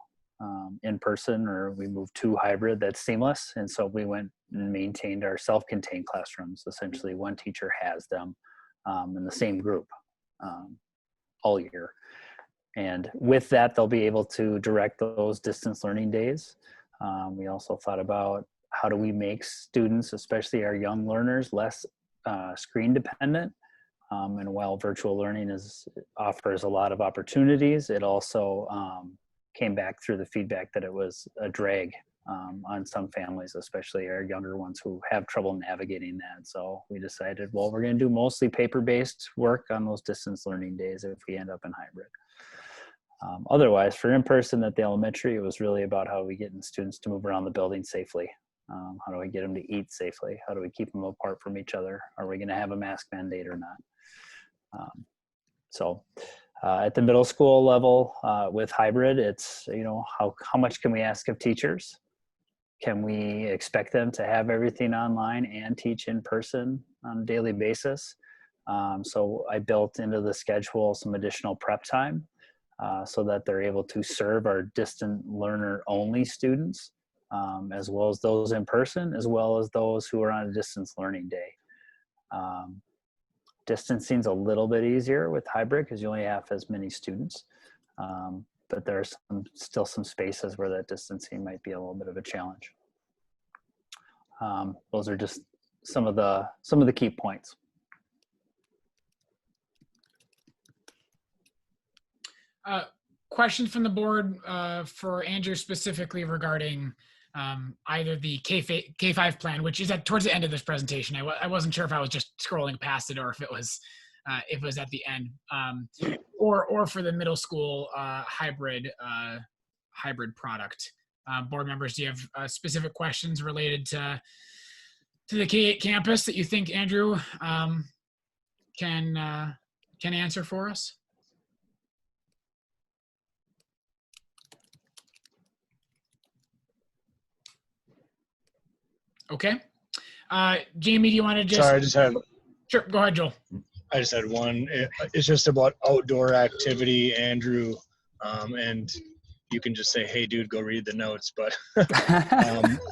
in person or we move to hybrid, that's seamless. And so we went and maintained our self-contained classrooms. Essentially, one teacher has them in the same group all year. And with that, they'll be able to direct those distance learning days. We also thought about how do we make students, especially our young learners, less screen dependent. And while virtual learning offers a lot of opportunities, it also came back through the feedback that it was a drag on some families, especially our younger ones who have trouble navigating that. So we decided, well, we're going to do mostly paper-based work on those distance learning days if we end up in hybrid. Otherwise, for in-person at the elementary, it was really about how we getting students to move around the building safely. How do we get them to eat safely? How do we keep them apart from each other? Are we going to have a mask mandate or not? At the middle school level with hybrid, it's, how much can we ask of teachers? Can we expect them to have everything online and teach in person on a daily basis? So I built into the schedule some additional prep time so that they're able to serve our distant learner only students, as well as those in person, as well as those who are on a distance learning day. Distancing's a little bit easier with hybrid because you only have as many students, but there's still some spaces where that distancing might be a little bit of a challenge. Those are just some of the key points. Question from the board for Andrew specifically regarding either the K-5 plan, which is towards the end of this presentation. I wasn't sure if I was just scrolling past it or if it was at the end, or for the middle school hybrid product. Board members, do you have specific questions related to the K-8 campus that you think Andrew can answer for us? Okay. Jamie, do you want to just... Sorry, I just have... Sure, go ahead, Joel. I just had one. It's just about outdoor activity, Andrew, and you can just say, hey, dude, go read the notes, but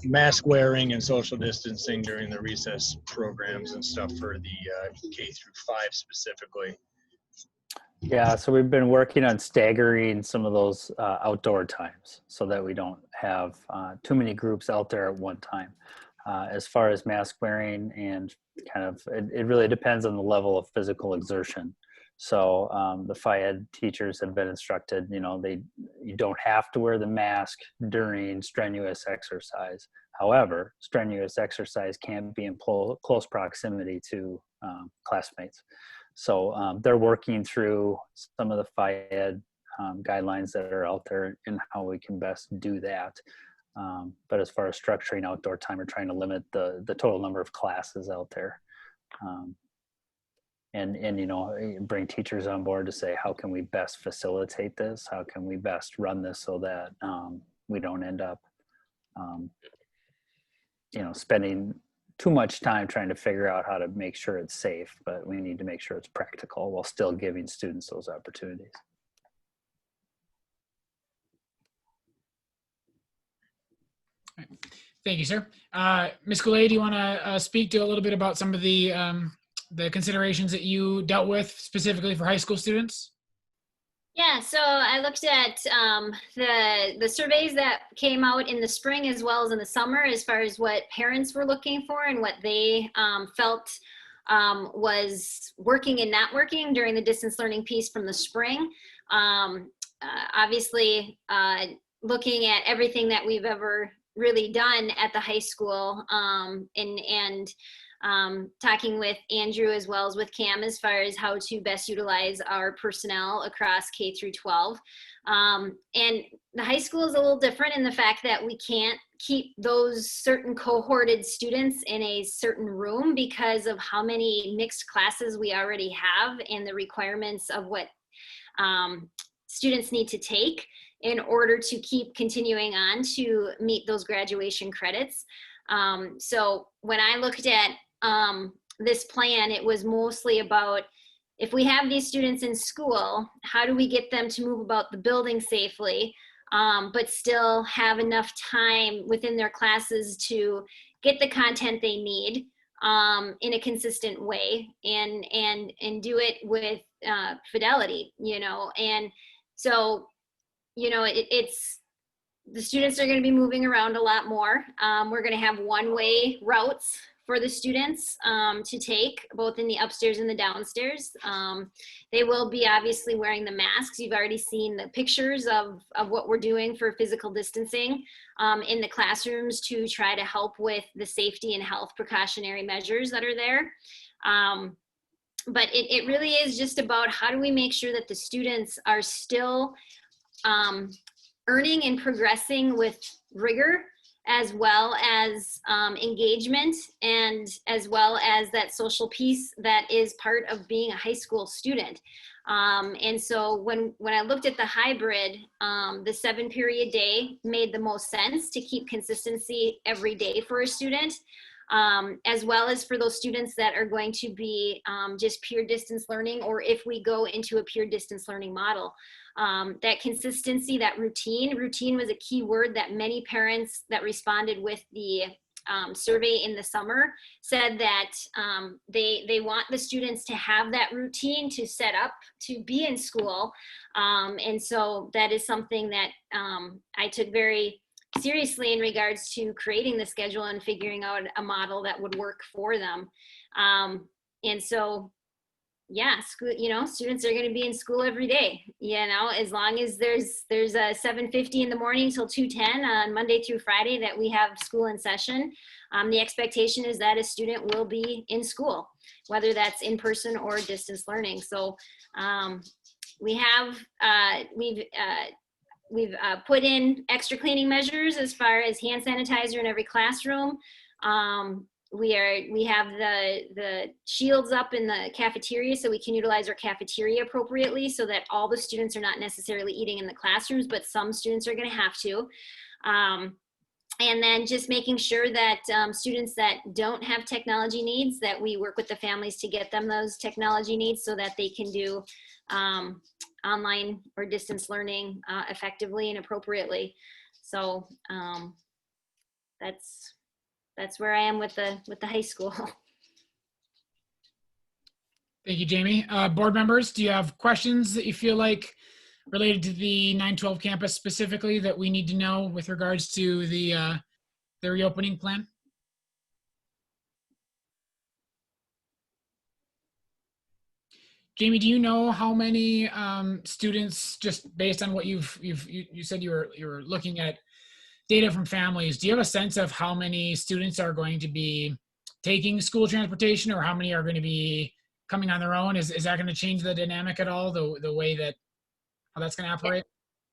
mask wearing and social distancing during the recess programs and stuff for the K through 5 specifically. Yeah, so we've been working on staggering some of those outdoor times so that we don't have too many groups out there at one time. As far as mask wearing and it really depends on the level of physical exertion. So the Phi-Ed teachers have been instructed, you don't have to wear the mask during strenuous exercise. However, strenuous exercise can be in close proximity to classmates. So they're working through some of the Phi-Ed guidelines that are out there and how we can best do that. But as far as structuring outdoor time, we're trying to limit the total number of classes out there. And bring teachers on board to say, how can we best facilitate this? How can we best run this so that we don't end up, spending too much time trying to figure out how to make sure it's safe, but we need to make sure it's practical while still giving students those opportunities. Thank you, sir. Ms. Goulet, do you want to speak to a little bit about some of the considerations that you dealt with specifically for high school students? Yeah, so I looked at the surveys that came out in the spring as well as in the summer as far as what parents were looking for and what they felt was working and not working during the distance learning piece from the spring. Obviously, looking at everything that we've ever really done at the high school and talking with Andrew as well as with Cam as far as how to best utilize our personnel across K through 12. And the high school is a little different in the fact that we can't keep those certain cohorted students in a certain room because of how many mixed classes we already have and the requirements of what students need to take in order to keep continuing on to meet those graduation credits. So when I looked at this plan, it was mostly about if we have these students in school, how do we get them to move about the building safely, but still have enough time within their classes to get the content they need, in a consistent way and do it with fidelity, you know. And so, you know, it's the students are going to be moving around a lot more. We're going to have one-way routes for the students to take, both in the upstairs and the downstairs. They will be obviously wearing the masks. You've already seen the pictures of what we're doing for physical distancing in the classrooms to try to help with the safety and health precautionary measures that are there. But it really is just about how do we make sure that the students are still earning and progressing with rigor, as well as engagement, and as well as that social piece that is part of being a high school student. And so when I looked at the hybrid, the 7-period day made the most sense to keep consistency every day for a student, as well as for those students that are going to be just pure distance learning, or if we go into a pure distance learning model. That consistency, that routine was a key word that many parents that responded with the survey in the summer said that they want the students to have that routine to set up to be in school. And so that is something that I took very seriously in regards to creating the schedule and figuring out a model that would work for them. And so, yeah, school, you know, students are going to be in school every day, you know, as long as there's a 7:50 in the morning till 2:10 on Monday through Friday that we have school in session. The expectation is that a student will be in school, whether that's in person or distance learning. So we've put in extra cleaning measures as far as hand sanitizer in every classroom. We have the shields up in the cafeteria so we can utilize our cafeteria appropriately so that all the students are not necessarily eating in the classrooms, but some students are going to have to. And then just making sure that students that don't have technology needs, that we work with the families to get them those technology needs so that they can do online or distance learning effectively and appropriately. So that's where I am with the high school. Thank you, Jamie. Board members, do you have questions that you feel like related to the 912 campus specifically that we need to know with regards to the reopening plan? Jamie, do you know how many students, just based on what you said you were looking at data from families, do you have a sense of how many students are going to be taking school transportation, or how many are going to be coming on their own? Is that going to change the dynamic at all, the way that how that's going to operate?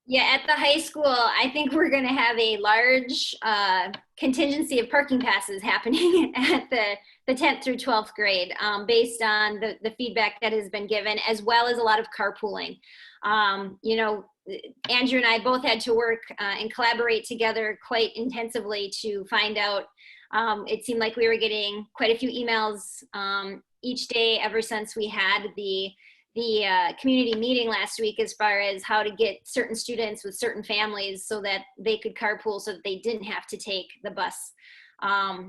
Yeah, at the high school, I think we're going to have a large contingency of parking passes happening at the 10th through 12th grade based on the feedback that has been given, as well as a lot of carpooling. You know, Andrew and I both had to work and collaborate together quite intensively to find out. It seemed like we were getting quite a few emails each day ever since we had the community meeting last week, as far as how to get certain students with certain families so that they could carpool so that they didn't have to take the bus.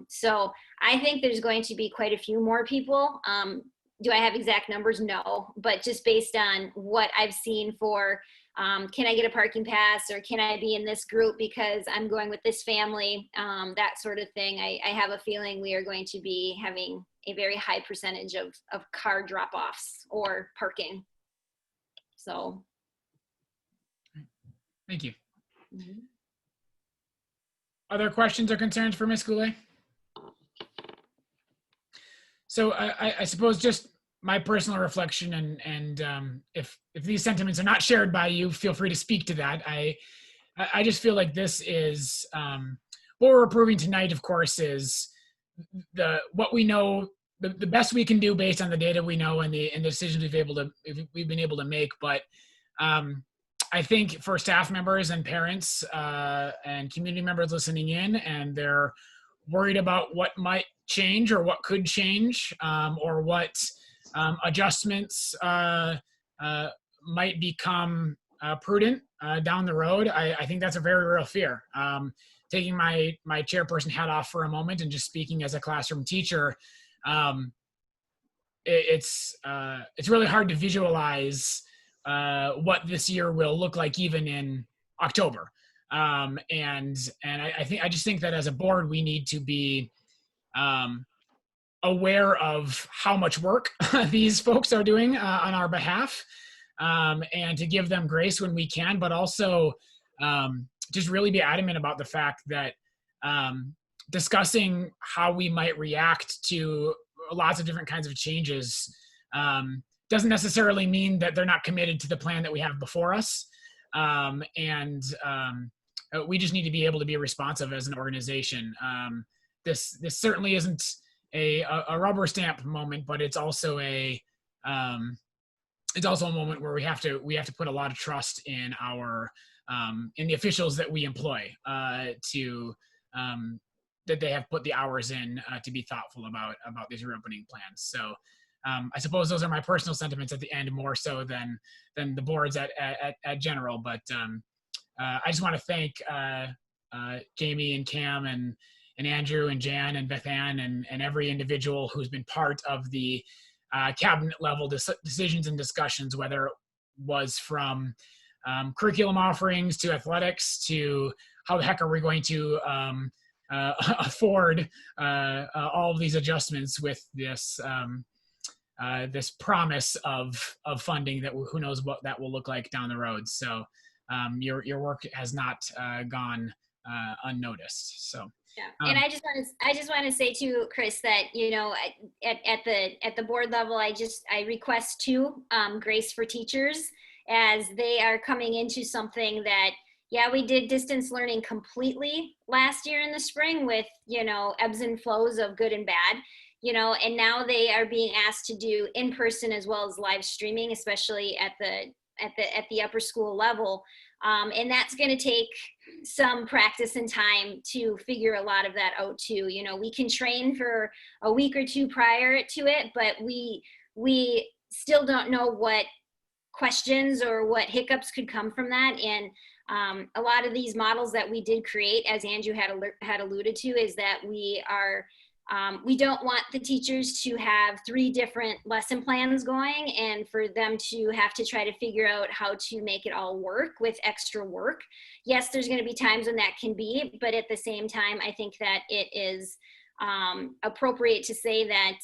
So I think there's going to be quite a few more people. Do I have exact numbers? No, but just based on what I've seen for can I get a parking pass, or can I be in this group because I'm going with this family, that sort of thing. I have a feeling we are going to be having a very high percentage of car drop-offs or parking. So. Thank you. Mm-hmm. Other questions or concerns for Ms. Goulet? So I suppose just my personal reflection, and if these sentiments are not shared by you, feel free to speak to that. I just feel like this is what we're approving tonight, of course, is what we know, the best we can do based on the data we know and the decisions we've been able to make. But I think for staff members and parents and community members listening in, and they're worried about what might change or what could change, or what adjustments might become prudent down the road, I think that's a very real fear. Taking my chairperson hat off for a moment and just speaking as a classroom teacher, it's really hard to visualize what this year will look like even in October. And I just think that as a board we need to be aware of how much work these folks are doing on our behalf, and to give them grace when we can, but also just really be adamant about the fact that discussing how we might react to lots of different kinds of changes doesn't necessarily mean that they're not committed to the plan that we have before us. We just need to be able to be responsive as an organization. This certainly isn't a rubber stamp moment, but it's also a moment where we have to put a lot of trust in our in the officials that we employ to that they have put the hours in to be thoughtful about these reopening plans. So I suppose those are my personal sentiments at the end, more so than the boards at general. But I just want to thank Jamie and Cam and Andrew and Jan and Beth Ann and every individual who's been part of the cabinet level decisions and discussions, whether it was from curriculum offerings to athletics to how the heck are we going to afford all of these adjustments with this this promise of funding that who knows what that will look like down the road. So your work has not gone unnoticed. So. Yeah. And I just want to say too, Chris, that at the board level, I request too grace for teachers as they are coming into something that, yeah, we did distance learning completely last year in the spring with ebbs and flows of good and bad, and now they are being asked to do in person as well as live streaming, especially at the upper school level. And that's going to take some practice and time to figure a lot of that out too. We can train for a week or two prior to it, but we still don't know what questions or what hiccups could come from that. And a lot of these models that we did create, as Andrew had alluded to, is that we don't want the teachers to have 3 different lesson plans going and for them to have to try to figure out how to make it all work with extra work. Yes, there's going to be times when that can be, but at the same time, I think that it is appropriate to say that,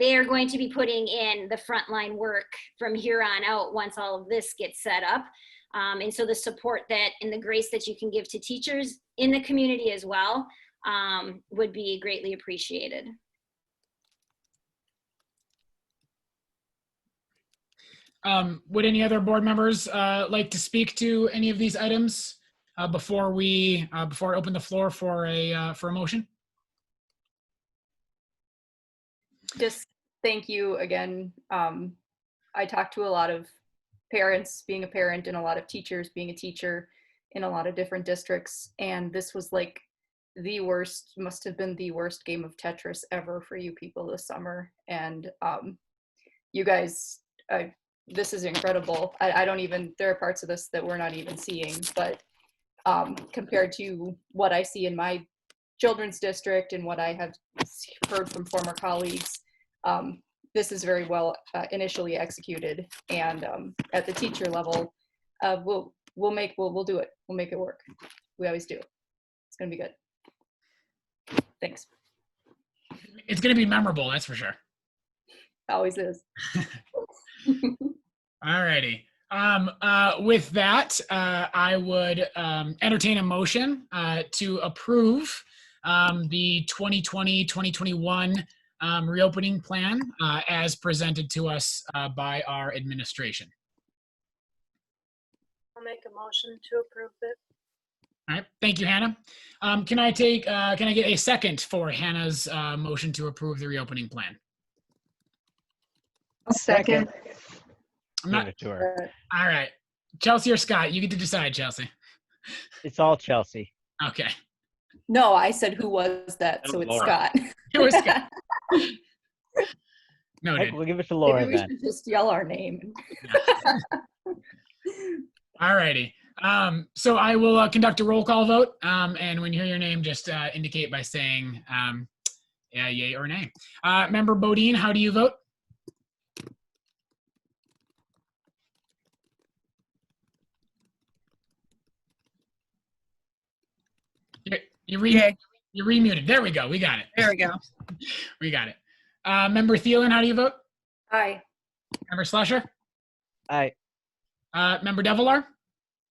they are going to be putting in the frontline work from here on out once all of this gets set up. And so the support that and the grace that you can give to teachers in the community as well would be greatly appreciated. Would any other board members like to speak to any of these items before I open the floor for a motion? Just thank you again. I talked to a lot of parents being a parent and a lot of teachers being a teacher in a lot of different districts, and this was like must have been the worst game of Tetris ever for you people this summer. And you guys, this is incredible. I don't even, there are parts of this that we're not even seeing, but compared to what I see in my children's district and what I have heard from former colleagues, this is very well initially executed. And at the teacher level, we'll do it. We'll make it work. We always do. It's gonna be good. Thanks. It's going to be memorable, that's for sure. Always is. All righty. With that, I would entertain a motion to approve the 2020-2021 reopening plan as presented to us by our administration. I'll make a motion to approve it. All right, thank you, Hannah. Can I get a second for Hannah's motion to approve the reopening plan? A second. I'm not, Give it to her. all right, Chelsea or Scott, you get to decide, Chelsea. It's all Chelsea. Okay. No, I said who was that, so it's Laura. Scott. It was Scott. Noted. We'll give it to Laura Maybe we then. should just yell our name. All righty. So I will conduct a roll call vote, and when you hear your name, just indicate by saying Yay or nay. Member Bodine, how do you vote? You're remuted. There we go. We got it. There we go. We got it. Member Thielen, how do you vote? Aye. Member Slusher? Aye. Member Devilar?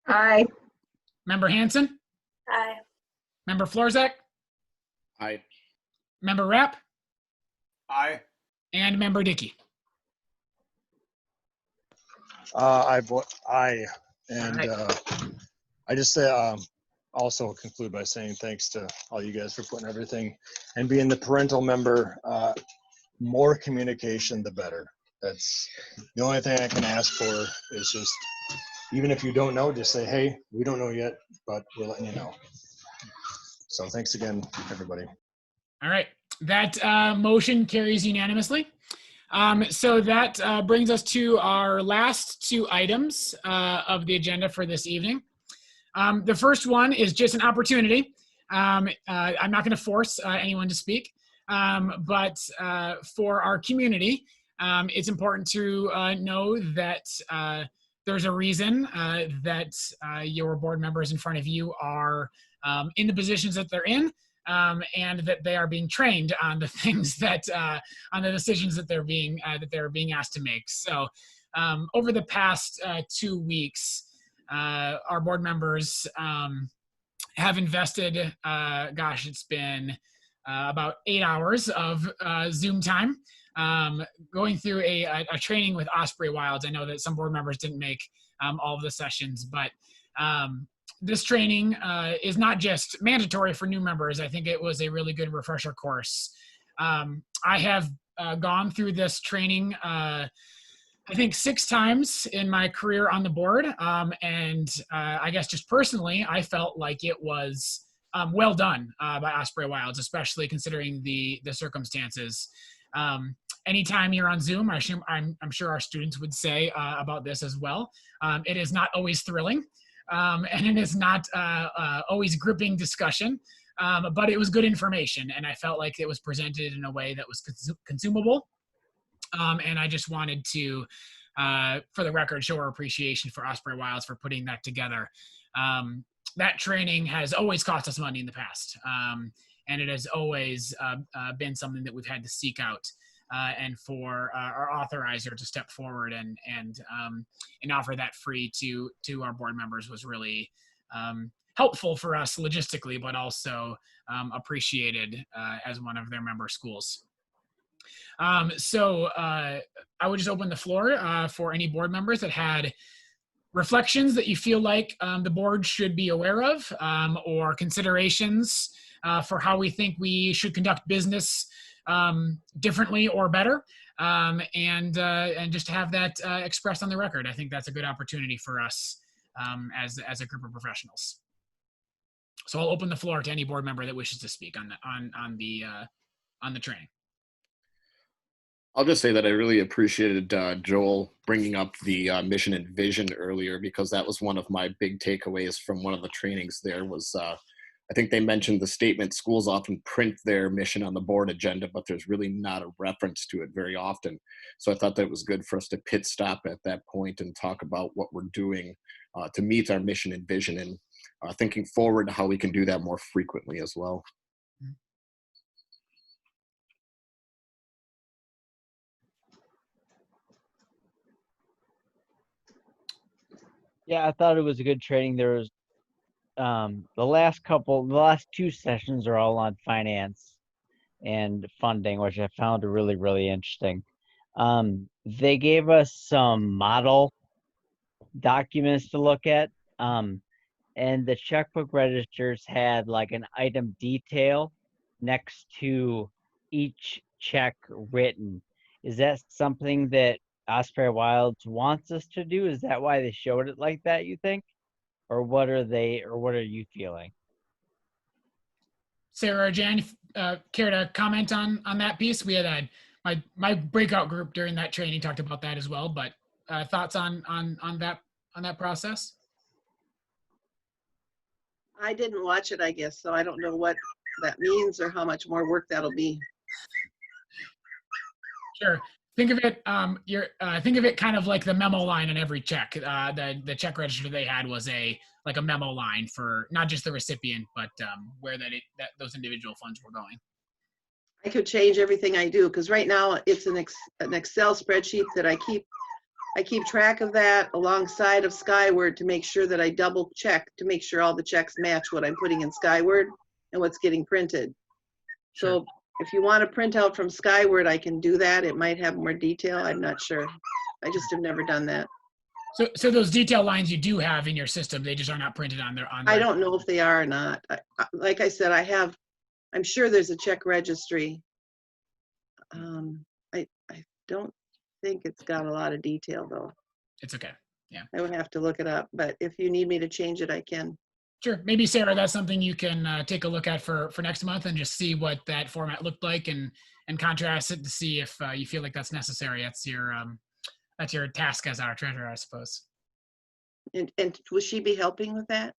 Aye. Member Hanson? Aye. Member Florzak? Aye. Member Rapp? Aye. And Member Dickey? I vote aye. And right. I just also conclude by saying thanks to all you guys for putting everything and being the parental member. More communication, the better. That's the only thing I can ask for is just, even if you don't know, just say, hey, we don't know yet, but we're letting you know. So thanks again, everybody. All right. That motion carries unanimously. So that brings us to our last two items of the agenda for this evening. The first one is just an opportunity. I'm not going to force anyone to speak, but for our community, it's important to know that there's a reason that your board members in front of you are in the positions that they're in. And that they are being trained on the things that on the decisions that they're being asked to make. So over the past 2 weeks, our board members have invested, it's been about 8 hours of Zoom time going through a training with Osprey Wilds. I know that some board members didn't make all of the sessions, but this training is not just mandatory for new members. I think it was a really good refresher course. I have gone through this training, I think 6 times in my career on the board. And I guess just personally, I felt like it was well done by Osprey Wilds, especially considering the circumstances. Anytime you're on Zoom, I'm sure our students would say about this as well. It is not always thrilling. And it is not always gripping discussion, but it was good information, and I felt like it was presented in a way that was consumable. And I just wanted to, for the record, show our appreciation for Osprey Wilds for putting that together. That training has always cost us money in the past, and it has always been something that we've had to seek out. And for our authorizer to step forward and offer that free to our board members was really helpful for us logistically, but also appreciated as one of their member schools. So I would just open the floor for any board members that had reflections that you feel like the board should be aware of, or considerations for how we think we should conduct business differently or better, and just to have that expressed on the record. I think that's a good opportunity for us as a group of professionals. So I'll open the floor to any board member that wishes to speak on the training. I'll just say that I really appreciated Joel bringing up the mission and vision earlier, because that was one of my big takeaways from one of the trainings there was I think they mentioned the statement, schools often print their mission on the board agenda, but there's really not a reference to it very often. So I thought that it was good for us to pit stop at that point and talk about what we're doing to meet our mission and vision, and thinking forward to how we can do that more frequently as well. Yeah, I thought it was a good training. There was the last 2 sessions are all on finance and funding, which I found really, really interesting. They gave us some model documents to look at, and the checkbook registers had like an item detail next to each check written. Is that something that Osprey Wilds wants us to do? Is that why they showed it like that, you think? Or what are you feeling? Sarah or Jan, care to comment on that piece? We had my breakout group during that training talked about that as well, but thoughts on that process? I didn't watch it, I guess, so I don't know what that means or how much more work that'll be. Sure. Think of it. Think of it kind of like the memo line on every check. The check register they had was a memo line for not just the recipient, but where that those individual funds were going. I could change everything I do because right now it's an Excel spreadsheet that I keep track of that alongside of Skyward to make sure that I double check to make sure all the checks match what I'm putting in Skyward and what's getting printed. So if you want to print out from Skyward, I can do that. It might have more detail. I'm not sure. I just have never done that. So those detail lines you do have in your system, they just are not printed on their. I don't know if they are or not. Like I said, I'm sure there's a check registry. I don't think it's got a lot of detail though. It's okay. Yeah. I would have to look it up, but if you need me to change it, I can. Sure. Maybe Sarah, that's something you can take a look at for next month and just see what that format looked like and contrast it to see if you feel like that's necessary. That's your task as our treasurer, I suppose. And will she be helping with that?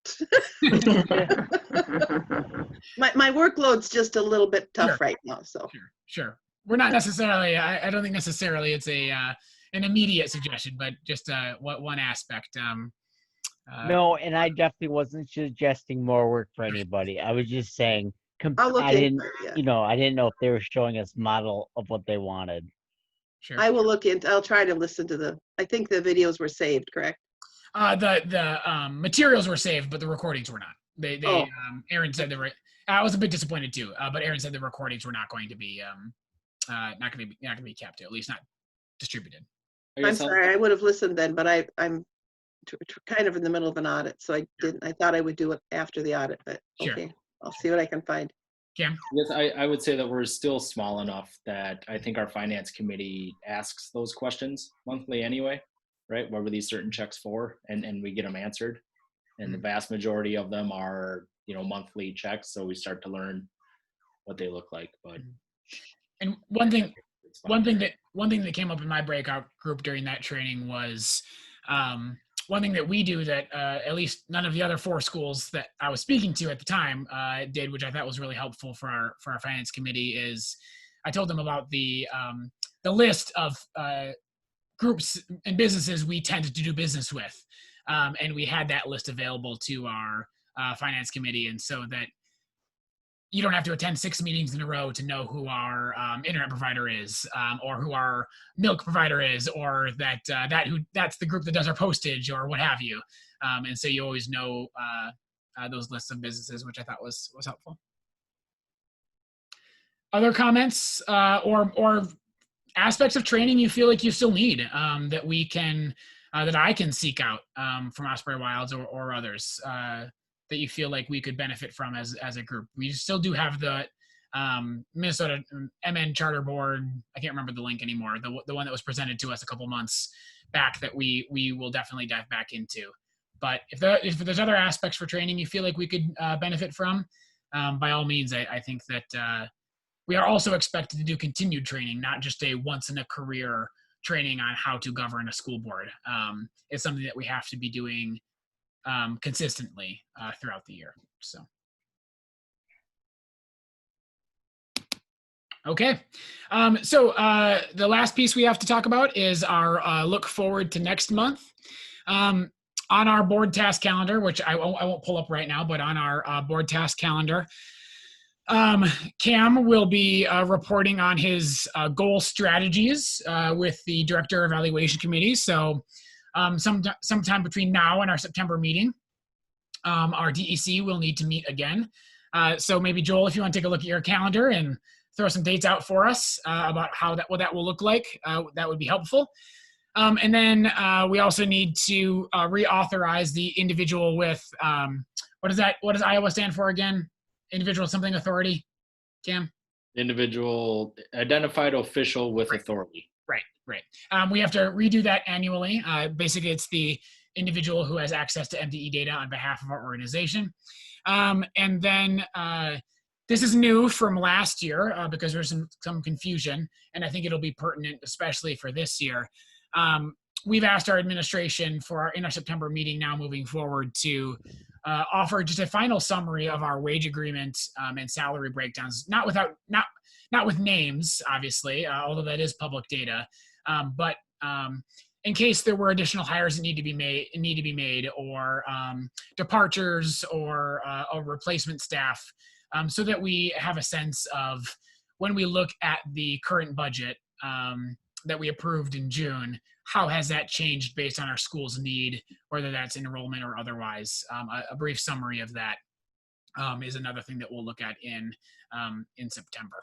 my workload's just a little bit tough right now, so. Sure. We're not necessarily. I don't think necessarily it's an immediate suggestion, but just one aspect. No, and I definitely wasn't suggesting more work for anybody. I was just saying I'll look I didn't, into it, yeah. I didn't know if they were showing us model of what they wanted. Sure. I will look into. I'll try to listen to I think the videos were saved, correct? The materials were saved, but the recordings were not. They Aaron said they were. I was a bit disappointed too, but Aaron said the recordings were not going to be not going to be kept, at least not distributed. I'm sorry, I would have listened then, but I'm kind of in the middle of an audit, so I didn't. I thought I would do it after the audit, but okay, I'll see what I can find. Cam? Yes, I would say that we're still small enough that I think our finance committee asks those questions monthly anyway, right? What were these certain checks for? And we get them answered. And the vast majority of them are, monthly checks. So we start to learn what they look like. But and one thing that came up in my breakout group during that training was one thing that we do that at least none of the other 4 schools that I was speaking to at the time did, which I thought was really helpful for our finance committee, is I told them about the list of groups and businesses we tend to do business with, and we had that list available to our finance committee, and so that you don't have to attend 6 meetings in a row to know who our internet provider is, or who our milk provider is, or that's the group that does our postage, or what have you. And so you always know those lists of businesses, which I thought was helpful. Other comments or aspects of training you feel like you still need that we can that I can seek out from Osprey Wilds or others that you feel like we could benefit from as a group? We still do have the Minnesota MN Charter Board. I can't remember the link anymore. The one that was presented to us a couple months back that we will definitely dive back into. But if there's other aspects for training you feel like we could benefit from, by all means, I think that we are also expected to do continued training, not just a once in a career training on how to govern a school board. It's something that we have to be doing consistently throughout the year. So, okay. So the last piece we have to talk about is our look forward to next month. On our board task calendar, which I won't pull up right now, but on our board task calendar, Cam will be reporting on his goal strategies with the Director Evaluation Committee. So sometime between now and our September meeting, our DEC will need to meet again. So maybe Joel, if you want to take a look at your calendar and throw some dates out for us about what that will look like, that would be helpful. And then we also need to reauthorize the individual with, what does Iowa stand for again? Individual something authority, Cam? Individual identified official with authority. Right. We have to redo that annually. Basically, it's the individual who has access to MDE data on behalf of our organization. And then this is new from last year because there's some confusion, and I think it'll be pertinent, especially for this year. We've asked our administration in our September meeting now moving forward to offer just a final summary of our wage agreement and salary breakdowns, not not with names, obviously, although that is public data, but in case there were additional hires that need to be made, or departures, or replacement staff, so that we have a sense of, when we look at the current budget that we approved in June, how has that changed based on our school's need, whether that's enrollment or otherwise. A brief summary of that is another thing that we'll look at in September.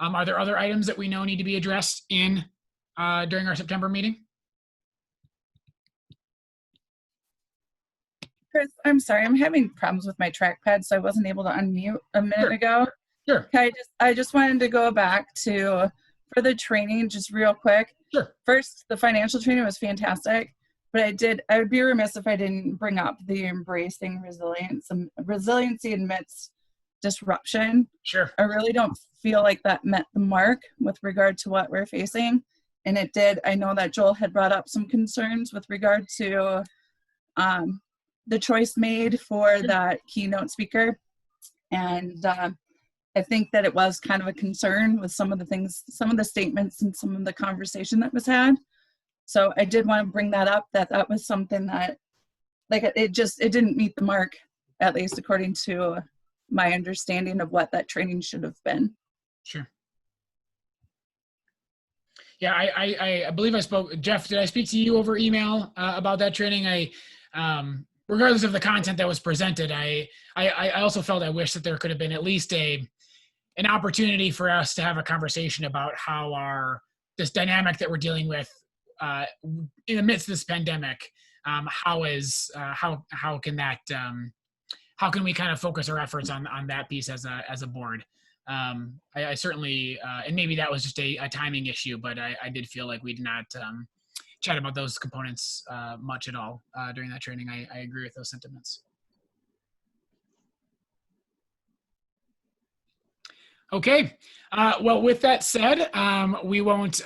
Are there other items that we know need to be addressed during our September meeting? Chris, I'm sorry, I'm having problems with my trackpad, so I wasn't able to unmute a minute ago. Sure. I just wanted to go back to, for the training, just real quick. Sure. First, the financial training was fantastic, but I would be remiss if I didn't bring up the embracing resilience and resiliency amidst disruption. Sure. I really don't feel like that met the mark with regard to what we're facing, and it did. I know that Joel had brought up some concerns with regard to the choice made for that keynote speaker, and I think that it was kind of a concern with some of the things, some of the statements and some of the conversation that was had. So I did want to bring that up, that was something that, like, it didn't meet the mark, at least according to my understanding of what that training should have been. Sure. Yeah, I believe I spoke, Jeff, did I speak to you over email about that training? Regardless of the content that was presented, I also felt I wish that there could have been at least an opportunity for us to have a conversation about how this dynamic that we're dealing with in the midst of this pandemic, how can we kind of focus our efforts on that piece as a board. I certainly, and maybe that was just a timing issue, but I did feel like we did not chat about those components much at all during that training. I agree with those sentiments. Okay, well, with that said, we won't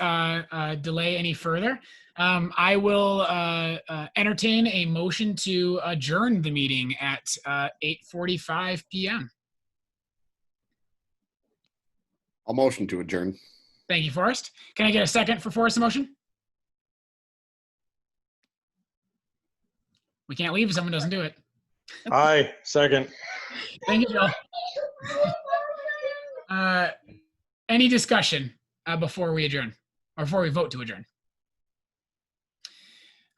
delay any further. I will entertain a motion to adjourn the meeting at 8:45 p.m. I'll motion to adjourn. Thank you, Forrest. Can I get a second for Forrest's motion? We can't leave if someone doesn't do it. Aye, second. Thank you, Joel. Any discussion before we adjourn, or before we vote to adjourn?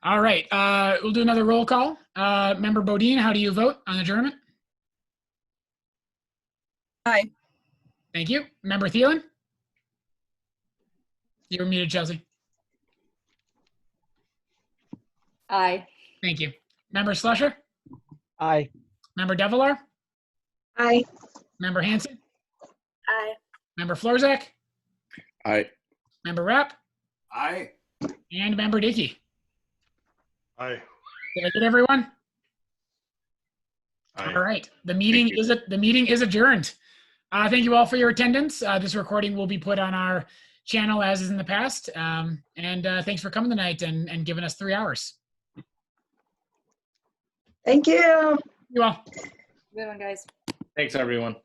All right, we'll do another roll call. Member Bodine, how do you vote on adjournment? Aye. Thank you. Member Thielen? You're muted, Chelsea. Aye. Thank you. Member Slusher? Aye. Member Devilar? Aye. Member Hanson? Aye. Member Florzak? Aye. Member Rapp? Aye. And Member Dickey? Aye. Did I get everyone? Aye. All right. The meeting is adjourned. Thank you all for your attendance. This recording will be put on our channel as is in the past. And thanks for coming tonight and giving us 3 hours. Thank you. You all. Good one, guys. Thanks, everyone.